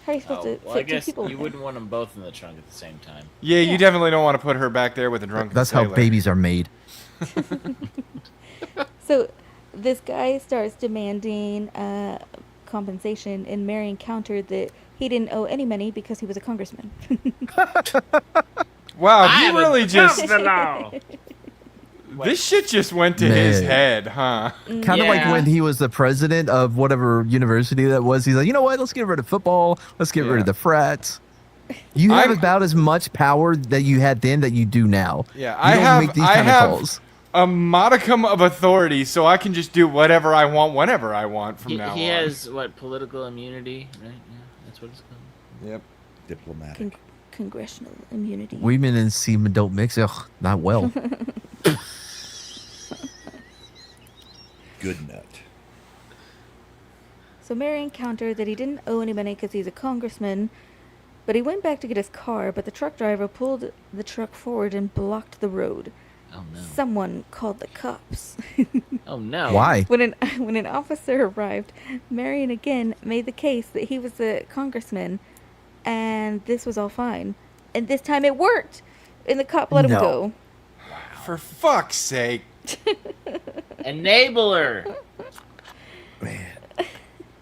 How are you supposed to well, fit I guess two people? you in wouldn't want them both in the trunk at the same time. Yeah, Yeah. you definitely don't want to put her back there with a drunken That's how sailor. babies are made. So this guy starts demanding compensation, and Marion countered that he didn't owe any money because he was a congressman. Wow, I he am really just above the law. this shit just went to his Man. head, huh? Kind of like Yeah. when he was the president of whatever university that was. He's like, you know what? Let's get rid of football. Let's get rid Yeah. of the frats. You have I'm- about as much power that you had then that you do now. Yeah, You I don't have make these I kind of have calls. a modicum of authority, so I can just do whatever I want whenever I want from He, now he on. has what, political immunity, right? Yeah, that's what it's called. Yep. Diplomatic. Congressional immunity. Women and semen don't mix. Ugh, not well. Good nut. So Marion countered that he didn't owe any money because he's a congressman, but he went back to get his car, but the truck driver pulled the truck forward and blocked the road. Oh no. Someone called the cops. Oh no. Why? When an officer arrived, Marion again made the case that he was a congressman, and this was all fine. And this time it worked, and the cop let him No. go. For fuck's sake. Enabler.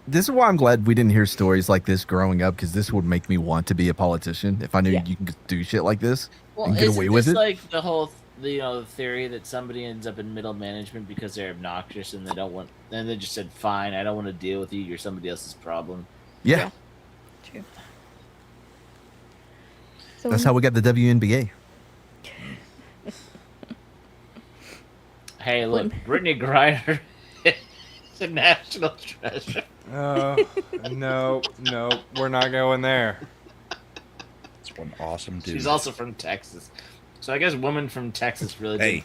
This is why I'm glad we didn't hear stories like this growing up, because this would make me want to be a politician if I knew Yeah. you can do shit like this Well, and get isn't away with this it. like the whole, the theory that somebody ends up in middle management because they're obnoxious and they don't want, and they just said, "Fine, I don't want to deal with you. You're somebody else's problem." Yeah, Yeah. True. So that's how we got the WNBA. Hey, look, When- Brittany Griner is a national treasure. Oh, no, we're not going there. It's one awesome dude. She's also from Texas, so I guess women from Texas really. Hey, did,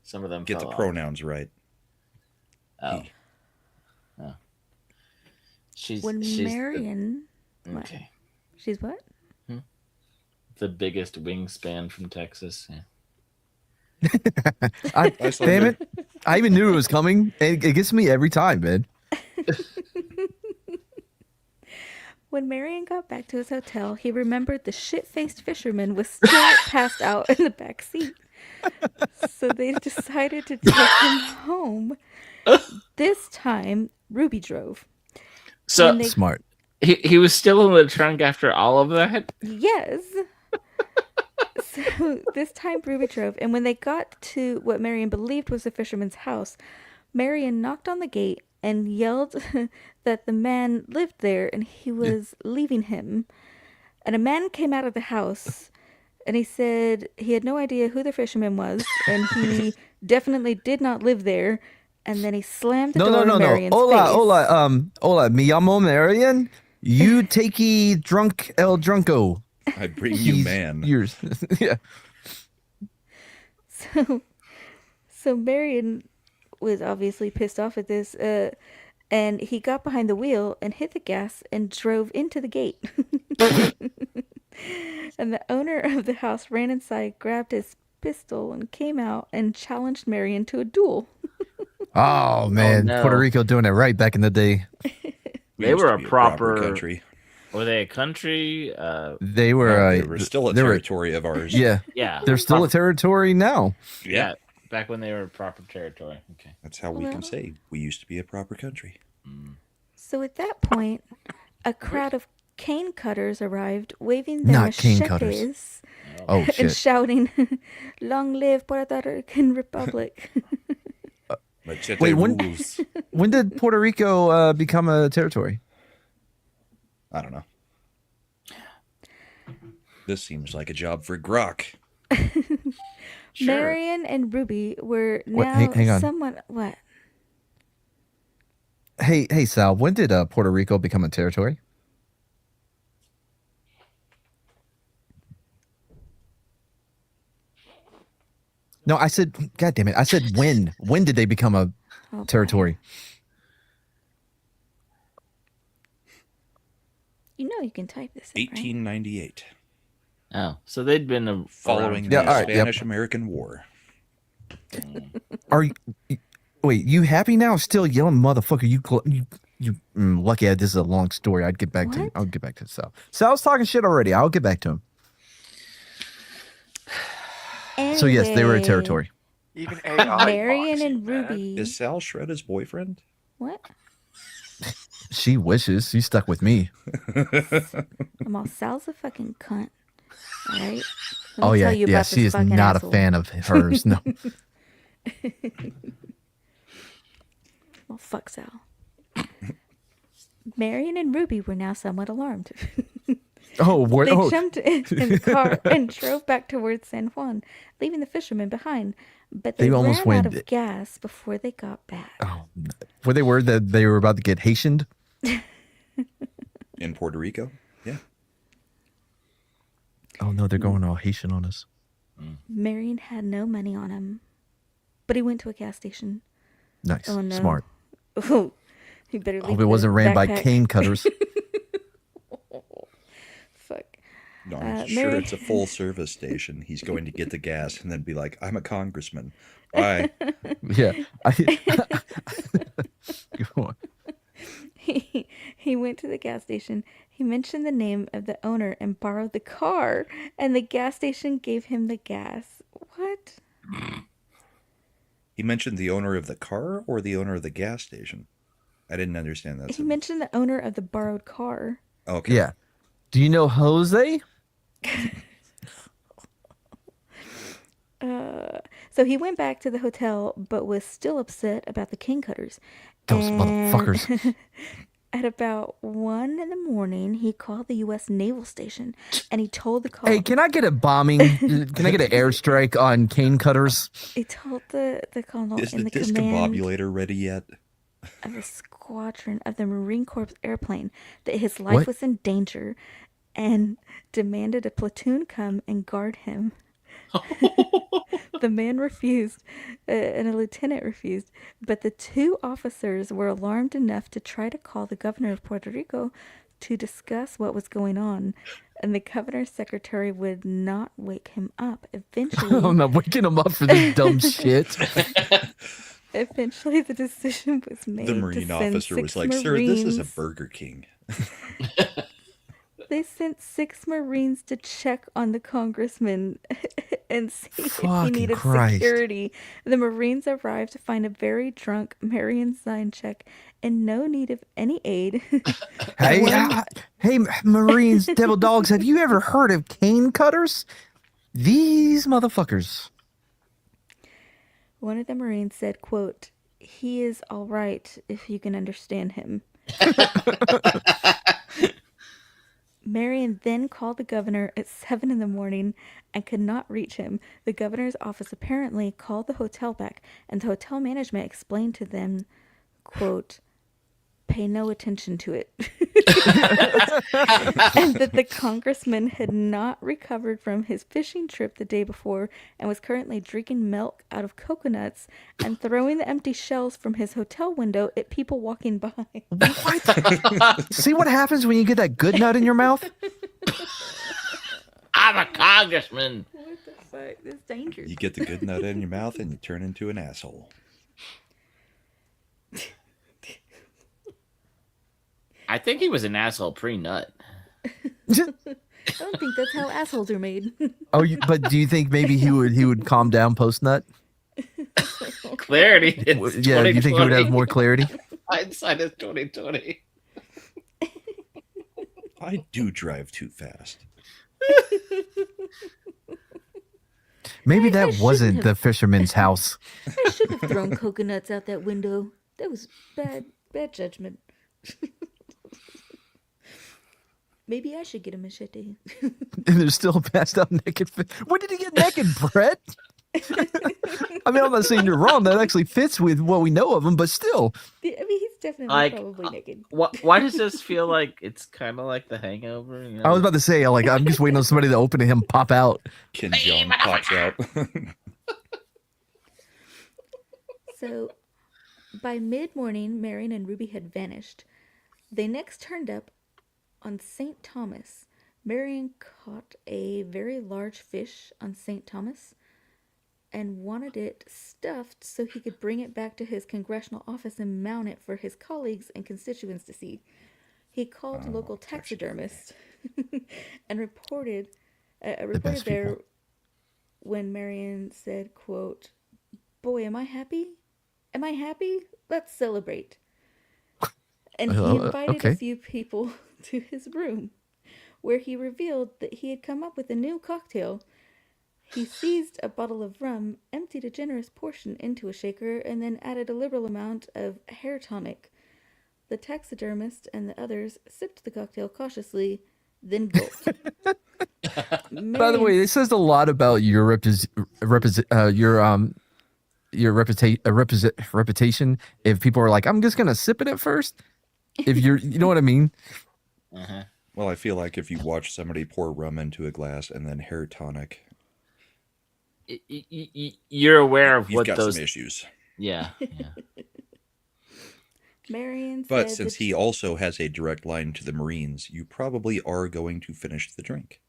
some of them get the fell off. pronouns right. Oh. Oh. She's when she's the- Marion, what? okay. She's what? The biggest wingspan from Texas. Yeah. Damn it! I even knew it was coming. It gets me every time, man. When Marion got back to his hotel, he remembered the shit-faced fisherman was still passed out in the back seat. So they decided to take him home. This time, Ruby drove. So When they- Smart. he was still in the trunk after all of that. Yes. So this time Ruby drove, and when they got to what Marion believed was the fisherman's house, Marion knocked on the gate and yelled that the man lived there and he was leaving him. And a man came out of the house and he said he had no idea who the fisherman was and he definitely did not live there. And then he slammed the door in Marion's Hola, face. hola, me llamo Marion. You takey drunk el drunko. I bring you man. Yours. Yeah. So Marion was obviously pissed off at this, and he got behind the wheel and hit the gas and drove into the gate. And the owner of the house ran inside, grabbed his pistol, and came out and challenged Marion to a duel. Oh man, no. Puerto Rico doing it right back in the day. We They used were to a be proper country. Were they a country? They were. They were still a they were- territory of ours. Yeah, Yeah. they're still a proper, territory now. Yeah. back when they were proper territory. Okay. That's how we can say we used to be a proper country. So at that point, a crowd of cane cutters arrived, waving their Not cane machetes cutters. Oh and shit! shouting, "Long live Puerto Rican Republic!" Machete Wait, when- rules. When did Puerto Rico become a territory? I don't know. This seems like a job for Grok. Marion and Ruby were Wait, now hang on. somewhat what? Hey, Sal. When did Puerto Rico become a territory? No, I said, God damn it! I said when. When did they become a Oh, boy. territory? You know you can type this in, right? 1898, Oh, so they'd been following around. Yeah, the all right, yep. Spanish-American War. Are you? Wait, you happy now? Still yelling, motherfucker! Lucky. This is a long story. I'd get back to. What? I'll get back to Sal. Sal's talking shit already. I'll get back to him. So yes, they were a Anyway, territory. Even AI. Marion boxing, and man. Ruby. Is Sal Shredda's boyfriend? What? She wishes. She's stuck with me. I'm all Sal's a fucking cunt. All right. Oh yeah, yeah. She is not a fan of hers. No. Well, fuck Sal. Marion and Ruby were now somewhat alarmed. Oh, what? They Oh, jumped in the car and drove back towards San Juan, leaving the fishermen behind. But they They almost ran out went- of gas before they got back. oh, were they worried that they were about to get Haitianed? In Puerto Rico? Yeah. Oh no, they're going all Haitian on us. Marion had no money on him, but he went to a gas station. Nice, Oh no. smart. Oh, he better leave Hope it wasn't ran by backpack. cane cutters. Fuck. No, I'm sure Mary- it's a full service station. He's going to get the gas and then be like, I'm a congressman. Bye. Yeah. Go on. He went to the gas station. He mentioned the name of the owner and borrowed the car, and the gas station gave him the gas. What? He mentioned the owner of the car or the owner of the gas station? I didn't understand that. He sentence. mentioned the owner of the borrowed car. Okay. Yeah. Do you know Jose? So he went back to the hotel, but was still upset about the king cutters. Those And motherfuckers. At about 1 in the morning, he called the U.S. Naval Station, and he told the call. Hey, can I get a bombing? Can I get an airstrike on cane cutters? He told the colonel Is in the the command discombobulator ready yet? of a squadron of the Marine Corps airplane that his life What? was in danger, and demanded a platoon come and guard him. The man refused, and a lieutenant refused, but the two officers were alarmed enough to try to call the governor of Puerto Rico to discuss what was going on, and the governor's secretary would not wake him up. Eventually, I'm not waking them up for this dumb shit. the decision was made. The to Marine send officer was 6 like, sir, this is a Marines. Burger King. They sent 6 Marines to check on the congressman and see if he Fucking needed Christ. security. The Marines arrived to find a very drunk Marion Zioncheck in no need of any aid. Hey, hey, Marines, devil dogs, have you ever heard of cane cutters? These motherfuckers. One of the Marines said, quote, "He is all right if you can understand him." Marion then called the governor at 7 in the morning and could not reach him. The governor's office apparently called the hotel back, and the hotel management explained to them, quote, "Pay no attention to it." And that the congressman had not recovered from his fishing trip the day before and was currently drinking milk out of coconuts and throwing the empty shells from his hotel window at people walking by. See what happens when you get that good nut in your mouth? I'm a congressman. What the fuck? That's dangerous. You get the good nut in your mouth and you turn into an asshole. I think he was an asshole pre-nut. I don't think that's how assholes are made. But do you think maybe he would calm down post nut? Clarity. Yeah, do you think he would have more clarity? Hindsight is 2020. I do drive too fast. Maybe I that shouldn't wasn't have- the fisherman's house. I should have thrown coconuts out that window. That was bad judgment. Maybe I should get a machete. And there's still a passed out naked fish. When did he get naked, Brett? I mean, I'm not saying you're wrong. That actually fits with what we know of him, but still. I mean, he's definitely Like, probably naked. Why does this feel like it's kind of like The Hangover? You know? I was about to say, I'm just waiting on somebody to open and him pop out. Ken Jeong pops out. So, by mid-morning, Marion and Ruby had vanished. They next turned up on St. Thomas. Marion caught a very large fish on St. Thomas and wanted it stuffed so he could bring it back to his congressional office and mount it for his colleagues and constituents to see. He called a local taxidermist and reported best there people. when Marion said, quote, "Boy, am I happy? Am I happy? Let's celebrate." And he invited okay. a few people to his room, where he revealed that he had come up with a new cocktail. He seized a bottle of rum, emptied a generous portion into a shaker, and then added a liberal amount of hair tonic. The taxidermist and the others sipped the cocktail cautiously, then gulped. By the way, it says a lot about your reputation. If people are like, I'm just gonna sip it at first. If you know what I mean. Uh-huh. Well, I feel like if you watch somebody pour rum into a glass and then hair tonic, You're aware of you've what got those. some issues. Yeah. Marion But said since that he also has a direct line to the Marines, you probably are going to finish the drink.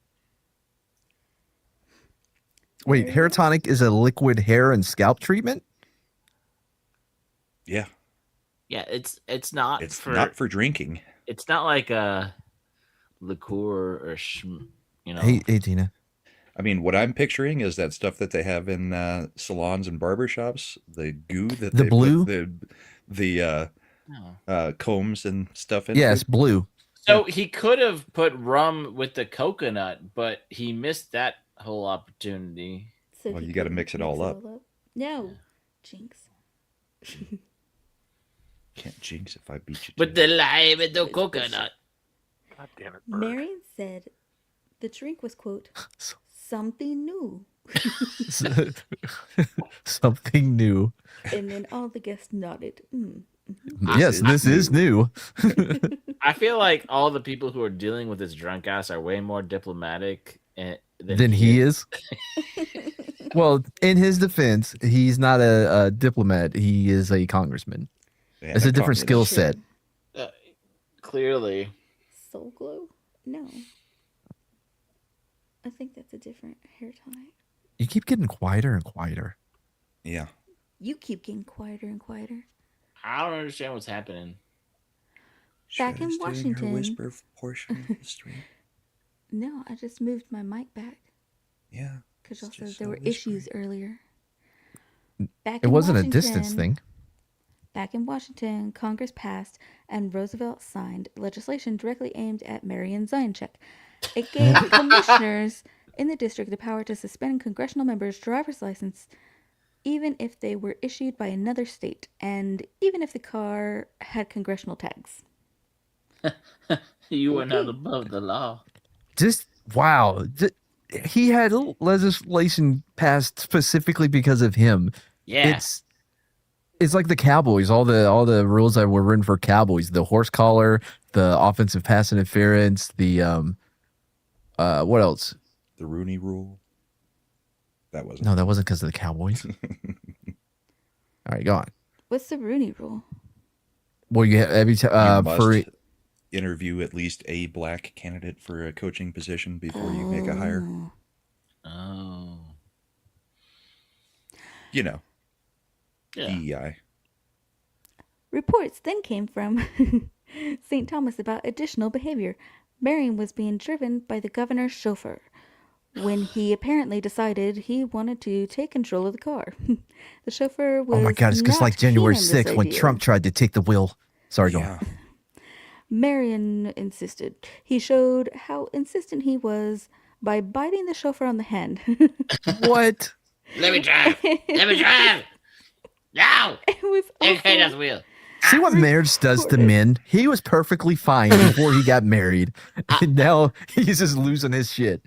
Wait, hair tonic is a liquid hair and scalp treatment? Yeah, Yeah, it's not it's for not for drinking. it's not like a liqueur or you know. Hey, Tina. I mean, what I'm picturing is that stuff that they have in salons and barbershops, the goo that The they blue? put the combs and stuff in. Yes, blue. So he could have put rum with the coconut, but he missed that whole opportunity. so Well, he you gotta could mix it all up. No, jinx. Can't jinx if I beat you. But to it. the lime and the coconut. God damn it, Bird. Marion said the drink was, quote, "something new." Something new. And then all the guests nodded. Yes, this is new. I feel like all the people who are dealing with this drunk ass are way more diplomatic Than he is. Well, in his defense, he's not a diplomat. He is a congressman. And It's a different skill communist. set. Clearly. Soul Glow? No. I think that's a different hair tonic. You keep getting quieter and quieter. Yeah. You keep getting quieter and quieter. I don't understand what's happening. Back Should I in stay her Washington. whisper portion of the stream. No, I just moved my mic back Yeah. because It's y'all said just there so were issues earlier. Back It in wasn't a Washington- distance thing. Back in Washington, Congress passed and Roosevelt signed legislation directly aimed at Marion Zioncheck. It gave commissioners in the district the power to suspend congressional members' driver's license even if they were issued by another state and even if the car had congressional tags. You were not Okay. above the law. Just wow. He had legislation passed specifically because of him. Yeah. It's like the Cowboys, all the rules that were written for Cowboys, the horse collar, the offensive pass interference, the what else? The Rooney Rule. That wasn't. No, that wasn't because of the Cowboys. All right, go on. What's the Rooney Rule? Well, you have every You must for interview at least a black candidate for a coaching position before you make a hire. Oh. You know, Yeah. DEI. Reports then came from St. Thomas about additional behavior. Marion was being driven by the governor's chauffeur when he apparently decided he wanted to take control of the car. The chauffeur was oh my god, it's just not like January keen on this 6th when idea. Trump tried to take the wheel. Sorry, go on. Yeah. Marion insisted. He showed how insistent he was by biting the chauffeur on the hand. What? Let me drive. Let me drive. No. It was Take also the wheel. See what marriage does to men? He was perfectly fine before he got married. And now he's just losing his shit.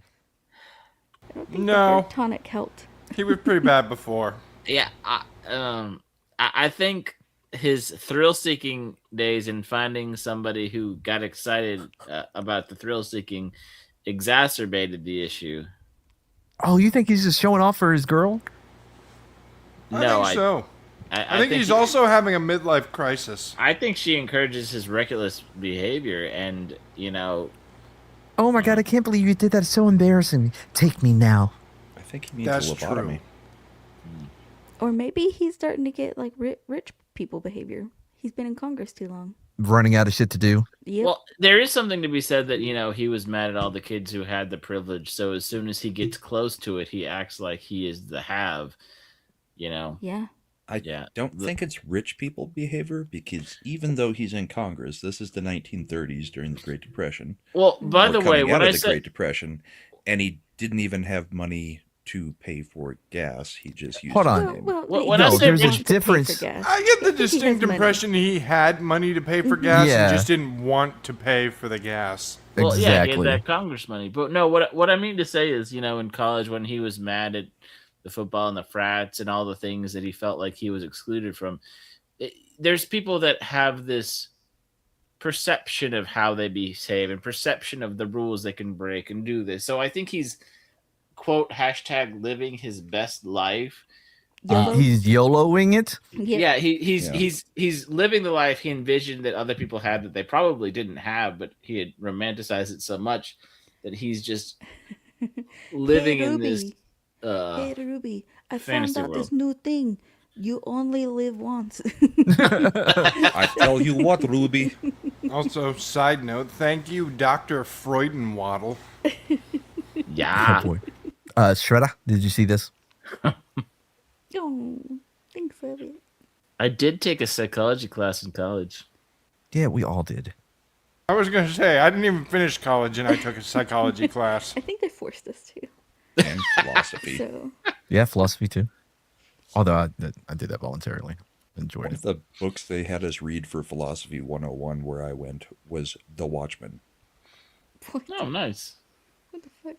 I don't think No. the tonic helped. He was pretty bad before. Yeah. I think his thrill-seeking days in finding somebody who got excited about the thrill-seeking exacerbated the issue. Oh, you think he's just showing off for his girl? No, I think so. I think he's he- also having a midlife crisis. I think she encourages his reckless behavior, and Oh my god, I can't believe you did that. It's so embarrassing. Take me now. I think he needs That's a lobotomy. true. Or maybe he's starting to get like rich people behavior. He's been in Congress too long. Running out of shit to do. Yep. Well, there is something to be said that he was mad at all the kids who had the privilege. So as soon as he gets close to it, he acts like he is the have. Yeah. I don't think it's rich people behavior because even though he's in Congress, this is the 1930s during the Great Depression. Well, by We're the way, coming what out I of the said. Great Depression, and he didn't even have money to pay for gas. He just used Hold his on. name. Well, When he I has say money there's to a pay for difference- gas. I get the I think he has distinct money. impression he had money to pay for gas Yeah. and just didn't want to pay for the gas. Well, yeah, he had Exactly. that Congress money. But no, what I mean to say is, in college when he was mad at the football and the frats and all the things that he felt like he was excluded from, there's people that have this perception of how they behave and perception of the rules they can break and do this. So I think he's quote # living his best life. YOLO? He's YOLOing it. Yeah, he's Yeah. he's living the life he envisioned that other people had that they probably didn't have, but he had romanticized it so much that he's just living Hey, in Ruby. this. Hey, Ruby, I found fantasy out this world. new thing. You only live once. I tell you what, Ruby. Also, side note, thank you, Dr. Freudenwaddle. Yeah. Oh boy. Shredder, did you see this? Oh, thanks, Elliot. I did take a psychology class in college. Yeah, we all did. I was going to say, I didn't even finish college and I took a psychology class. I think they forced us to. And philosophy. So, Yeah, philosophy too. Although I did that voluntarily. Enjoyed One it. of the books they had us read for Philosophy 101 where I went was The Watchmen. what, Oh, nice. what the fuck?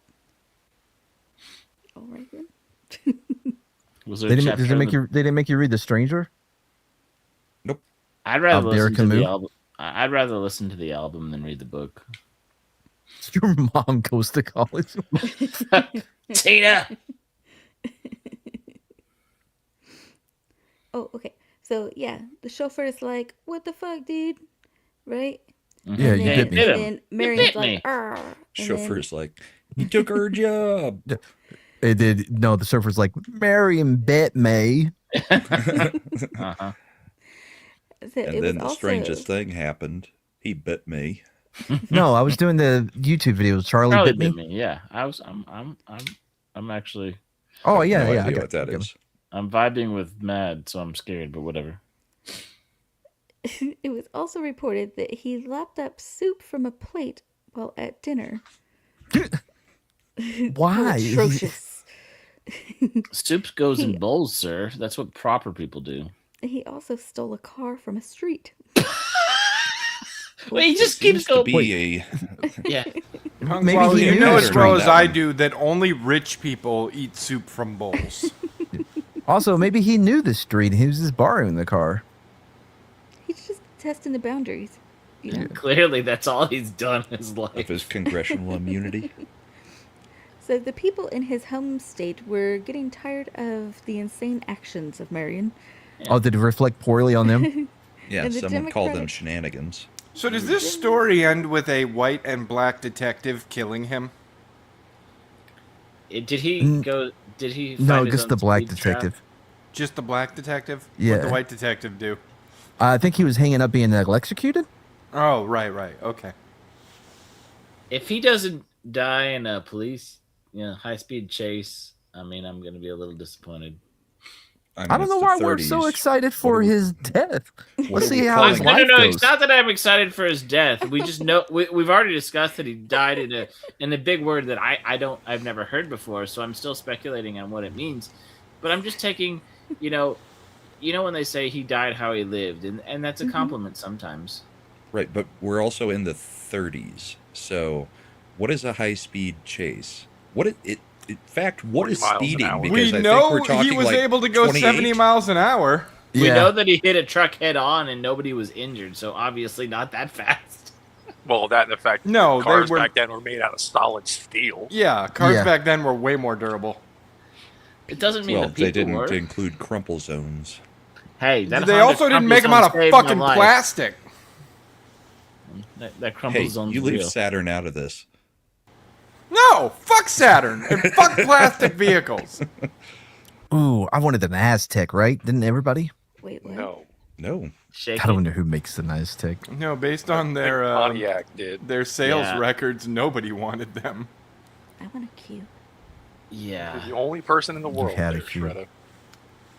All right then. Was there They a didn't, chapter did they in make the- you? They didn't make you read The Stranger? I'd rather Derek listen to the Camus? album. I'd rather listen to the album than read the book. Your mom goes to college. Tina. Oh, okay. So yeah, the chauffeur is like, "What the fuck, dude?" Right? Yeah, And you then, bit me. Hit him. And then You Marion's bit me. like, "Arr." And then- Chauffeur's like, he took her job. It did. No, the surfer's like, Marion bet me. Uh-huh. so it And was then the also- strangest thing happened. He bit me. No, I was doing the YouTube video. Charlie Probably bit me. bit me. Yeah, I'm actually Oh yeah, no yeah. I idea got what that got it. is. I'm vibing with Mad, so I'm scared, but whatever. It was also reported that he lapped up soup from a plate while at dinner. Why? Atrocious. Soup goes in He- bowls, sir. That's what proper people do. He also stole a car from a street. Wait, he just Seems keeps to going. be a Yeah. Punk, Maybe well, he you knew know that as well street. as I do that only rich people eat soup from bowls. Also, maybe he knew the street and he was just borrowing the car. He's just testing the boundaries. You know? Clearly, that's all he's done in his of life. his congressional immunity. So the people in his home state were getting tired of the insane actions of Marion. Oh, did it reflect poorly on them? Yeah, And the someone called them Democratic- shenanigans. So does this story end with a white and black detective killing him? Did he go? Did he? No, find his just own the black speed trap? detective. Just the black detective? Yeah. What'd the white detective do? I think he was hanging up being electrocuted. Oh, right. Okay. If he doesn't die in a police, high speed chase, I mean, I'm gonna be a little disappointed. I I don't know why we're so excited for his death. Let's see how his No, life no, goes. it's not that I'm excited for his death. We just know we've already discussed that he died in a big word that I've never heard before. So I'm still speculating on what it means. But I'm just taking, when they say he died how he lived, and that's a compliment sometimes. Right, but we're also in the 30s. So, what is a high-speed chase? In fact, what 40 is miles an speeding? hour. Because We I think know we're talking he was like able to go 28. 70 miles an hour. We Yeah. know that he hit a truck head on and nobody was injured, so obviously not that fast. Well, that and the fact No, that cars they were- back then were made out of solid steel. Yeah, cars Yeah. back then were way more durable. It doesn't mean Well, the people they didn't were. include crumple zones. Hey, that They Honda also didn't crumple make them zone out of saved my fucking life. plastic. That crumple Hey, zone's you leave real. Saturn out of this. No, fuck Saturn and fuck plastic vehicles. Ooh, I wanted an Aztec, right? Didn't everybody? Wait, what? No, No. Shake I it. wonder who makes an Aztec. No, based on I think their Pontiac did. their sales Yeah. records, nobody wanted them. I want a cube. Yeah. You're the only person in the world had a there, cube. Shredder.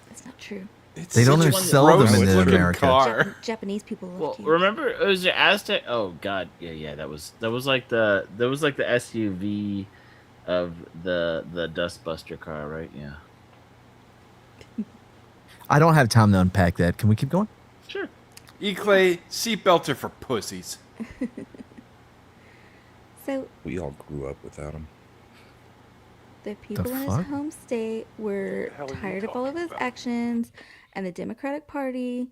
That's not true. It's They don't such even a sell them in gross-looking America. car. Japanese people love Well, cubes. remember it was the Aztec. Oh God, yeah. That was like the SUV of the Dustbuster car, right? Yeah. I don't have time to unpack that. Can we keep going? Sure. E-Clay, seatbelts are for pussies. So We all grew up without them. the people in fuck? his home state were hell are you tired of all of talking his about? actions, and the Democratic Party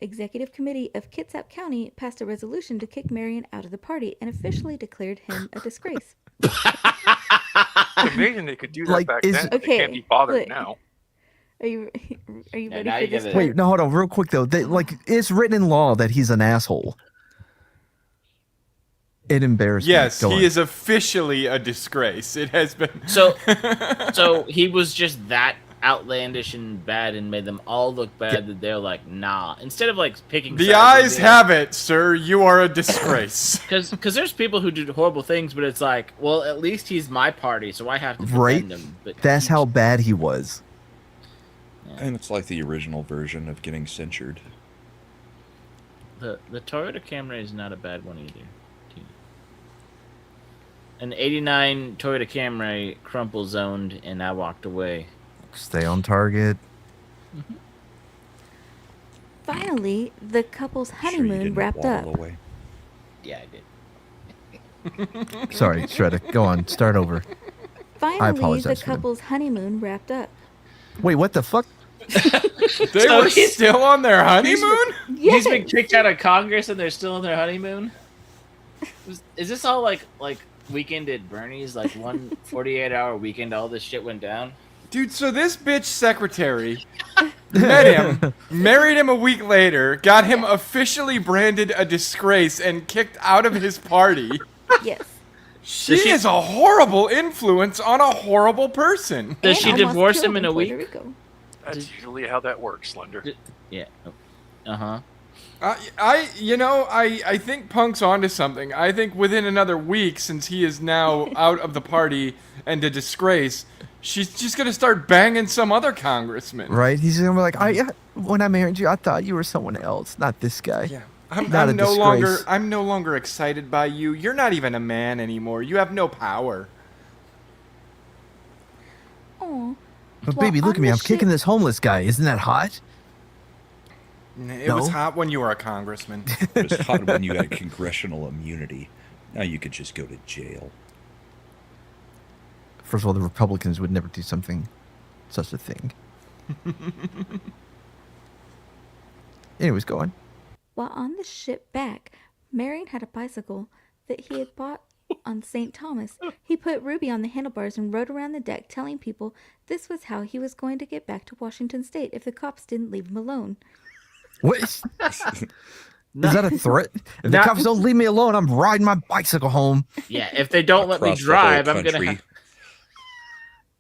Executive Committee of Kitsap County passed a resolution to kick Marion out of the party and officially declared him a disgrace. It's amazing they could do that Like, back is- then. They Okay, can't be bothered look. now. Are you Yeah, ready now for you this? get it. part? Wait, no, hold on, real quick though. It's written in law that he's an asshole. It embarrassed Yes, me. Go he on. is officially a disgrace. It has been. So he was just that outlandish and bad and made them all look bad that they're like, nah. Instead of like picking The eyes have it, sir. You are a disgrace. because there's people who do horrible things, but it's like, well, at least he's my party, so I have to defend Right? him. But That's he- how bad he was. And it's like the original version of getting censured. the Toyota Camry is not a bad one either. An '89 Toyota Camry crumple zoned, and I walked away. Stay on target. Finally, the couple's Sure you honeymoon didn't wrapped up. waddle away. Yeah, I did. Sorry, Shredder. Go on. Start over. Finally, the apologize for them. couple's honeymoon wrapped up. Wait, what the fuck? They So were he's- still on their honeymoon? He's been kicked out of Congress, and they're still on their honeymoon. Is this all like weekend at Bernie's, like one 48-hour weekend? All this shit went down. Dude, so this bitch secretary met him, married him a week later, got him officially branded a disgrace, and kicked out of his party. Yes. She is a horrible influence on a horrible person. Does And she almost divorce killed him in a Puerto week? Rico. That's usually how that works, Slender. Yeah. Uh-huh. I think Punk's onto something. I think within another week, since he is now out of the party and a disgrace, she's just gonna start banging some other congressman. Right? He's gonna be like, when I married you, I thought you were someone else, not this guy. Yeah. I'm Not a disgrace. I'm no longer excited by you. You're not even a man anymore. You have no power. But Well, baby, look on at me. the I'm kicking ship- this homeless guy. Isn't that hot? It was No. hot when you were a congressman. It was hot when you got congressional immunity. Now you could just go to jail. First of all, the Republicans would never do such a thing. Anyways, go on. While on the ship back, Marion had a bicycle that he had bought on St. Thomas. He put Ruby on the handlebars and rode around the deck telling people this was how he was going to get back to Washington State if the cops didn't leave him alone. What? Is that a threat? If the Not- cops don't leave me alone, I'm riding my bicycle home. Yeah, if they don't let me Across the whole drive, I'm gonna. country.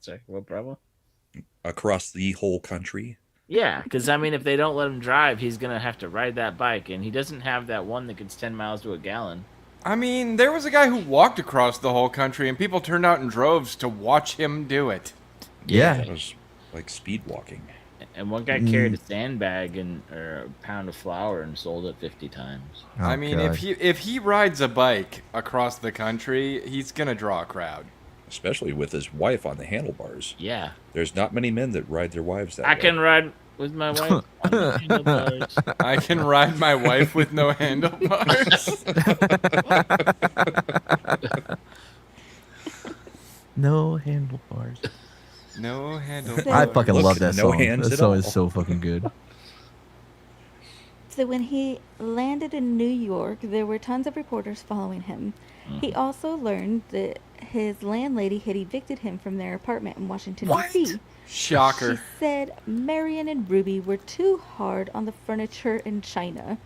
Sorry, what problem? Across the whole country. Yeah, because I mean, if they don't let him drive, he's gonna have to ride that bike, and he doesn't have that one that gets 10 miles to a gallon. I mean, there was a guy who walked across the whole country, and people turned out in droves to watch him do it. Yeah. That was like speed walking. And one guy carried a sandbag or a pound of flour and sold it 50 times. Oh, I mean, God. if he rides a bike across the country, he's gonna draw a crowd. Especially with his wife on the handlebars. Yeah, There's not many men that ride their wives that I way. can ride with my wife on the handlebars. I can ride my wife with no handlebars. No handlebars. No handlebars. I fucking Look, love that no song. hands That at song all. is so fucking good. So when he landed in New York, there were tons of reporters following him. He also learned that his landlady had evicted him from their apartment in Washington, What? D.C. Shocker. She said Marion and Ruby were too hard on the furniture and china.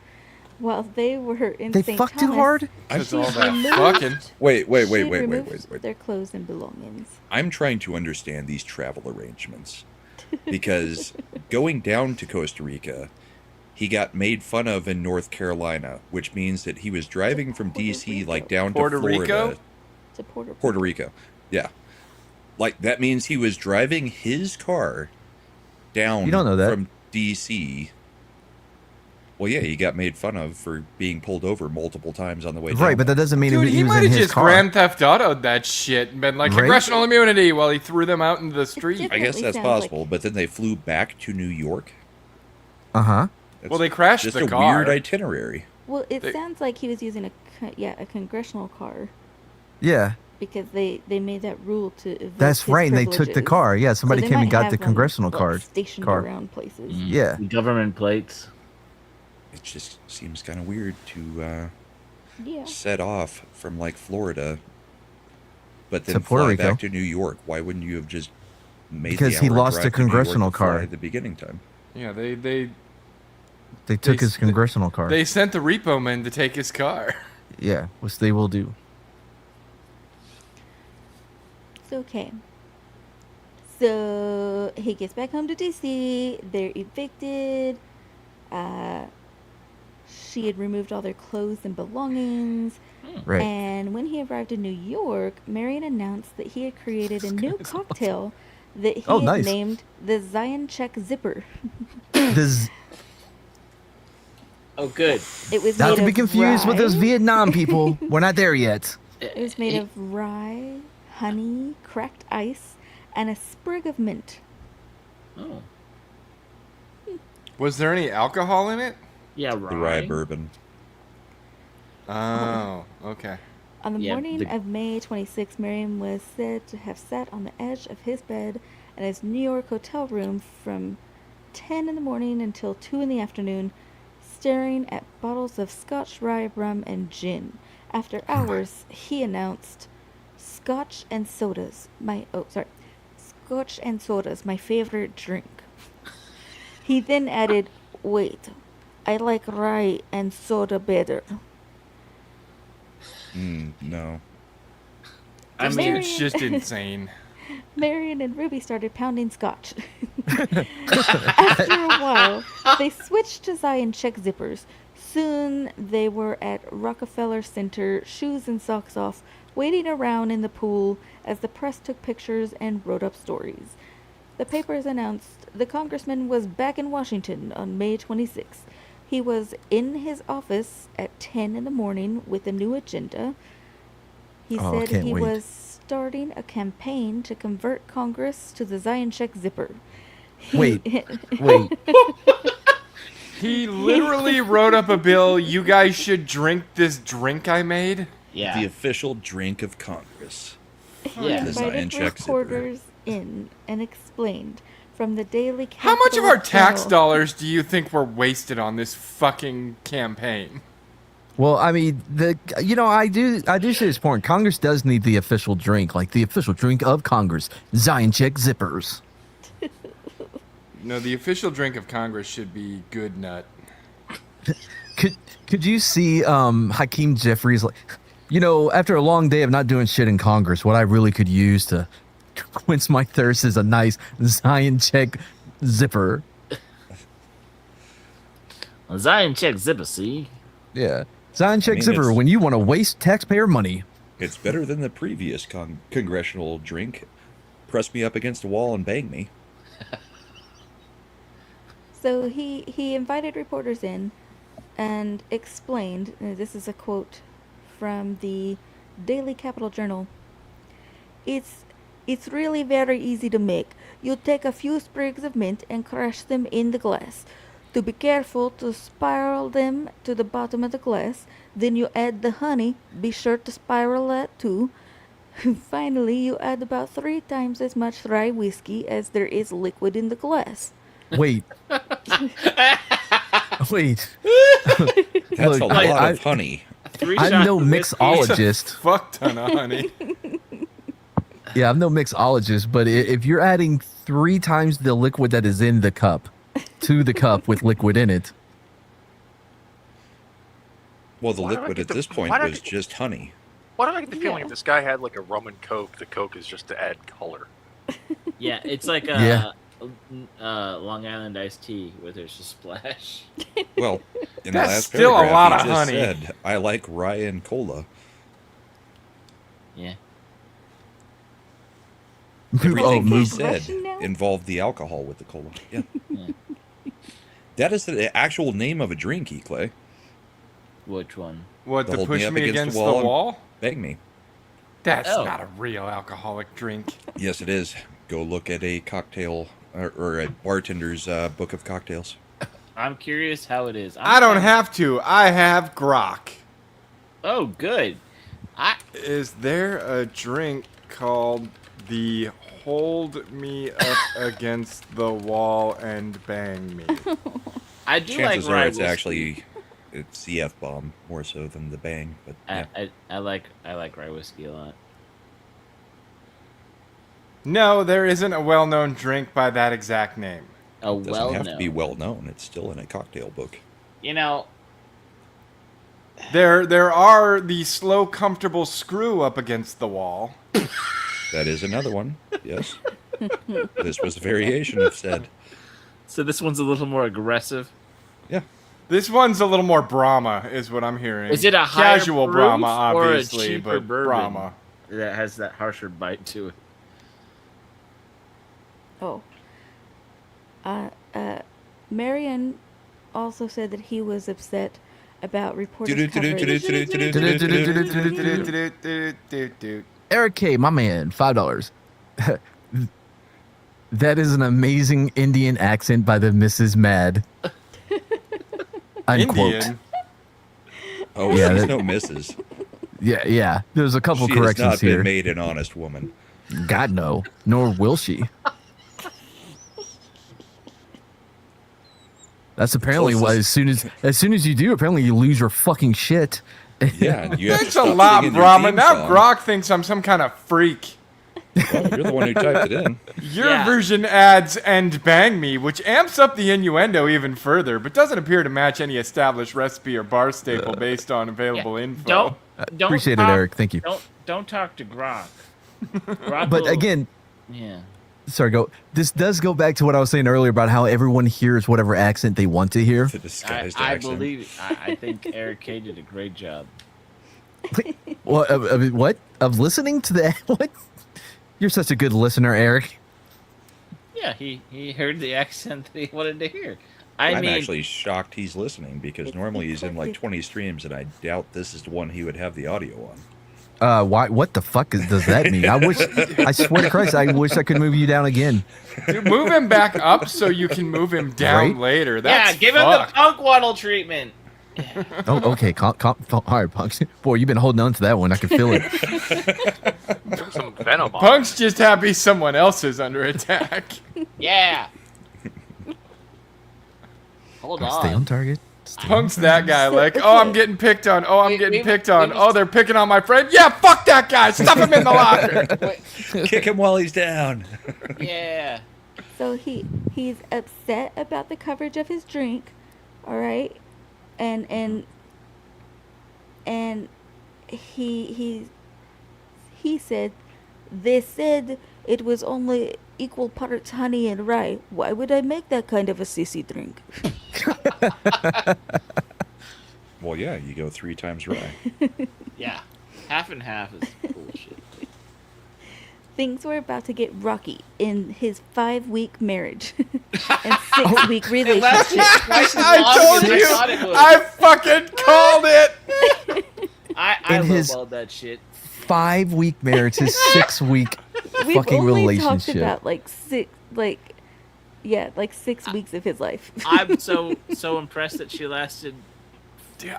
While they were in They St. fuck too Thomas, hard? Because she all that removed- fucking. Wait. she removed their clothes and belongings. I'm trying to understand these travel arrangements. Because going down to Costa Rica, he got made fun of in North Carolina, which means that he was driving from Puerto D.C. Rico. like down Puerto to Florida. Rico? To Puerto Rico. Yeah. Like that means he was driving his car down You don't know that. from DC. Well, yeah, he got made fun of for being pulled over multiple times on the way down. Right, but that doesn't mean Dude, he he was might in have his just car. Grand Theft Auto'd that shit and been like, Right? congressional immunity while he threw them out into the street. just- I guess definitely that's sounds like- possible, but then they flew back to New York. Uh-huh. That's Well, they crashed just the a car. weird itinerary. Well, it They- sounds like he was using a congressional car Yeah. because they made that rule to evoke That's his right, and they took the privileges. car. Yeah, So somebody they came and might got have the them, congressional like, card. stationed car. around places. Yeah. Government plates. It just seems kind of weird to Yeah. set off from like Florida, but To then Puerto fly Rico. back to New York. Why wouldn't you have just made Because the he hour lost drive a to New York congressional to fly car. at the beginning time? Yeah, They took They- his congressional car. they sent the repo man to take his car. Yeah, which they will do. It's okay. So he gets back home to DC. They're evicted. She had removed all their clothes and belongings. Right. And when he arrived in New York, Marion announced that he had created a new cocktail that he Oh, had nice. named the Zioncheck Zipper. This, Oh, good. It was not made to be of confused with those rye. Vietnam people. We're not there yet. It was made of rye, honey, cracked ice, and a sprig of mint. Oh, Was there any alcohol in it? yeah, The rye bourbon. Oh, okay. On the Yeah, morning the- of May 26, Marion was said to have sat on the edge of his bed in his New York hotel room from 10 in the morning until 2 in the afternoon, staring at bottles of Scotch rye rum and gin. After hours, he announced, Scotch and sodas, Scotch and sodas, my favorite drink. He then added, wait, I like rye and soda better. No. I This mean, dude's just insane. Marion and Ruby started pounding scotch. After a while, they switched to Zioncheck zippers. Soon they were at Rockefeller Center, shoes and socks off, waiting around in the pool as the press took pictures and wrote up stories. The papers announced the congressman was back in Washington on May 26th. He was in his office at 10 in the morning with a new agenda. He Oh, said can't he wait. was starting a campaign to convert Congress to the Zioncheck zipper. Wait, wait. He literally wrote up a bill. You guys should drink this drink I made. Yeah. The official drink of Congress. Yeah. The Invited Zioncheck zipper. reporters in and explained from the Daily How much of Capital our tax Journal- dollars do you think were wasted on this fucking campaign? Well, I mean, I do say this point. Congress does need the official drink, like the official drink of Congress, Zioncheck zippers. No, the official drink of Congress should be Good Nut. Could you see Hakeem Jeffries like, after a long day of not doing shit in Congress, what I really could use to quench my thirst is a nice Zioncheck zipper. A Zioncheck zipper, see? Yeah, Zioncheck I mean, zipper it's- when you want to waste taxpayer money. It's better than the previous congressional drink. Press me up against a wall and bang me. So he invited reporters in and explained, this is a quote from the Daily Capital Journal. It's really very easy to make. You take a few sprigs of mint and crush them in the glass. To be careful to spiral them to the bottom of the glass. Then you add the honey. Be sure to spiral that too. Finally, you add about 3 times as much rye whiskey as there is liquid in the glass. Wait. Wait. That's Look, a lot I- of honey. 3 I'm shots no of whiskey. mixologist. Fuck ton of honey. Yeah, I'm no mixologist, but if you're adding 3 times the liquid that is in the cup to the cup with liquid in it, Well, the Why do I liquid get at the- this point why do I was get- just honey. Why do I get the feeling Yeah. if this guy had like a rum and coke, the coke is just to add color? Yeah, it's like Yeah. Long Island iced tea where there's a splash. Well, in That's the last still a paragraph, lot he of just honey. said, I like rye and cola. Yeah. Everything he move. said Rushing now? involved the alcohol with the cola. Yeah. Yeah. That is the actual name of a drink, Clay. Which one? What, To to hold me push up me against against the the wall and- wall? Bang me. That's Oh. not a real alcoholic drink. Yes, it is. Go look at a cocktail or a bartender's book of cocktails. I'm curious how it is. I don't have to. I have grok. Oh, good. Is there a drink called the Hold Me Up Against the Wall and Bang Me? I do Chances like are rye it's whiskey. actually it's the F bomb more so than the bang. But yeah. I like rye whiskey a lot. No, there isn't a well-known drink by that exact name. Oh, It doesn't well, have no. to be well known. It's still in a cocktail book. You know, There are the slow, comfortable screw up against the wall. That is another one. Yes. This was a variation of said. so this one's a little more aggressive. Yeah. This one's a little more Brahma, is what I'm hearing. Is it a higher casual proof Brahma, or a obviously, cheaper but bourbon? Brahma. That has that harsher bite to it. Oh. Marion also said that he was upset about reporters coverage. Eric K, my man, $5. That is an amazing Indian accent by the Mrs. Mad. Unquote. Indian. Oh, Yeah, she's that- no misses. Yeah. There's a couple She has corrections not been here. made an honest woman. God no, nor will she. That's apparently why. As soon as you do, apparently you lose your fucking shit. Yeah, and you have to Thanks a stop lot, singing your Brahma. theme Now song. Grok thinks I'm some kind of freak. Well, you're the one who typed it in. Your Yeah. version adds "and bang me," which amps up the innuendo even further, but doesn't appear to match any established recipe or bar staple based on available info. Don't Appreciate it, talk- Eric. Thank you. Don't talk to Grok. Grok But will- again, yeah. sorry, go. This does go back to what I was saying earlier about how everyone hears whatever accent they want to hear. The disguised I accent. believe it. I think Eric K did a great job. What? What? Of listening to the what? You're such a good listener, Eric. Yeah, he heard the accent that he wanted to hear. I I'm mean, actually shocked he's listening because normally he's in like 20 streams, and I doubt this is the one he would have the audio on. Why? What the fuck does that mean? I swear to Christ, I wish I could move you down again. Dude, move him back up so you can move him down Right? later. That's give him the fucked. punk waddle treatment. Oh, okay. All right, Punks. Boy, you've been holding on to that one. I can feel it. Put some venom on. Punk's just happy someone else is under attack. Yeah. Hold Stay on on. target. Punk's that guy, like, oh, I'm getting picked on. Oh, I'm getting picked on. Oh, they're picking on my friend. Yeah, fuck that guy. Stuff him in the locker. Kick him while he's down. Yeah. So he's upset about the coverage of his drink, all right, and he said they said it was only equal parts honey and rye. Why would I make that kind of a sissy drink? Well, yeah, you go 3 times rye. Yeah. Half and half is bullshit. Things were about to get rocky in his 5-week marriage and 6-week relationship. I told you. I fucking called it. I In his- lowballed that shit. 5-week marriage, his 6-week We've fucking only talked relationship. about like 6 weeks of his life. I'm so impressed that she lasted.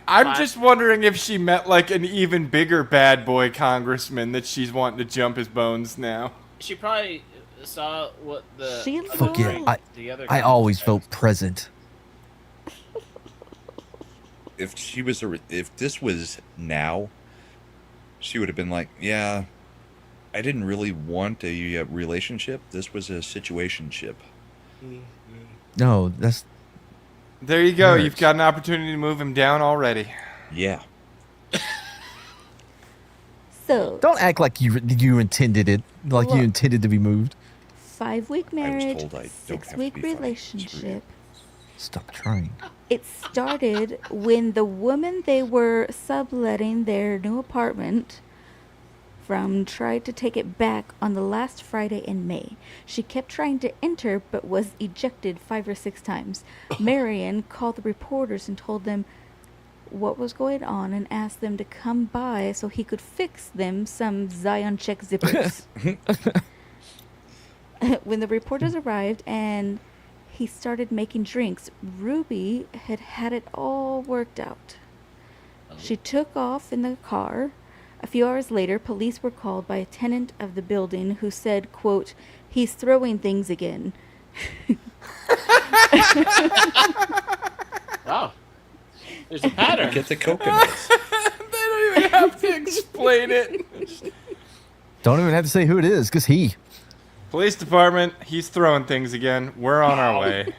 I'm just wondering if she met like an even bigger bad boy congressman that she's wanting to jump his bones now. She probably saw what the. She other Fuck yeah, guy- the other I guy always said. felt present. If this was now, she would have been like, yeah, I didn't really want a relationship. This was a situationship. No, that's There you go. Marriage. You've got an opportunity to move him down already. Yeah. So, don't act like you intended it, like you Look. intended to be moved. 5-week marriage, told I don't have to 6-week be funny. relationship. Stop trying. It started when the woman they were subletting their new apartment from tried to take it back on the last Friday in May. She kept trying to enter but was ejected 5 or 6 times. Marion called the reporters and told them what was going on and asked them to come by so he could fix them some Zioncheck zippers. When the reporters arrived and he started making drinks, Ruby had it all worked out. She took off in the car. A few hours later, police were called by a tenant of the building who said, quote, "He's throwing things again." Wow. There's a pattern. Get the coconuts. They don't even have to explain it. Don't even have to say who it is, because he. Police department, he's throwing things again. We're on our way.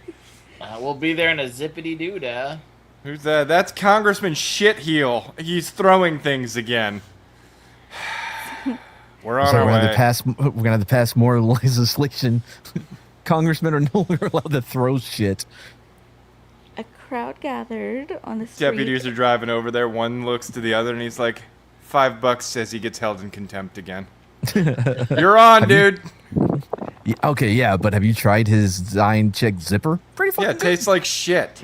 We'll be there in a zippity doo-dah. Who's that? That's Congressman Shitheel. He's throwing things again. We're on So our we're way. gonna have to pass more legislation. Congressmen are no longer allowed to throw shit. A crowd gathered on the street. Deputies are driving over there. One looks to the other and he's like, $5 says he gets held in contempt again. You're on, dude. Yeah, okay, yeah, but have you tried his Zioncheck zipper? Pretty fucking Yeah, it tastes like shit.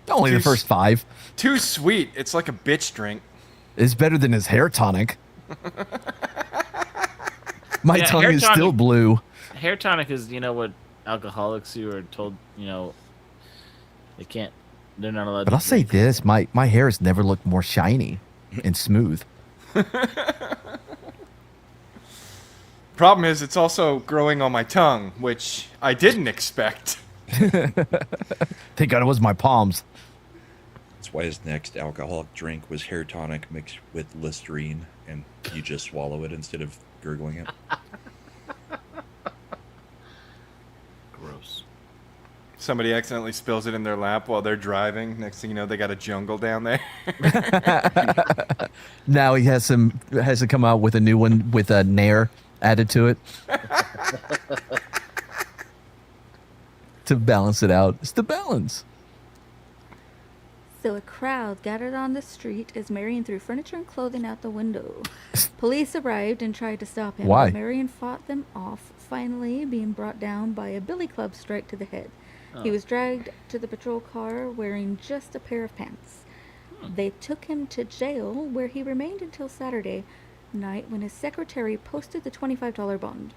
Only the first 5. Too sweet. It's like a bitch drink. It's better than his hair tonic. My Yeah, tongue hair is tonic- still blue. Hair tonic is, what alcoholics who are told, they can't, they're not allowed But to I'll say drink. this, my hair has never looked more shiny and smooth. Problem is, it's also growing on my tongue, which I didn't expect. Thank God it was my palms. That's why his next alcoholic drink was hair tonic mixed with Listerine, and you just swallow it instead of gurgling it. Gross. Somebody accidentally spills it in their lap while they're driving. Next thing you know, they got a jungle down there. Now he has to come out with a new one with a Nair added to it. To balance it out. It's the balance. So a crowd gathered on the street as Marion threw furniture and clothing out the window. Police arrived and tried to stop him. Why? But Marion fought them off, finally being brought down by a billy club strike to the head. He was dragged to the patrol car wearing just a pair of pants. They took him to jail, where he remained until Saturday night when his secretary posted the $25 bond.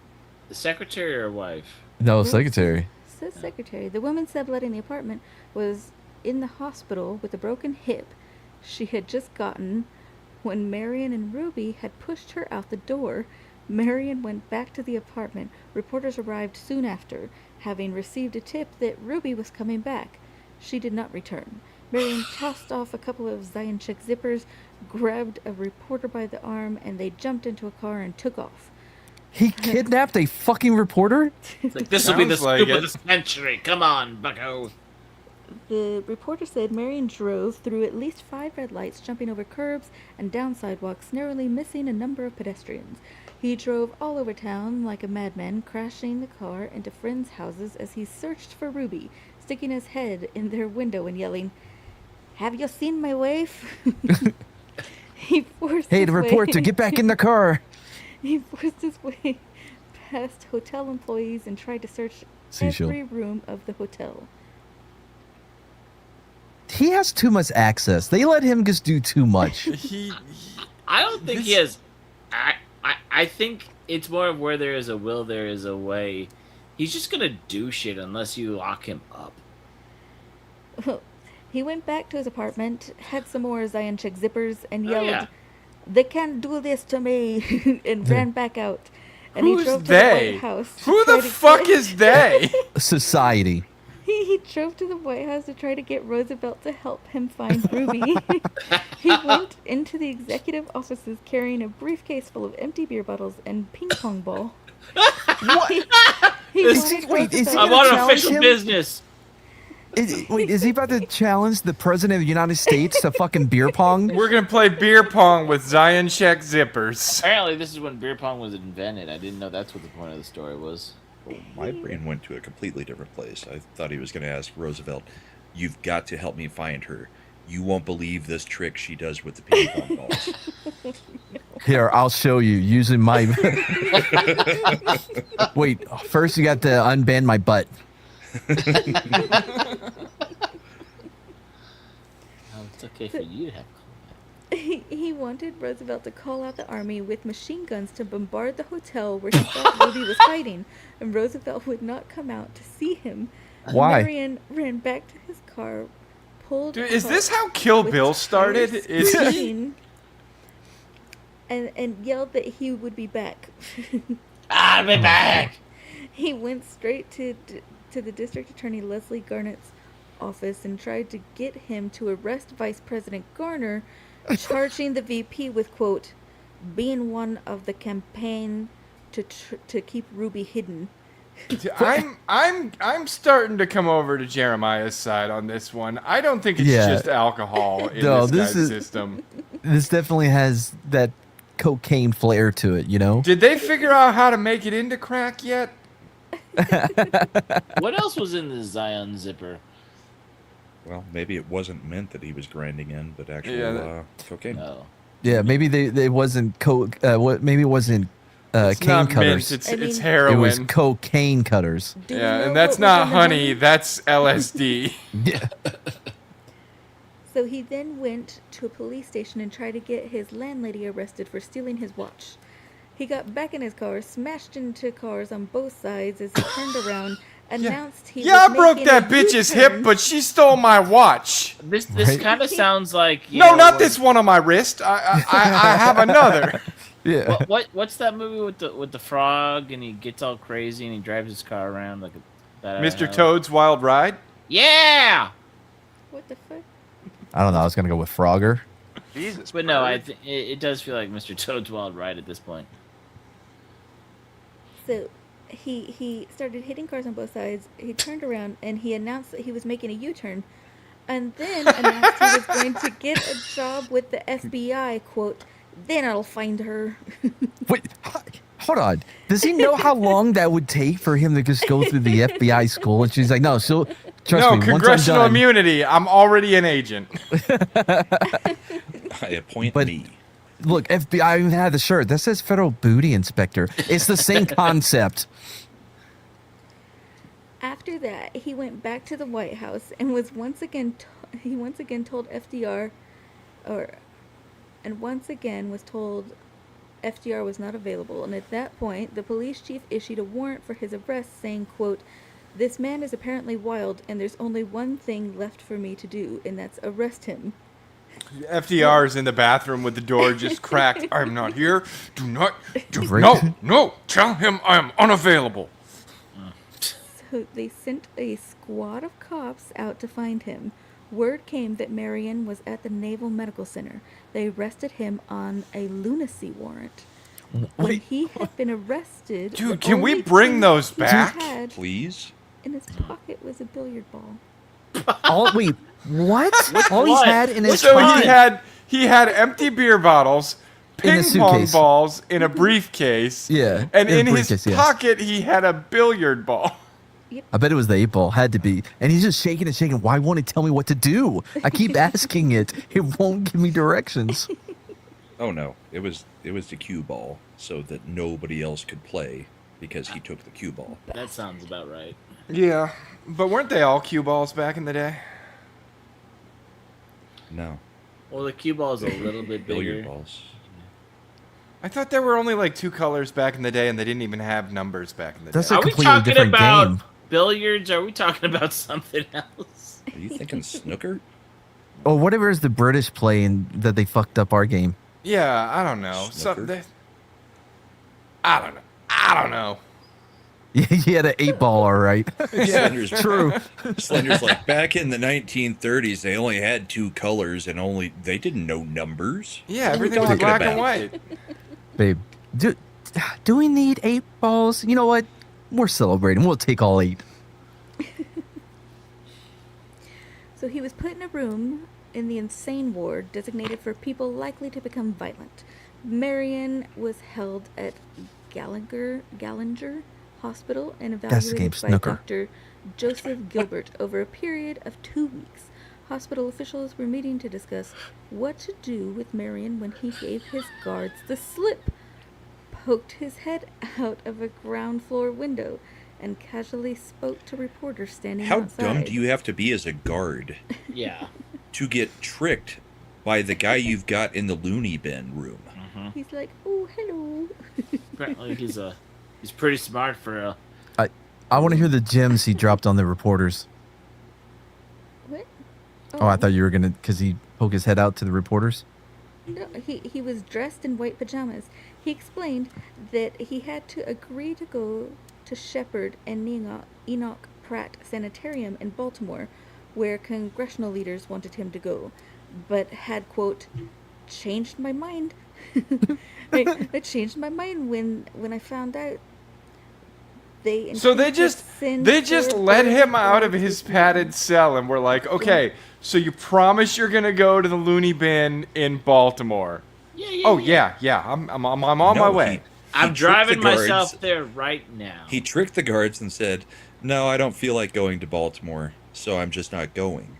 The secretary or wife? No, Well, secretary. Says secretary. The woman subletting the apartment was in the hospital with a broken hip she had just gotten when Marion and Ruby had pushed her out the door. Marion went back to the apartment. Reporters arrived soon after, having received a tip that Ruby was coming back. She did not return. Marion tossed off a couple of Zioncheck zippers, grabbed a reporter by the arm, and they jumped into a car and took off. He kidnapped a fucking reporter? It's like, this will be the Sounds like scoop it. of the century. Come on, bucko. The reporter said Marion drove through at least 5 red lights, jumping over curbs and down sidewalks, narrowly missing a number of pedestrians. He drove all over town like a madman, crashing the car into friends' houses as he searched for Ruby, sticking his head in their window and yelling, "Have you seen my wife?" He forced Hey, his the reporter, way- get back in the car. He forced his way past hotel employees and tried to search Seashell. every room of the hotel. He has too much access. They let him just do too much. He I don't think he This- has. I think it's more of where there is a will, there is a way. He's just gonna do shit unless you lock him up. Well, he went back to his apartment, had some more Zioncheck zippers, and Oh, yelled, yeah. "They can't do this to me," and ran back out. And he Who's drove to they? the White House. to Who try the to fuck get- is they? Society. He drove to the White House to try to get Roosevelt to help him find Ruby. He went into the executive offices carrying a briefcase full of empty beer bottles and ping pong ball. What? He Is he- wanted wait, is he Roosevelt- I gonna want challenge official him? business. Wait, is he about to challenge the president of the United States to fucking beer pong? We're gonna play beer pong with Zioncheck zippers. Apparently, this is when beer pong was invented. I didn't know that's what the point of the story was. Oh, my brain went to a completely different place. I thought he was going to ask Roosevelt, "You've got to help me find her. You won't believe this trick she does with the ping pong balls." Here, I'll show you using my. Wait, first you got to unbend my butt. Oh, it's okay for you to have. He wanted Roosevelt to call out the army with machine guns to bombard the hotel where he thought Ruby was hiding, and Roosevelt would not come out to see him. Why? Marion ran back to his car, pulled. Dude, is out this how Kill with Bill started? tires Is he? screaming, and yelled that he would be back. I'll be back. He went straight to the district attorney Leslie Garnett's office and tried to get him to arrest Vice President Garner, charging the VP with, quote, being one of the campaign to keep Ruby hidden. I'm starting to come over to Jeremiah's side on this one. I don't think it's Yeah. just alcohol in No, this this guy's is- system. This definitely has that cocaine flair to it, you know? Did they figure out how to make it into crack yet? What else was in the Zion zipper? Well, maybe it wasn't mint that he was grinding in, but actual Yeah, cocaine. No. Yeah, maybe they wasn't coke. Maybe it wasn't It's cane not cutters. mint. It's I mean- it's It heroin. was cocaine cutters. Do we Yeah, know and that's what was not in the honey. money? That's LSD. Yeah. So he then went to a police station and tried to get his landlady arrested for stealing his watch. He got back in his car, smashed into cars on both sides as he turned around, announced he Yeah, I was broke making that a bitch's U-turn. hip, but she stole my watch. This Right. kind of sounds like No, not this one on my wrist. I have another. Yeah. What's that movie with the frog and he gets all crazy and he drives his car around like a bat out of Mr. hell? Toad's Wild Ride. Yeah, What the fuck? I don't know. I was gonna go with Frogger. Jesus. but no, Bird. it does feel like Mr. Toad's Wild Ride at this point. So he started hitting cars on both sides. He turned around and he announced that he was making a U-turn, and then announced he was going to get a job with the FBI. Quote, then I'll find her. Wait, hold on. Does he know how long that would take for him to just go through the FBI school? And she's like, no, she'll trust No, me. congressional once I'm done, immunity. I'm already an agent. I appoint But- me. Look, FBI. I even had the shirt that says Federal Booty Inspector. It's the same concept. After that, he went back to the White House and was once again told FDR and once again was told FDR was not available, and at that point, the police chief issued a warrant for his arrest, saying, quote, "This man is apparently wild, and there's only one thing left for me to do, and that's arrest him." FDR's in the bathroom with the door just cracked. I'm not here. No, tell him I'm unavailable. So they sent a squad of cops out to find him. Word came that Marion was at the Naval Medical Center. They arrested him on a lunacy warrant. When Wait. he had been arrested, Dude, the can we only bring thing those he back? had Please? in his pocket was a billiard ball. Wait, what? All he's what? had in his So pocket. he had empty beer bottles, In a ping pong suitcase. balls in a briefcase. Yeah, And in a in his briefcase, yes. pocket he had a billiard ball. I bet it was the 8-ball. Had to be. And he's just shaking and shaking. Why won't it tell me what to do? I keep asking it. It won't give me directions. Oh no, it was the cue ball, so that nobody else could play because he took the cue ball. That sounds about right. Yeah, but weren't they all cue balls back in the day? No, Well, the cue ball is a little bit billiard bigger. balls. I thought there were only like 2 colors back in the day, and they didn't even have numbers back in the That's day. a Are we completely talking different about game. billiards? Or are we talking about something else? Are you thinking snooker? Oh, whatever is the British playing that they fucked up our game. Yeah, I don't know. Snooker? I don't know. He had an 8-ball, all right. Slender's, True. Slender's like, back in the 1930s, they only had 2 colors and they didn't know numbers. Yeah, What are we everything was talking black and about? white. Babe, do we need 8 balls? You know what? We're celebrating. We'll take all 8. So he was put in a room in the insane ward designated for people likely to become violent. Marion was held at Gallinger Hospital and That's the game, evaluated by snooker. Dr. Joseph Gilbert over a period of 2 weeks. Hospital officials were meeting to discuss what to do with Marion when he gave his guards the slip, poked his head out of a ground floor window, and casually spoke to reporters standing How outside. dumb do you have to be as a guard Yeah. to get tricked by the guy you've got in the loony bin room? He's like, "Oh, hello." Apparently he's pretty smart for a. I want to hear the gems he dropped on the reporters. What? Oh, I thought you were going to, because he poked his head out to the reporters. No, he was dressed in white pajamas. He explained that he had to agree to go to Shepherd and Enoch Pratt Sanitarium in Baltimore, where congressional leaders wanted him to go, but had, quote, changed my mind. I changed my mind when I found out they So they intended to just send let four him out of birds his with me. padded cell and we're like, okay, so you promise you're gonna go to the loony bin in Baltimore? Oh yeah, I'm on my No, way. I'm tricked driving the guards. myself there right now. He tricked the guards and said, "No, I don't feel like going to Baltimore, so I'm just not going."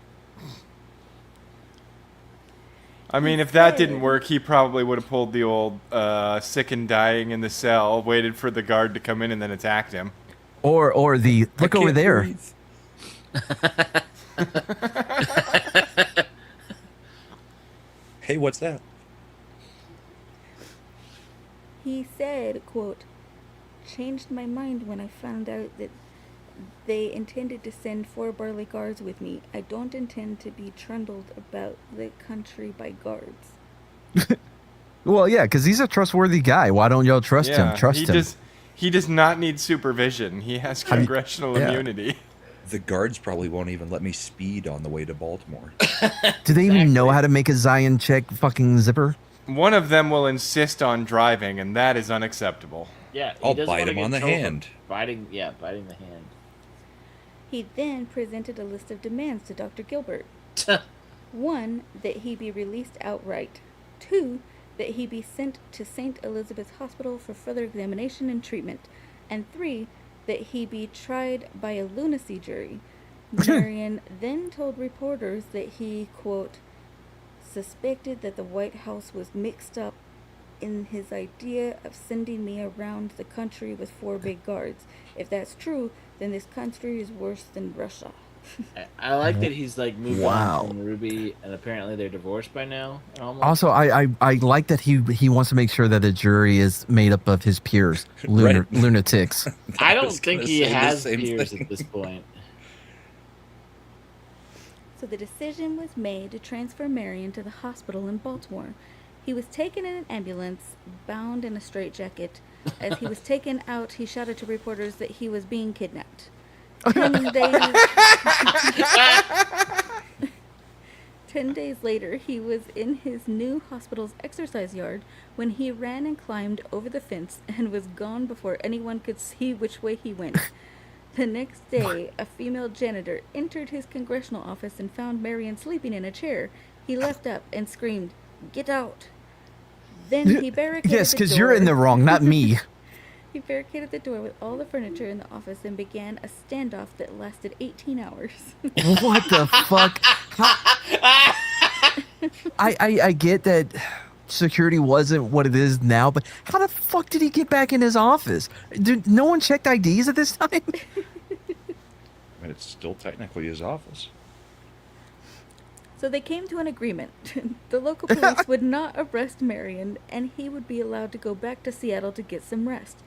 I mean, if that didn't work, he probably would have pulled the old sick and dying in the cell, waited for the guard to come in, and then attacked him. Or the, look I over can't there. breathe. Hey, what's that? He said, quote, changed my mind when I found out that they intended to send 4 burly guards with me. I don't intend to be trundled about the country by guards. Well, yeah, because he's a trustworthy guy. Why don't y'all trust him? Trust him. He does not need supervision. He has congressional yeah. immunity. The guards probably won't even let me speed on the way to Baltimore. Do they even know how to make a Zioncheck fucking zipper? One of them will insist on driving, and that is unacceptable. Yeah, he I'll doesn't bite wanna him get on the in trouble for hand. Biting the hand. He then presented a list of demands to Dr. Gilbert. 1, that he be released outright. 2, that he be sent to St. Elizabeth's Hospital for further examination and treatment. And 3, that he be tried by a lunacy jury. Marion then told reporters that he, quote, suspected that the White House was mixed up in his idea of sending me around the country with 4 big guards. If that's true, then this country is worse than Russia. I like that he's like moved Wow. on from Ruby, and apparently they're divorced by now. Almost. Also, I like that he wants to make sure that the jury is made up of his peers, Right. lunatics. I don't was think gonna he say the has same peers thing. at this point. So the decision was made to transfer Marion to the hospital in Baltimore. He was taken in an ambulance, bound in a straitjacket. As he was taken out, he shouted to reporters that he was being kidnapped. 10 days, 10 days later, he was in his new hospital's exercise yard when he ran and climbed over the fence and was gone before anyone could see which way he went. The next day, a female janitor entered his congressional office and found Marion sleeping in a chair. He leapt up and screamed, "Get out!" Then he barricaded Yes, the because you're in the door. wrong, not me. He barricaded the door with all the furniture in the office and began a standoff that lasted 18 hours. What the fuck? I get that security wasn't what it is now, but how the fuck did he get back in his office? Did no one checked IDs at this time? But it's still technically his office. So they came to an agreement. The local police would not arrest Marion, and he would be allowed to go back to Seattle to get some rest.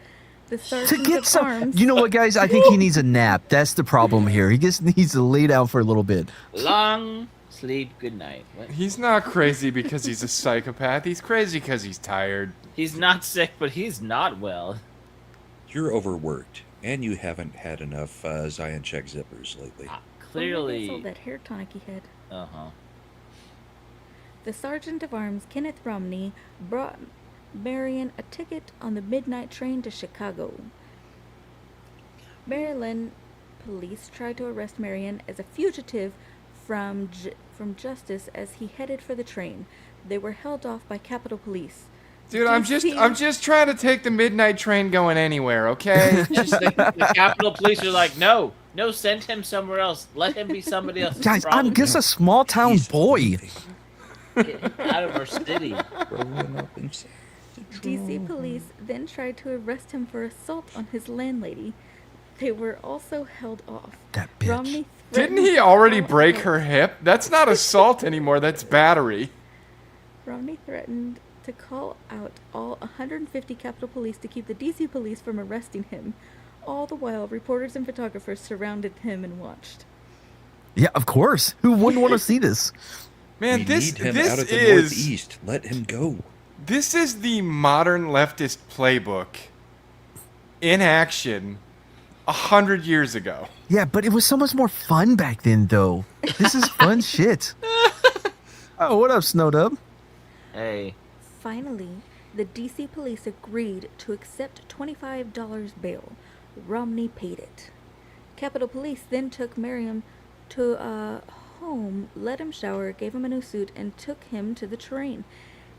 The To sergeant get of some, arms. you know what, guys? I think he needs a nap. That's the problem here. He just needs to lay down for a little bit. Long sleep, good night. What? He's not crazy because he's a psychopath. He's crazy because he's tired. He's not sick, but he's not well. You're overworked, and you haven't had enough Zioncheck zippers lately. Oh, Clearly. all that hair tonic he had. Uh huh. The sergeant of arms, Kenneth Romney, brought Marion a ticket on the midnight train to Chicago. Maryland police tried to arrest Marion as a fugitive from justice as he headed for the train. They were held off by Capitol Police. Dude, I'm just trying to take the midnight train going anywhere, okay? Just the Capitol Police are like, no, send him somewhere else. Let him be somebody else's Guys, I'm problem. just a small town He's boy. leaving. Get him out of our city. Growing up in San DC police then tried to arrest him for assault on his landlady. They were also held off. That bitch. Romney Didn't threatened he to already call break out- her hip? That's not assault anymore, that's battery. Romney threatened to call out all 150 Capitol Police to keep the DC police from arresting him. All the while, reporters and photographers surrounded him and watched. Yeah, of course. Who wouldn't want to see this? Man, we this need him this out of the is Northeast. Let him go. this is the modern leftist playbook in action 100 years ago. Yeah, but it was so much more fun back then, though. This is fun shit. Oh, what up, Snowdub? Hey, Finally, the DC police agreed to accept $25 bail. Romney paid it. Capitol Police then took Merriam to a home, let him shower, gave him a new suit, and took him to the train.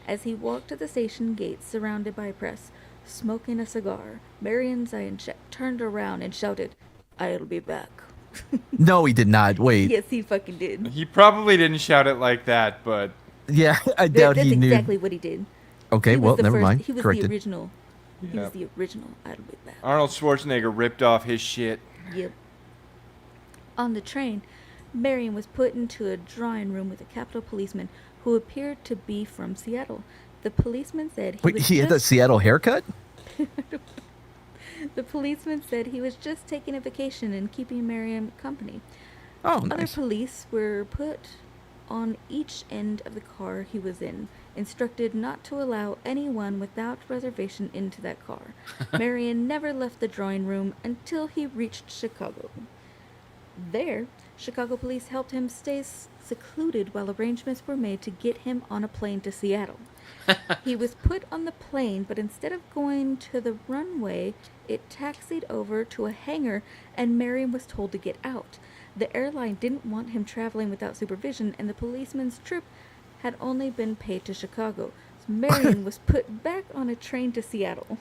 As he walked to the station gate, surrounded by press, smoking a cigar, Marion Zioncheck turned around and shouted, "I'll be back." No, he did not. Wait. Yes, he fucking did. He probably didn't shout it like that, but Yeah, I doubt That's he knew. exactly what he did. Okay, He was well, the never first- mind. He was Corrected. the original. He was Yep. the original "I'll be back." Arnold Schwarzenegger ripped off his shit. Yep. On the train, Marion was put into a drawing room with a Capitol policeman who appeared to be from Seattle. The policeman said he Wait, was he had a just, Seattle haircut? the policeman said he was just taking a vacation and keeping Marion company. Oh, Other nice. police were put on each end of the car he was in, instructed not to allow anyone without reservation into that car. Marion never left the drawing room until he reached Chicago. There, Chicago police helped him stay secluded while arrangements were made to get him on a plane to Seattle. He was put on the plane, but instead of going to the runway, it taxied over to a hangar, and Marion was told to get out. The airline didn't want him traveling without supervision, and the policeman's trip had only been paid to Chicago. So Marion was put back on a train to Seattle.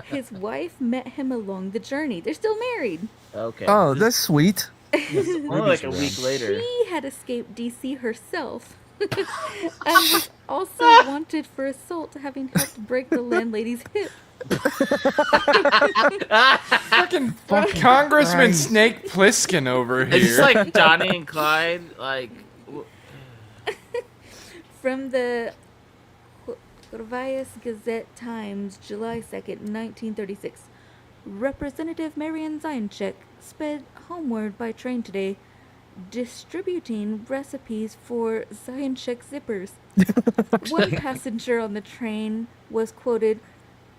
His wife met him along the journey. They're still married. okay. Oh, that's sweet. Only like a week later. She had escaped DC herself and was Also wanted for assault, having helped break the landlady's hip. Fucking Congressman Snake Plissken over It's just here. like Donnie and Clyde. Like, From the Corvallis Gazette Times, July 2nd, 1936. Representative Marian Zioncheck sped homeward by train today, distributing recipes for Zioncheck zippers. One passenger on the train was quoted,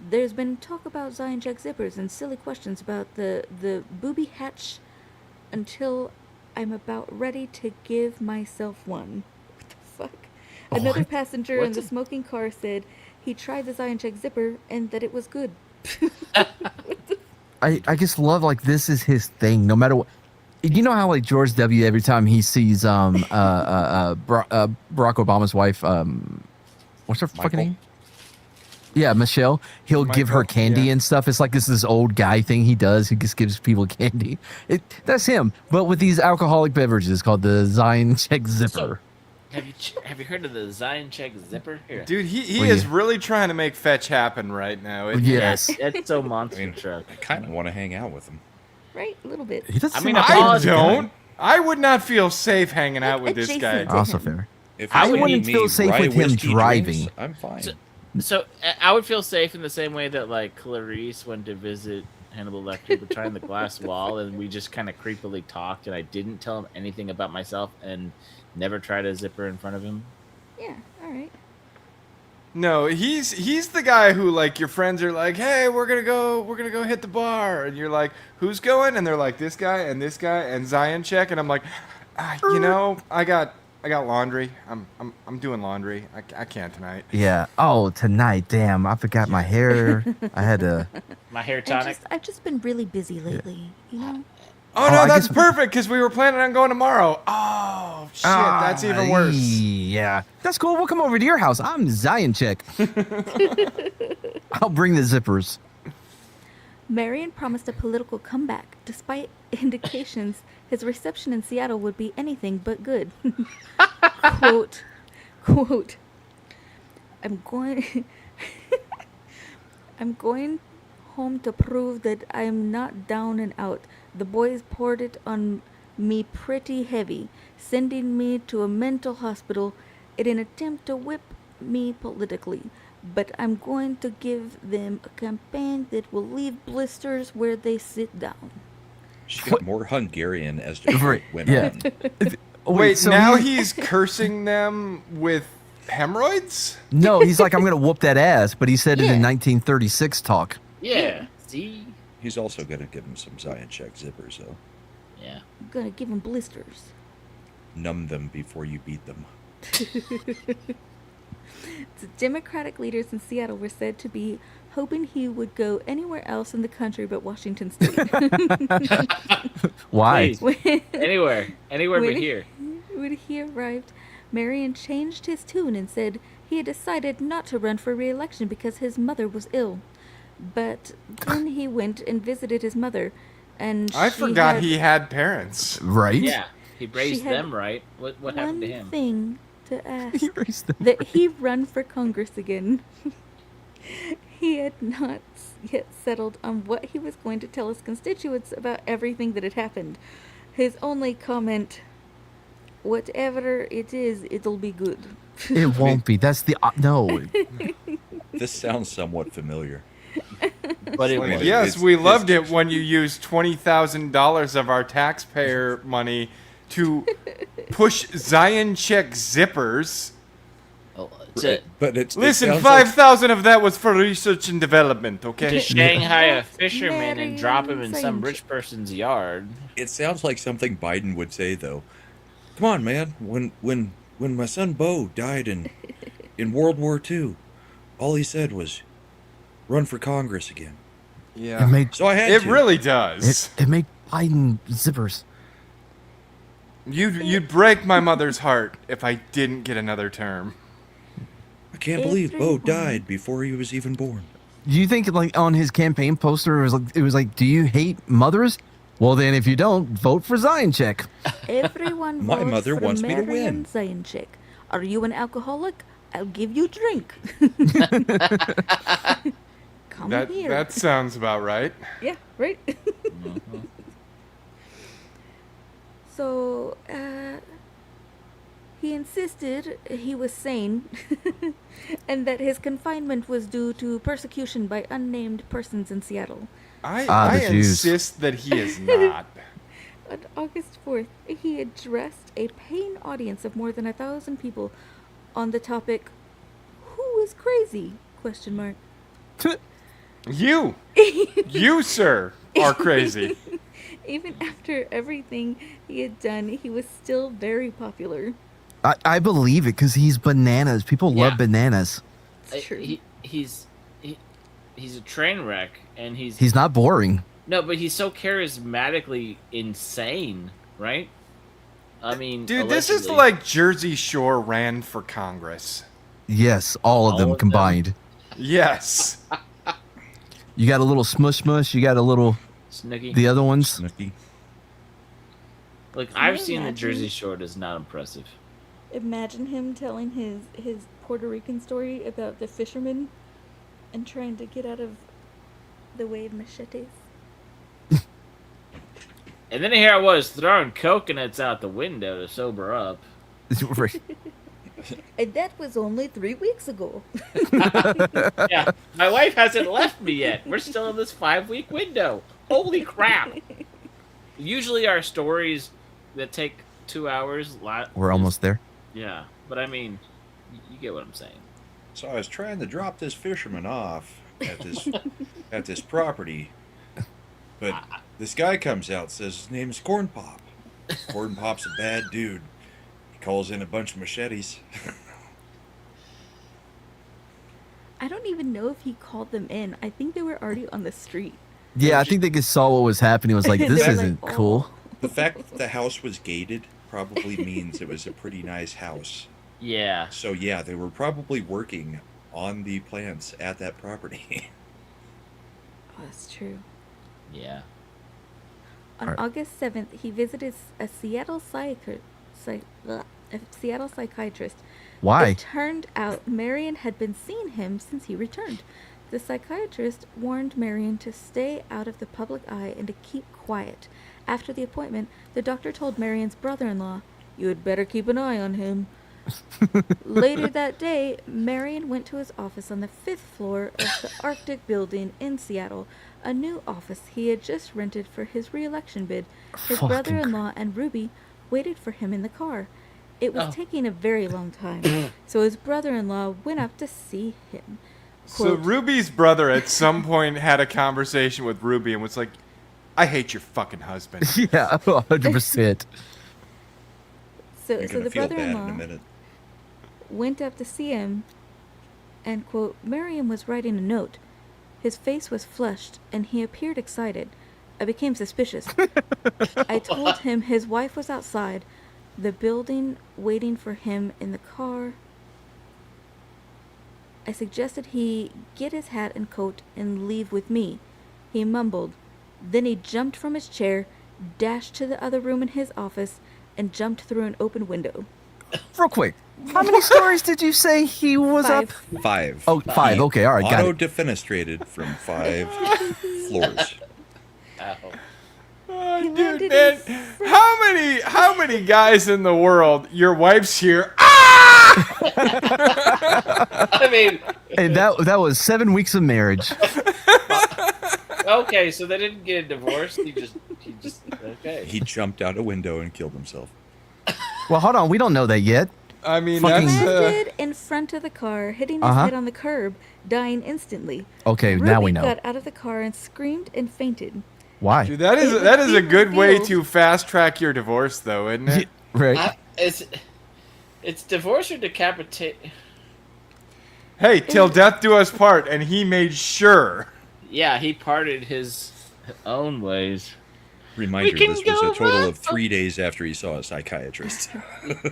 "There's been talk about Zioncheck zippers and silly questions about the booby hatch until I'm about ready to give myself one." What the fuck? Another passenger in What's the a- smoking car said he tried the Zioncheck zipper and that it was good. I just love like this is his thing. No matter what, you know how like George W. every time he sees Barack Obama's wife, what's her fucking Michael? name? Yeah, Michelle. He'll give her Michael, candy yeah. and stuff. It's like this old guy thing he does. He just gives people candy. That's him, but with these alcoholic beverages called the Zioncheck Zipper. have you heard of the Zioncheck zipper? Here, Dude, he Well, is yeah. really trying to make fetch happen right now. isn't he? Yes, It's so monster I mean, truck. I kind of want to hang out with him. Right? A little bit. he does. I seem mean, like I a I nice guy. don't. I would not feel safe hanging out with this Adjacent guy. to Also him. fair. If I you wouldn't need me feel safe rye with him whiskey driving. drinks, I'm fine. So I would feel safe in the same way that like Clarice went to visit Hannibal Lecter behind the glass wall, and we just kind of creepily talked, and I didn't tell him anything about myself, and never tried a zipper in front of him. Yeah, all right. No, he's the guy who like your friends are like, hey, we're gonna go hit the bar, and you're like, who's going? And they're like, this guy and Zioncheck, and I'm like, you know, I got laundry. I'm doing laundry. I can't tonight. Yeah. Oh, tonight. Damn, I forgot my hair. I had to. My hair tonic. I've just been really busy lately, you know? Oh Oh, no, I that's guess- perfect because we were planning on going tomorrow. Oh shit, that's even worse. Yeah, that's cool. We'll come over to your house. I'm Zioncheck. I'll bring the zippers. Marion promised a political comeback, despite indications his reception in Seattle would be anything but good. quote, I'm going home to prove that I'm not down and out. The boys poured it on me pretty heavy, sending me to a mental hospital in an attempt to whip me politically. But I'm going to give them a campaign that will leave blisters where they sit down. She got more Hungarian as the Right, went yeah. on. Wait, so now he's cursing them with hemorrhoids? No, he's like, I'm gonna whoop that ass, but he said it in Yeah. 1936 talk. Yeah. See. He's also going to give him some Zioncheck zippers, though. Yeah. I'm gonna give them blisters. Numb them before you beat them. The Democratic leaders in Seattle were said to be hoping he would go anywhere else in the country but Washington State. Why? Please. Anywhere but When- here. When he arrived, Marion changed his tune and said he had decided not to run for re-election because his mother was ill. But then he went and visited his mother, and I she forgot had he had parents. Right? Yeah. He raised had them right. What happened to one him? thing to ask. He raised them. That he run for Congress again. He had not yet settled on what he was going to tell his constituents about everything that had happened. His only comment, whatever it is, it'll be good. It won't be. That's the no. This sounds somewhat familiar. But it Like, was. Yes, it's- we it's- loved it when you used $20,000 of our taxpayer money to push Zioncheck zippers. Oh, to But it Listen, sounds like- 5,000 of that was for research and development, okay? Shanghai a What fisherman and drop him in some Marion rich person's yard. It sounds like something Biden would say, though. Come on, man. When my son Bo died in World War II, all he said was, "Run for Congress again." It Yeah. made So I had It to. really does. it made Biden zippers. You'd break my mother's heart if I didn't get another term. I can't believe Bo Everyone- died before he was even born. Do you think like on his campaign poster it was like, do you hate mothers? Well, then if you don't, vote for Zioncheck. Everyone My votes mother for wants me to Marion win. Zioncheck. Are you an alcoholic? I'll give you a drink. Come here. That sounds about right. Yeah, right? So, he insisted he was sane and that his confinement was due to persecution by unnamed persons in Seattle. I the Jews. insist that he is not. On August 4th, he addressed a paying audience of more than 1,000 people on the topic, "Who is crazy?" Question mark. You, sir, are crazy. Even after everything he had done, he was still very popular. I believe it because he's bananas. People Yeah. love bananas. It's true. He's a train wreck, and He's not boring. no, but he's so charismatically insane, right? I mean, Dude, this is allegedly. like Jersey Shore ran for Congress. Yes, all of All them of them? combined. Yes. You got a little smush mush. You got a little Snooki. the other ones. Snooky. Look, Can I've you seen the imagine? Jersey Shore. It is not impressive. Imagine him telling his Puerto Rican story about the fishermen and trying to get out of the way of machetes. And then here I was throwing coconuts out the window to sober up. Right. And that was only 3 weeks ago. Yeah, my wife hasn't left me yet. We're still in this 5-week window. Holy crap! Usually our stories that take 2 hours. We're almost there. Yeah, but I mean, you get what I'm saying. So I was trying to drop this fisherman off at this property, but this guy comes out, says his name's Corn Pop. Corn Pop's a bad dude. He calls in a bunch of machetes. I don't even know if he called them in. I think they were already on the street. Yeah, I think they just saw what was happening. Was like, They this were isn't like, cool. The fact that the house was gated probably means it was a pretty nice house. Yeah. So yeah, they were probably working on the plants at that property. Oh, that's true. Yeah. On Alright. August 7th, he visited a Seattle psychiatrist. Why? It turned out Marion had been seeing him since he returned. The psychiatrist warned Marion to stay out of the public eye and to keep quiet. After the appointment, the doctor told Marion's brother-in-law, "You had better keep an eye on him." Later that day, Marion went to his office on the 5th floor of the Arctic Building in Seattle, a new office he had just rented for his re-election bid. His Fucking brother-in-law and Ruby waited for him in the car. It was Oh. taking a very long time, so his brother-in-law went up to see him. So Quote, Ruby's brother at some point had a conversation with Ruby and was like, "I hate your fucking husband." Yeah, 100%. You're so gonna the feel bad in a brother-in-law minute. went up to see him, and, quote, Marion was writing a note. His face was flushed, and he appeared excited. I became suspicious. I told him his wife was outside the building waiting for him in the car. I suggested he get his hat and coat and leave with me. He mumbled. Then he jumped from his chair, dashed to the other room in his office, and jumped through an open window. Real quick, how many stories did you say he was 5. up? 5. Oh, 5. Okay, all right, got Auto it. defenestrated from 5 floors. Ow. Oh, He dude, landed man, in how many guys in the world? Your wife's here. Ah! I mean, Hey, that was 7 weeks of marriage. okay, so they didn't get a divorce. He just okay. He jumped out a window and killed himself. Well, hold on, we don't know that yet. I mean, Fucking- that's Landed in front of the car, hitting his Uh-huh. head on the curb, dying instantly. Okay, Ruby now we know. got out of the car and screamed and fainted. Why? dude, that is It that would is a be good way revealed- to fast track your divorce, though, isn't it? Right. It's divorce or decapitate. Hey, till death do us part, and he made sure. Yeah, he parted his own ways. Reminder, can this was go a total back. of 3 days after he saw a psychiatrist.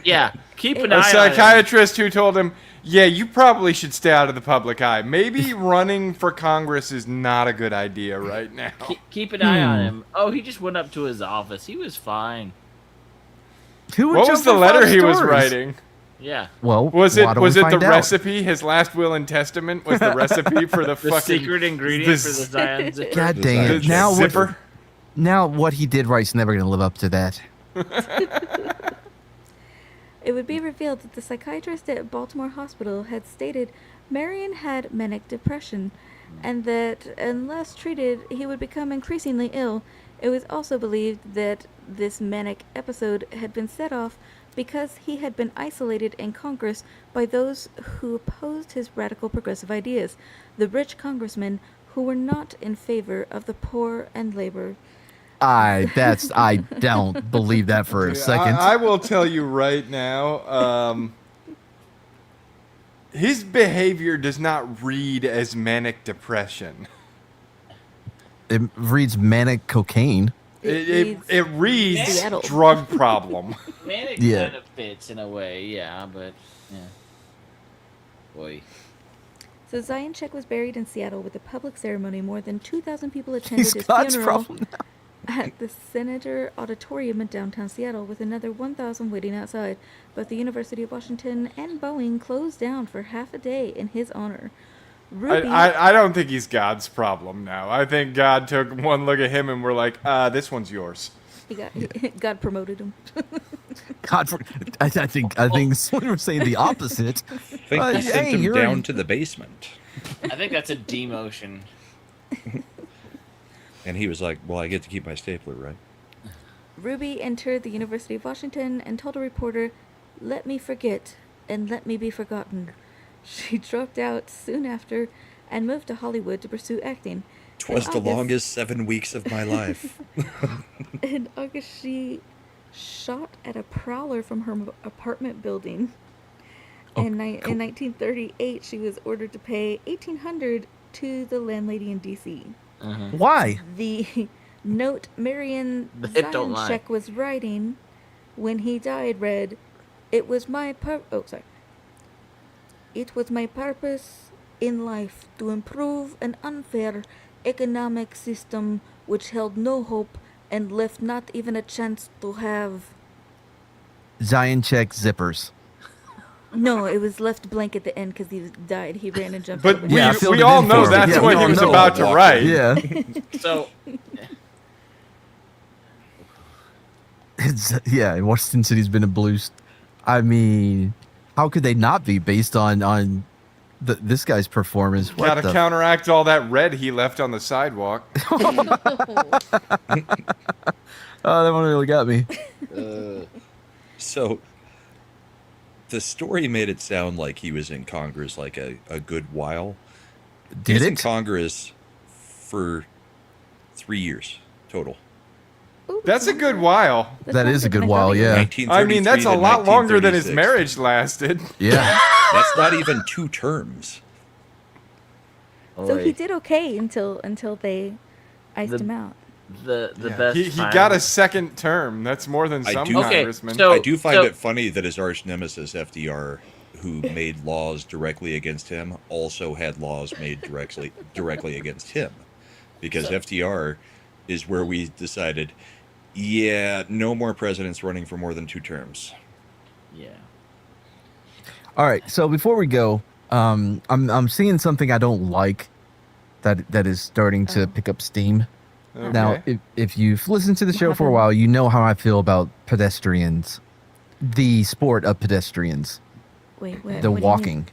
Yeah, keep an A eye on him. psychiatrist who told him, "Yeah, you probably should stay out of the public eye. Maybe running for Congress is not a good idea right now." Keep an eye on him. Oh, he just went up to his office. He was fine. Who would What jump was the for letter 5 he was stories? writing? Yeah. Well, Was why it don't we the find out? recipe? His last will and testament was the recipe for the The fucking secret ingredient for the Zion zipper. God The dang it! Zioncheck Now what? zipper. Now what he did right's never gonna live up to that. It would be revealed that the psychiatrist at Baltimore Hospital had stated Marion had manic depression, and that unless treated, he would become increasingly ill. It was also believed that this manic episode had been set off because he had been isolated in Congress by those who opposed his radical progressive ideas, the rich congressmen who were not in favor of the poor and labor. I don't believe that for a second. I will tell you right now, his behavior does not read as manic depression. It reads manic cocaine. It reads Seattle. drug problem. Manic Yeah. kind of fits in a way, yeah, but yeah. Boy. So Zioncheck was buried in Seattle with a public ceremony. More than 2,000 people attended He's his God's funeral problem now. at the Senator Auditorium in downtown Seattle, with another 1,000 waiting outside. Both the University of Washington and Boeing closed down for half a day in his honor. Ruby, I don't think he's God's problem now. I think God took one look at him and we're like, this one's yours. God promoted him. God, I think someone was saying the opposite. I think he sent him you're down to the basement. I think that's a demotion. And he was like, well, I get to keep my stapler, right? Ruby entered the University of Washington and told a reporter, "Let me forget and let me be forgotten." She dropped out soon after and moved to Hollywood to pursue acting. Twas In the August- longest 7 weeks of my life. In August, she shot at a prowler from her apartment building. In 1938, she was ordered to pay $1,800 to the landlady in D.C. Why? The note Marion They don't lie. Zioncheck was writing when he died read, "It was my It was my purpose in life to improve an unfair economic system which held no hope and left not even a chance to have." Zioncheck zippers. No, it was left blank at the end because he died. He ran and jumped. But over. Yeah, I filled we it all in know for him. that's Yeah, what we he all was know. about to write. Yeah. So, Washington City's been a blues. I mean, how could they not be based on this guy's performance? What Gotta the counteract all that red he left on the sidewalk. Oh, that one really got me. So, the story made it sound like he was in Congress like a good while. Did He's in it? Congress for 3 years total. Ooh, That's a good while. that's That is a longer good than I while, thought it yeah. I mean, that's a 1933 to lot longer than his 1936. marriage lasted. Yeah. That's not even 2 terms. was. So he did okay until they iced The- him out. the Yeah, best. he time- got a second term. That's more than I some do- Okay, congressmen. so- I do find it funny that his arch nemesis FDR, who made laws directly against him, also had laws made directly against him, because FDR is where we decided, yeah, no more presidents running for more than 2 terms. Yeah. All right. So before we go, I'm seeing something I don't like that is starting to pick up steam. Okay. Now, if you've listened to the show for a while, you know how I feel about pedestrians, the sport of pedestrians, Wait, the what do you mean? walking.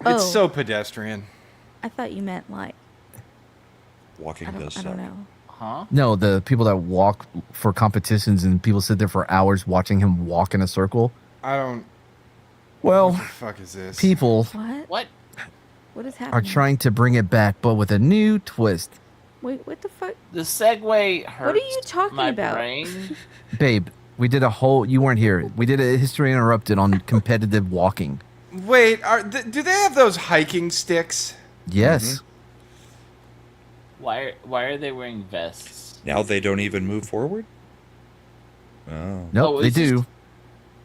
It's Oh. so pedestrian. I thought you meant like Walking does I suck. don't know. Huh? No, the people that walk for competitions and people sit there for hours watching him walk in a circle. I don't. Well, What the fuck is this? people What? What? What is are happening? trying to bring it back, but with a new twist. Wait, what the fuck? The Segway hurts. you talking my about? Brain. Babe, we did a whole, you weren't here. We did a History Interrupted on competitive walking. Wait, do they have those hiking sticks? Yes. Why are they wearing vests? Now they don't even move forward? Oh. Nope, Oh, they it's just- do.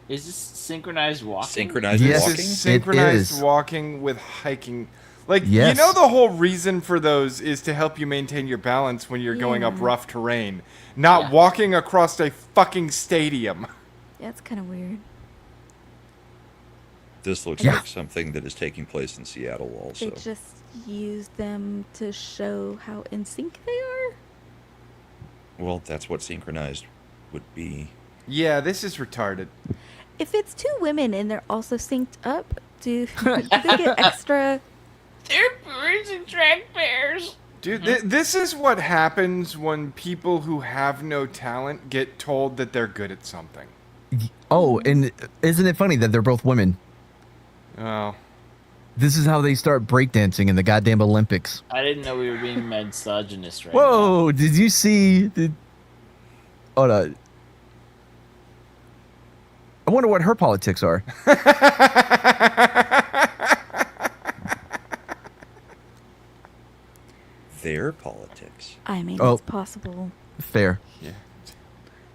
Is this synchronized walking? Synchronized Yes. This walking? is synchronized is. walking with hiking. Like, Yes. you know, the whole reason for those is to help you maintain your balance when you're going up Yeah. rough terrain, not Yeah. walking across a fucking stadium. Yeah, it's kind of weird. This looks Yeah. like something that is taking place in Seattle also. They just use them to show how in sync they are. Well, that's what synchronized would be. Yeah, this is retarded. If it's two women and they're also synced up, do they get extra? They're birds and track bears. Dude, this is what happens when people who have no talent get told that they're good at something. Oh, and isn't it funny that they're both women? Oh. This is how they start breakdancing in the goddamn Olympics. I didn't know we were being misogynist right now. Whoa! Did you see the? Hold on. I wonder what her politics are. Their politics. I mean, Oh. it's possible. Fair. Yeah.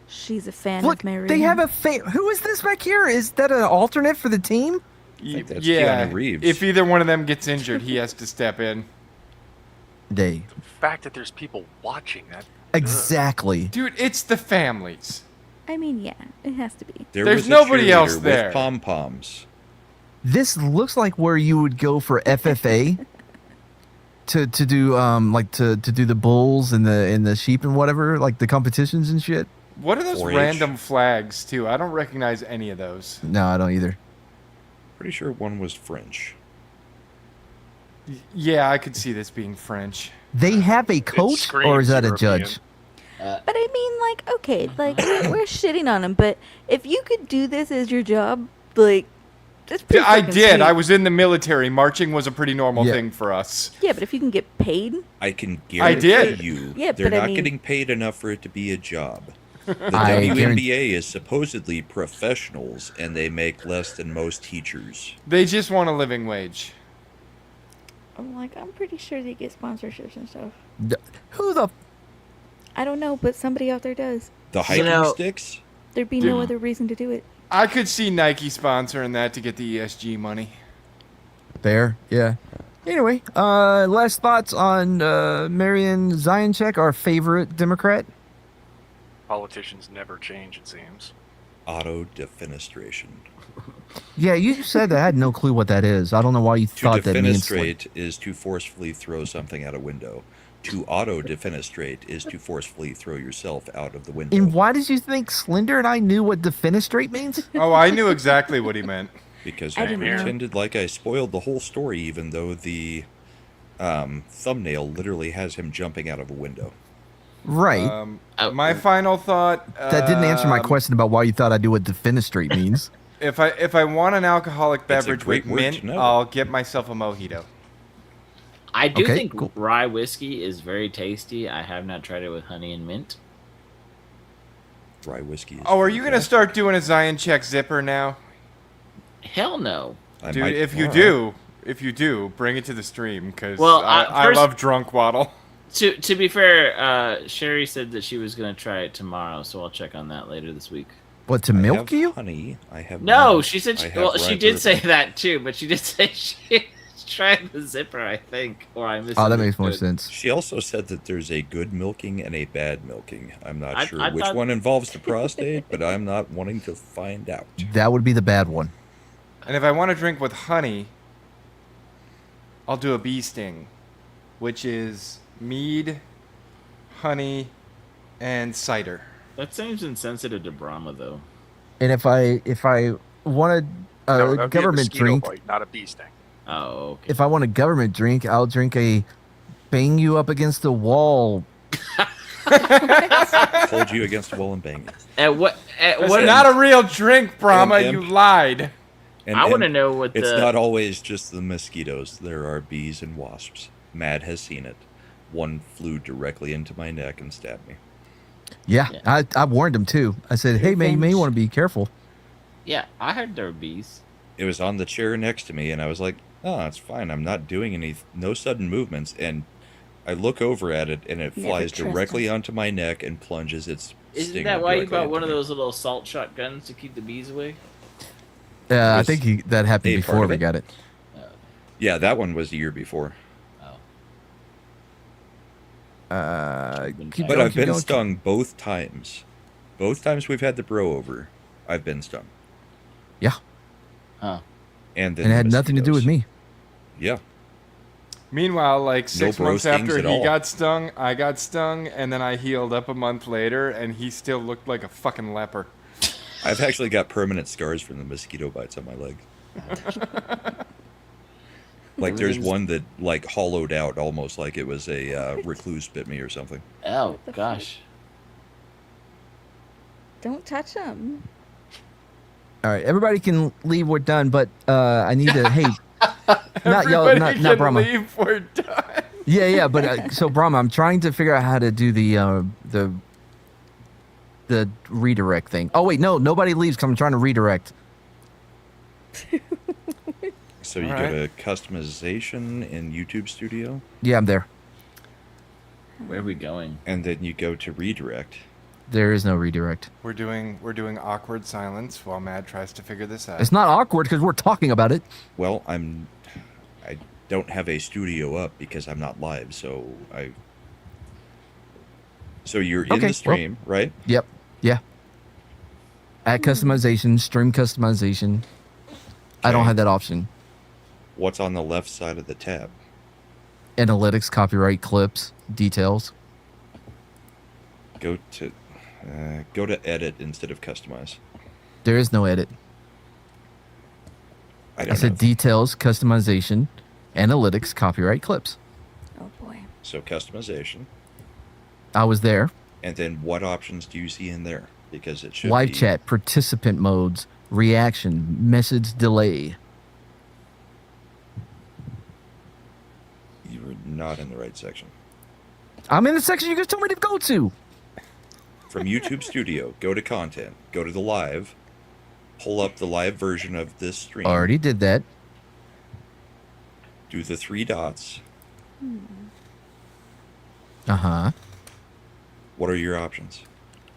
She's a fan Look, of Mary. they have a Who is this back here? Is that an alternate for the team? think that's Yeah. Keanu Reeves. If either one of them gets injured, he has to step in. They The fact that there's people watching that. exactly. Dude, it's the families. I mean, yeah, it has to be. There There's was a nobody else cheerleader there. with pom poms. This looks like where you would go for FFA to do to do the bulls and the sheep and whatever, like the competitions and shit. What are those 4-H. random flags, too? I don't recognize any of those. No, I don't either. Pretty sure one was French. Yeah, I could see this being French. They have a coach, or is screams that a European. judge? But I mean, like, okay, like we're shitting on them, but if you could do this as your job, like, that's pretty. I fucking did. sweet. I was in the military. Marching was a pretty normal Yeah. thing for us. Yeah, but if you can get paid, I can I guarantee did. you Yeah, they're but I not mean- getting paid enough for it to be a job. The I WNBA is supposedly professionals, and they make less than most teachers. They just want a living wage. I'm pretty sure they get sponsorships and stuff. Who the? I don't know, but somebody out there does. The hiking know- sticks? There'd be no other reason to do it. I could see Nike sponsoring that to get the ESG money. Fair, yeah. Anyway, last thoughts on Marion Zioncheck, our favorite Democrat. Politicians never change, it seems. Auto defenestration. Yeah, you said that. I had no clue what that is. I don't know why you To thought that means. Like, defenestrate is to forcefully throw something out a window. To auto defenestrate is to forcefully throw yourself out of the window. and why did you think Slender and I knew what defenestrate means? Oh, I knew exactly what he meant. Because I I didn't know. pretended like I spoiled the whole story, even though the thumbnail literally has him jumping out of a window. Right. My final thought. that didn't answer my um, question about why you thought I knew what defenestrate means. If I want an alcoholic It's a beverage great with word mint, to know. I'll get myself a mojito. I do Okay, think cool. rye whiskey is very tasty. I have not tried it with honey and mint. Dry whiskey. Is Oh, are you gonna fantastic. start doing a Zioncheck zipper now, Hell no. I dude? might If you do, bring it to the stream because Well, I first- love drunk waddle. To be fair, Sherry said that she was going to try it tomorrow, so I'll check on that later this week. What, to I milk have you? Honey. I have. No, milk, she said I she, have well, she rye did say bourbon. that too, but she did say she tried the zipper, I think, or I missed. Oh, that makes more sense. She also said that there's a good milking and a bad milking. I'm not I- sure I which thought- one involves the prostate, but I'm not wanting to find out. That would be the bad one. And if I want to drink with honey, I'll do a bee sting, which is mead, honey, and cider. That seems insensitive to Brahma, though. And if I wanted a No, that'd be a government mosquito drink, bite, not a bee sting. Oh, okay. if I want a government drink, I'll drink a bang you up against the wall. Hold you against the wall and bang you. At what? At It's what? not a real drink, Brahma. And- You lied. And, I want to and know what It's the. not always just the mosquitoes. There are bees and wasps. Matt has seen it. One flew directly into my neck and stabbed me. Yeah, Yeah. I warned him too. I said, hey man, you may Revenge. want to be careful. Yeah, I heard there were bees. It was on the chair next to me, and I was like, "Oh, it's fine. I'm not doing no sudden movements." And I look over at it, and it Never flies trust directly onto my neck and plunges its Isn't stinger that why you directly bought into one of me. those little assault shotguns to keep the bees away? I Yes. think that happened A part before of we it. got it. Yeah, that one was the year before. Oh, Keep But going, I've keep been going. stung both times. Both times we've had the bro over, I've been stung. Yeah. huh. And then And it the had nothing to do with mosquitoes. me. Yeah. Meanwhile, like 6 bro months stings after at he all. got stung, I got stung, and then I healed up a month later, and he still looked like a fucking leper. I've actually got permanent scars from the mosquito bites on my leg. Like there's one that like hollowed out almost like it was a recluse bit me or something. Oh gosh. Don't touch them. All right, everybody can leave. We're done, but I need to. Hey, not y'all, Everybody not can Brahma. leave. We're done. Yeah, but so Brahma, I'm trying to figure out how to do the redirect thing. Oh wait, no, nobody leaves because I'm trying to redirect. So you All go right. to customization in YouTube Studio, Yeah, I'm there. Where are we going? and then you go to redirect. There is no redirect. We're doing awkward silence while Mad tries to figure this out. It's not awkward because we're talking about it. Well, I don't have a studio up because I'm not live, so you're in Okay, the stream, right? Yep. Yeah. Add customization, stream customization. I don't Okay. have that option. What's on the left side of the tab? Analytics, copyright, clips, details. Go to edit instead of customize. There is no edit. I I don't said know. details, customization, analytics, copyright, clips. Oh boy. So customization, I was there. and then what options do you see in there? Because it should Live be, chat, participant modes, reaction, message delay. You were not in the right section. I'm in the section you guys told me to go to. From YouTube Studio, go to content, go to the live, pull up the live version of this stream. Already did that. Do the 3 dots. Uh-huh. What are your options?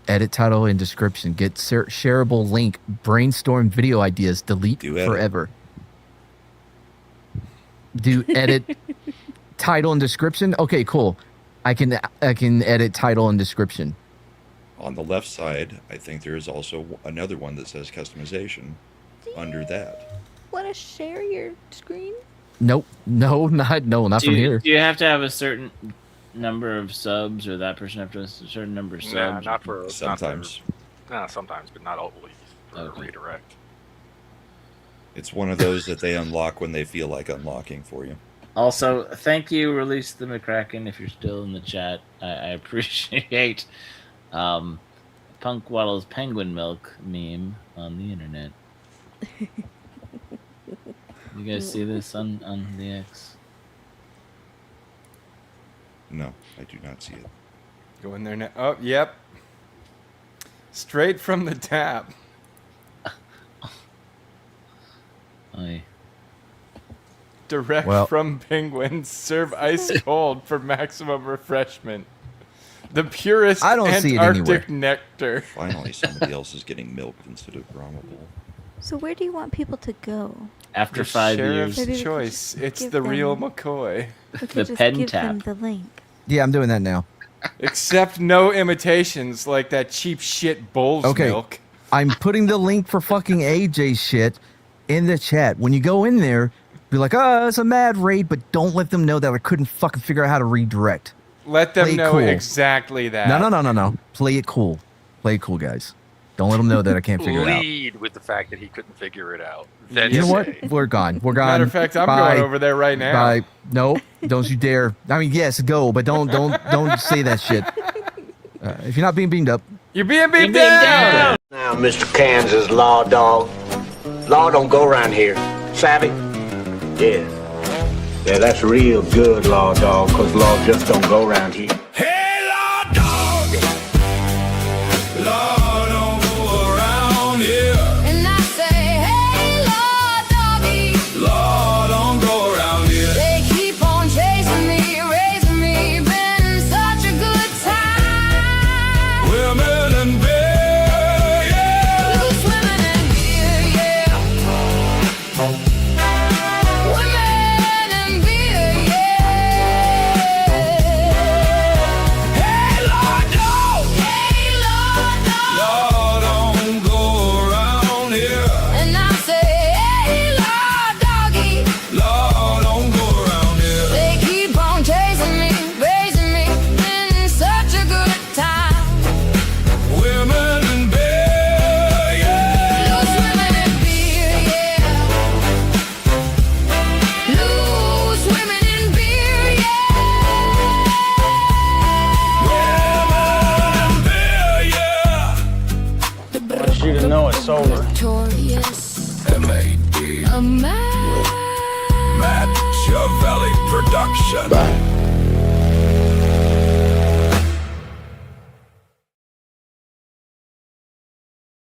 Edit title and description. Get shareable link. Brainstorm video ideas. Delete Do edit. forever. Do edit title and description. Okay, cool. I can edit title and description. On the left side, I think there is also another one that says customization under that. Want to share your screen? Nope. Not Do from you, here. do you have to have a certain number of subs, or that person have to have a certain number of Nah, subs? not for Sometimes. sometimes, but not always. For Okay. redirect. It's one of those that they unlock when they feel like unlocking for you. Also, thank you, Release the McCracken, if you're still in the chat. I appreciate Punk Waddle's penguin milk meme on the internet. You guys see this on the X? No, I do not see it. Go in there now. Oh, yep. Straight from the tap. I Direct Well- from penguins. Serve ice cold for maximum refreshment. The purest I don't see it Antarctic anywhere. nectar. Finally, somebody else is getting milked instead of Brahma Bull. So where do you want people to go? after The 5 sheriff's years. Maybe we could choice. just It's give the real them- McCoy. We could The just pen give them tap. the link. Yeah, I'm doing that now. Except no imitations like that cheap shit bull's Okay. milk. I'm putting the link for fucking AJ shit in the chat. When you go in there, be like, oh, it's a mad raid, but don't let them know that I couldn't fucking figure out how to redirect. Let them Play know cool. exactly that. No. Play it cool. Play it cool, guys. Don't let them know that I can't figure it out. Lead with the fact that he couldn't figure it out. Then You know what? say, We're gone. We're gone. Matter of fact, I'm Bye. going over there right now. Bye. Nope. Don't you dare. I mean, yes, go, but don't say that shit. If you're not being beamed up, You're being beat Being down. Now, Mr. Kansas Law Dog. Law don't go around here. Savvy? Yeah. Yeah, that's real good, Law Dog, 'cause law just don't go around here. Hey, Lord Dog. Lord, don't go around here. And I say, hey, Lord Doggy. Lord, don't go around here. They keep on chasing me, raising me. Been such a good time. Women and beer, yeah. Loose women and beer, yeah. Women and beer, yeah. a Matt Chiavelli production. Bye.